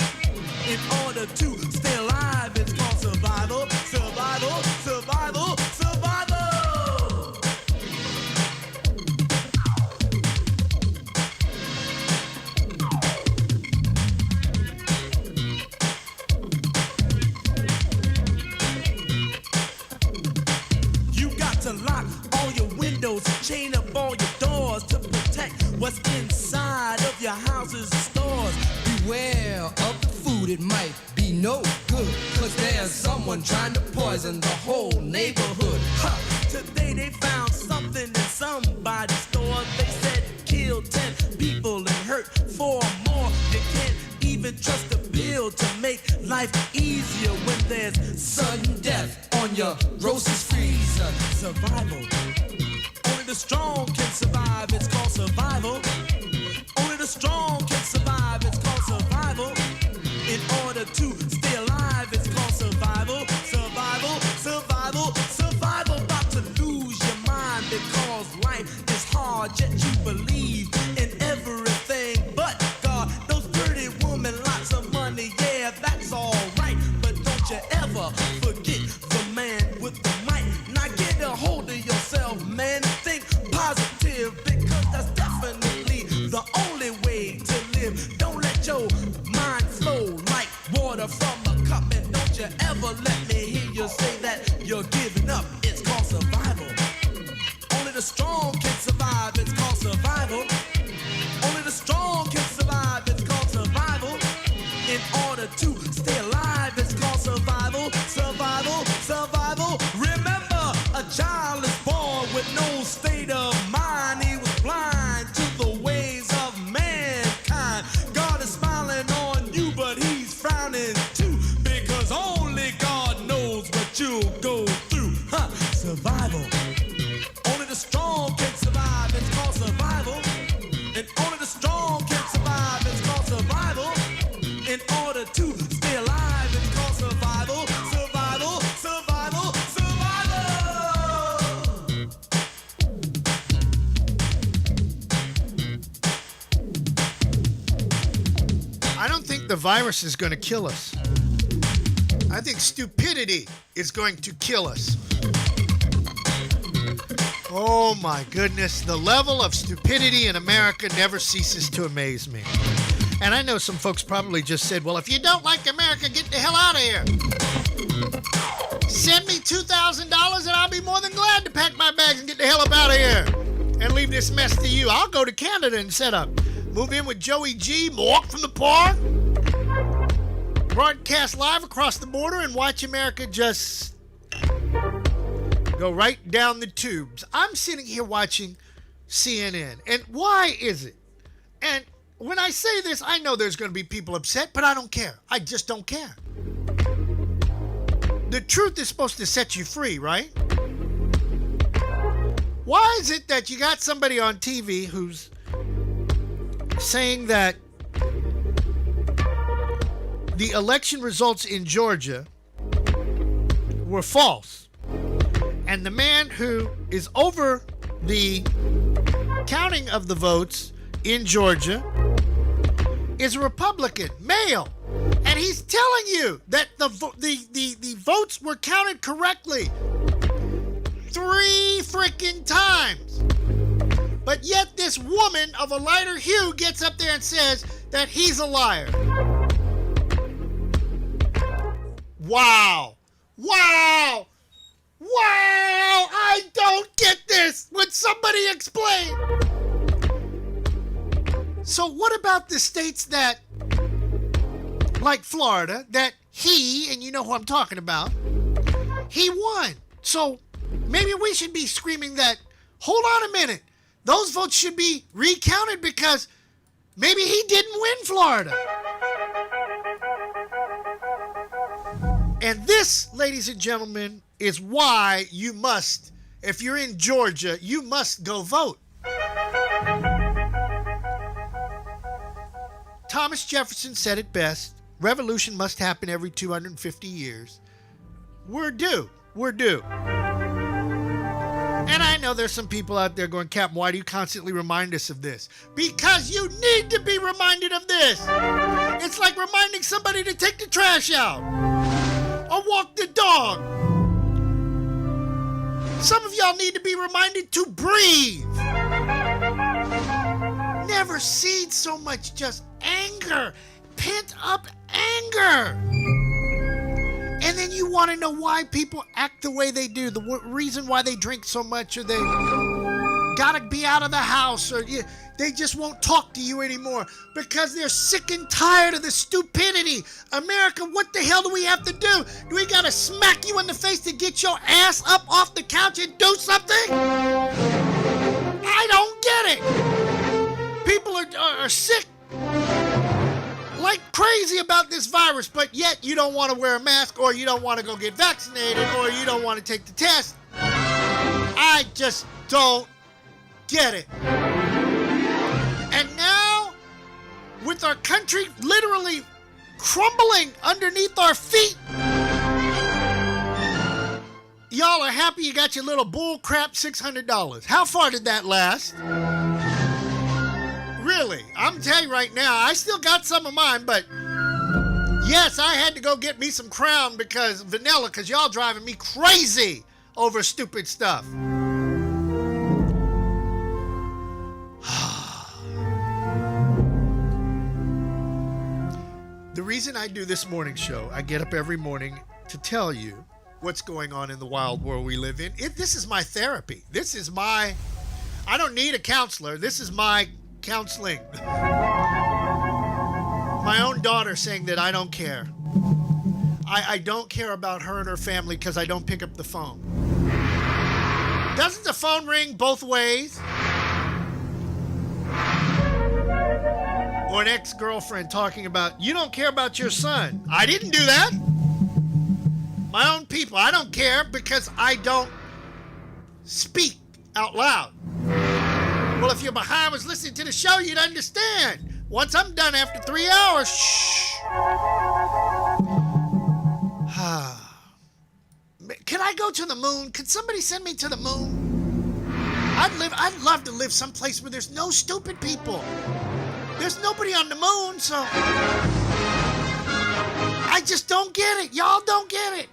In order to stay alive, it's called survival. Survival, survival, survival. You got to lock all your windows, chain up all your doors to protect what's inside of your houses and stores. Beware of the food, it might be no good, 'cause there's someone trying to poison the whole neighborhood. Today they found something in somebody's store. They said killed 10 people and hurt 4 more. You can't even trust the pill to make life easier when there's sudden death on your groceries freezer. Survival. Only the strong can survive. It's called survival. Only the strong can survive. It's called survival. In order to stay alive, it's called survival. Survival, survival, survival. About to lose your mind because life is hard, yet you believe in everything but God. Those pretty women, lots of money, yeah, that's all right. But don't you ever forget the man with the mic. Now get a hold of yourself, man. Think positive, because that's definitely the only way to live. Don't let your mind flow like water from a cup. And don't you ever let me hear you say that you're giving up. It's called survival. Only the strong can survive. It's called survival. Only the strong can survive. It's called survival. In order to stay alive, it's called survival. Survival, survival. Remember, a survival. Only the strong can survive, it's called survival. And only the strong can survive, it's called survival. In order to stay alive, it's called survival, survival, survival, survival. I don't think the virus is going to kill us. I think stupidity is going to kill us. Oh my goodness, the level of stupidity in America never ceases to amaze me. And I know some folks probably just said, well, if you don't like America, get the hell out of here. Send me $2,000 and I'll be more than glad to pack my bags and get the hell up out of here and leave this mess to you. I'll go to Canada and set up. Move in with Joey G, walk from the park, broadcast live across the border and watch America just go right down the tubes. I'm sitting here watching CNN. And why is it? And when I say this, I know there's going to be people upset, but I don't care. I just don't care. The truth is supposed to set you free, right? Why is it that you got somebody on TV who's saying that the election results in Georgia were false, and the man who is over the counting of the votes in Georgia is a Republican, male, and he's telling you that the votes were counted correctly 3 freaking times. But yet this woman of a lighter hue gets up there and says that he's a liar. Wow. Wow. Wow. I don't get this. Would somebody explain? So what about the states that, like Florida, that he, and you know who I'm talking about, he won. So maybe we should be screaming that, hold on a minute. Those votes should be recounted because maybe he didn't win Florida. And this, ladies and gentlemen, is why you must, if you're in Georgia, you must go vote. Thomas Jefferson said it best. Revolution must happen every 250 years. We're due. We're due. And I know there's some people out there going, Captain, why do you constantly remind us of this? Because you need to be reminded of this. It's like reminding somebody to take the trash out or walk the dog. Some of y'all need to be reminded to breathe. Never seen so much just anger, pent up anger. And then you want to know why people act the way they do, the reason why they drink so much, or they gotta be out of the house, or they just won't talk to you anymore because they're sick and tired of the stupidity. America, what the hell do we have to do? Do we gotta smack you in the face to get your ass up off the couch and do something? I don't get it. People are sick like crazy about this virus, but yet you don't want to wear a mask, or you don't want to go get vaccinated, or you don't want to take the test. I just don't get it. And now, with our country literally crumbling underneath our feet, y'all are happy you got your little bull crap $600. How far did that last? Really, I'm telling you right now, I still got some of mine, but yes, I had to go get me some Crown because y'all driving me crazy over stupid stuff. The reason I do this morning show, I get up every morning to tell you what's going on in the wild world we live in. This is my therapy. I don't need a counselor. This is my counseling. My own daughter saying that I don't care. I don't care about her and her family because I don't pick up the phone. Doesn't the phone ring both ways? Or an ex-girlfriend talking about, you don't care about your son. I didn't do that. My own people, I don't care because I don't speak out loud. Well, if your behind was listening to the show, you'd understand. Once I'm done after 3 hours, shh. Can I go to the moon? Could somebody send me to the moon? I'd love to live someplace where there's no stupid people. There's nobody on the moon, so I just don't get it. Y'all don't get it.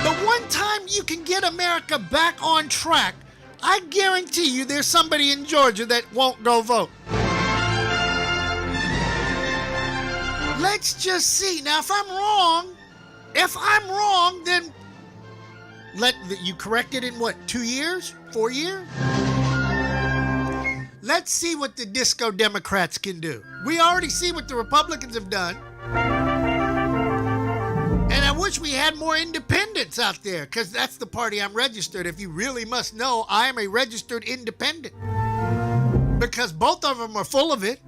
The one time you can get America back on track, I guarantee you there's somebody in Georgia that won't go vote. Let's just see. Now, if I'm wrong, then you correct it in what, 2 years? 4 years? Let's see what the disco Democrats can do. We already see what the Republicans have done. And I wish we had more independents out there, because that's the party I'm registered. If you really must know, I am a registered independent. Because both of them are full of it.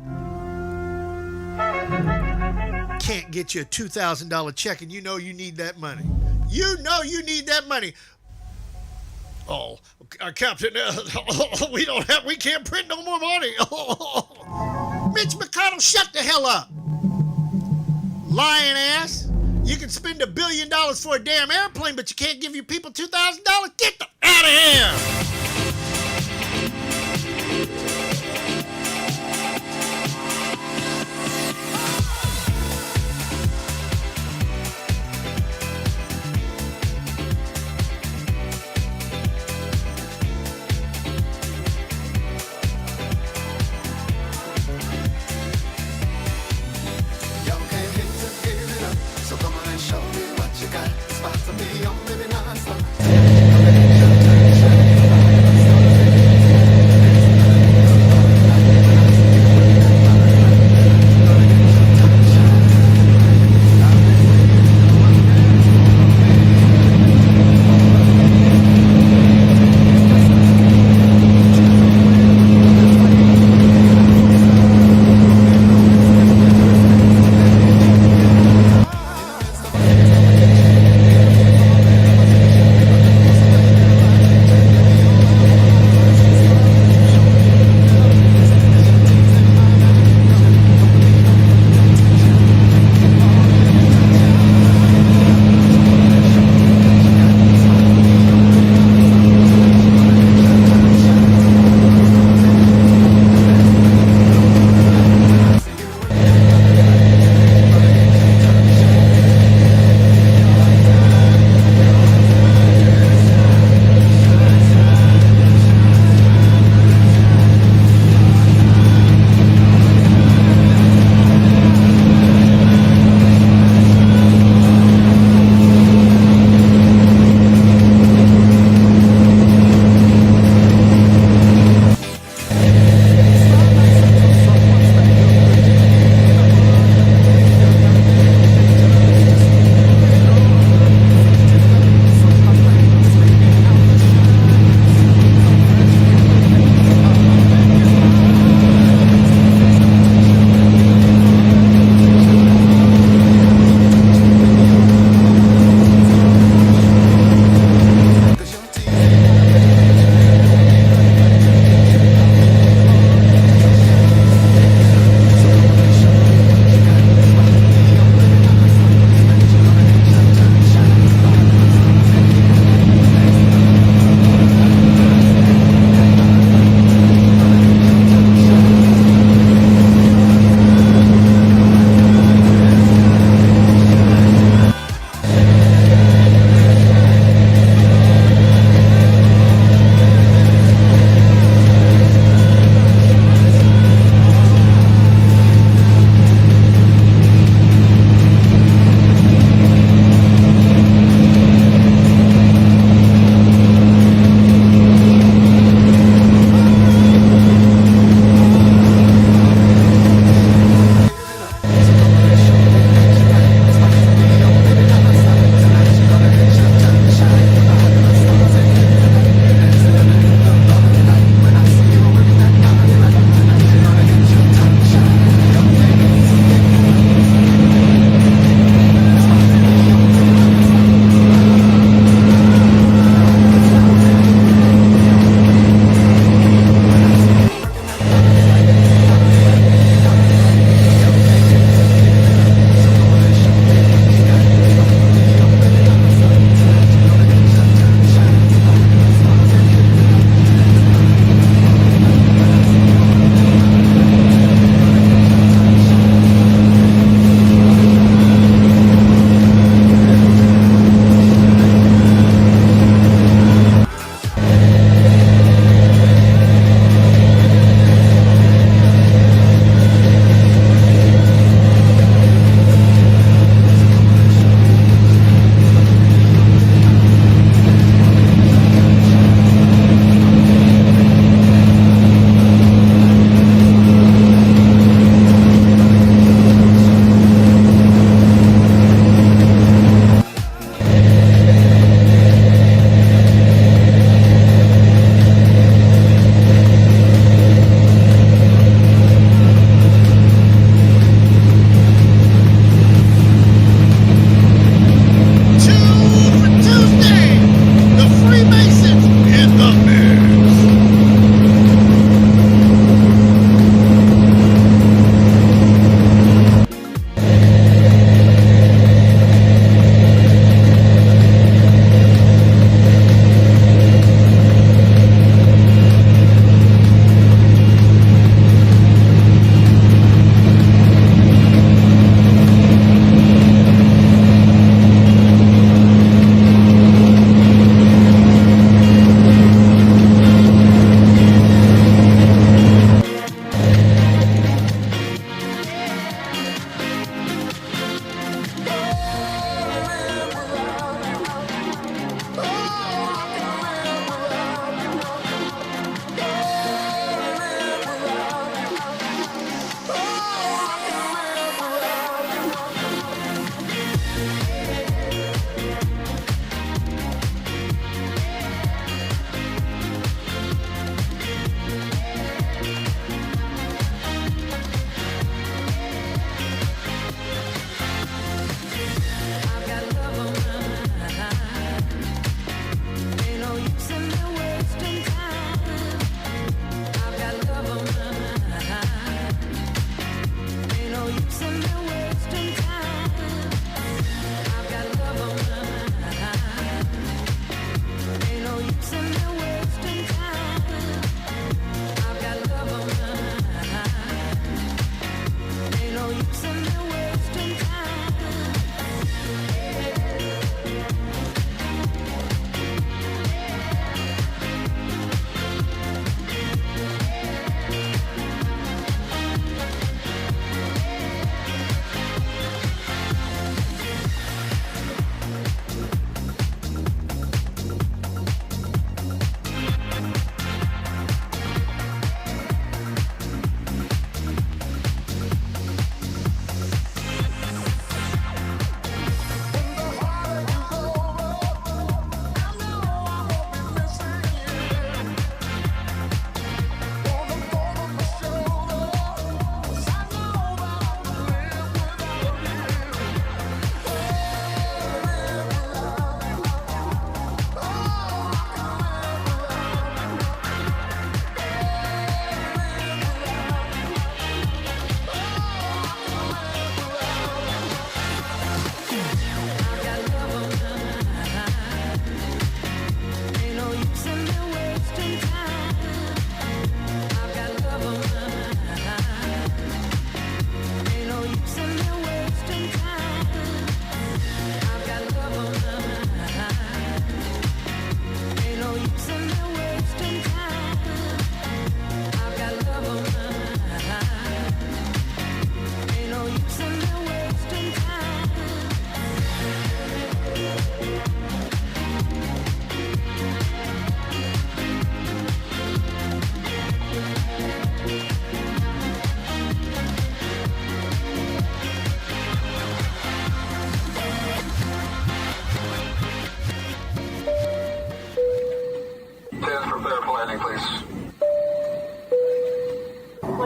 Can't get you a $2,000 check, and you know you need that money. You know you need that money. Oh, Captain, we can't print no more money. Mitch McConnell, shut the hell up. Lying ass. You can spend $1 billion for a damn airplane, but you can't give your people $2,000? Get the out of here.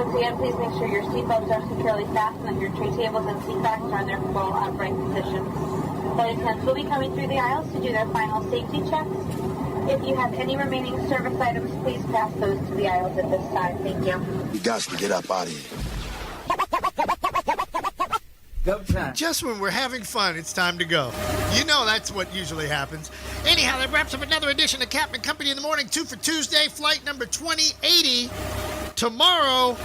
Once again, please make sure your seatbelts are securely fastened and your tray tables and seat backs are in their full upright position. Flight attendants will be coming through the aisles to do their final safety checks. If you have any remaining service items, please pass those to the aisles at this time. Thank you. You got to get up out of here. Go time. Just when we're having fun, it's time to go. You know that's what usually happens. Anyhow, that wraps up another edition of Captain Company in the Morning, 2 for Tuesday, flight number 2080. Tomorrow,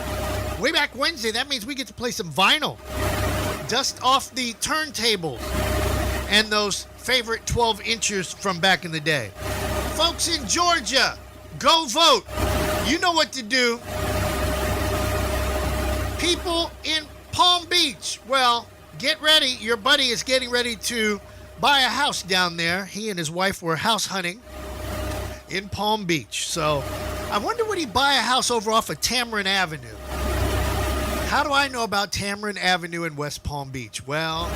way back Wednesday, that means we get to play some vinyl. Dust off the turntables and those favorite 12 inchers from back in the day. Folks in Georgia, go vote. You know what to do. People in Palm Beach, well, get ready. Your buddy is getting ready to buy a house down there. He and his wife were house hunting in Palm Beach. So I wonder would he buy a house over off of Tamarind Avenue? How do I know about Tamarind Avenue in West Palm Beach? Well,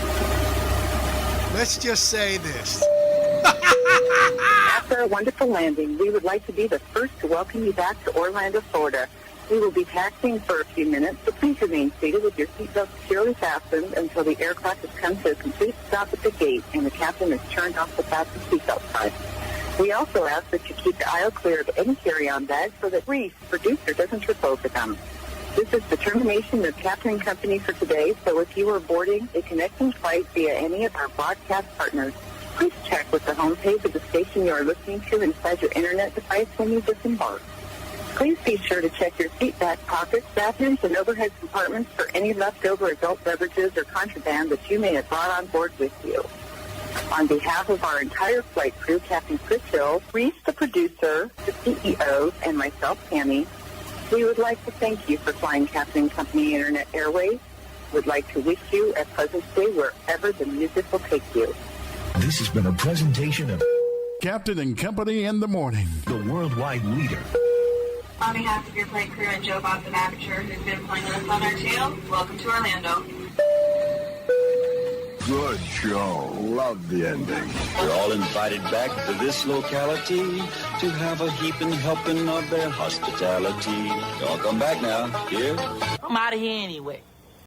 let's just say this. After a wonderful landing, we would like to be the first to welcome you back to Orlando, Florida. We will be taxiing for a few minutes, so please remain seated with your seatbelt securely fastened until the aircraft has come to a complete stop at the gate and the captain has turned off the fasten seatbelt sign. We also ask that you keep the aisle clear of any carry-on bags so that Reese, producer, doesn't trip over them. This is the termination of Captain Company for today, so if you are boarding a connecting flight via any of our broadcast partners, please check with the homepage of the station you are listening to inside your internet device when you disembark. Please be sure to check your seat back pockets, bathrooms, and overhead compartments for any leftover adult beverages or contraband that you may have brought on board with you. On behalf of our entire flight crew, Captain Chris Hill, Reese, the producer, the CEO, and myself, Tammy, we would like to thank you for flying Captain Company Internet Airways. We'd like to wish you a pleasant stay wherever the music will take you. This has been a presentation of Captain and Company in the Morning, the worldwide leader. On behalf of your flight crew and Joe Bob the Aperture, who's been flying with us on our tail, welcome to Orlando. Good show. Love the ending. We're all invited back to this locality to have a heaping helping of their hospitality. Y'all come back now, dear. I'm out of here anyway.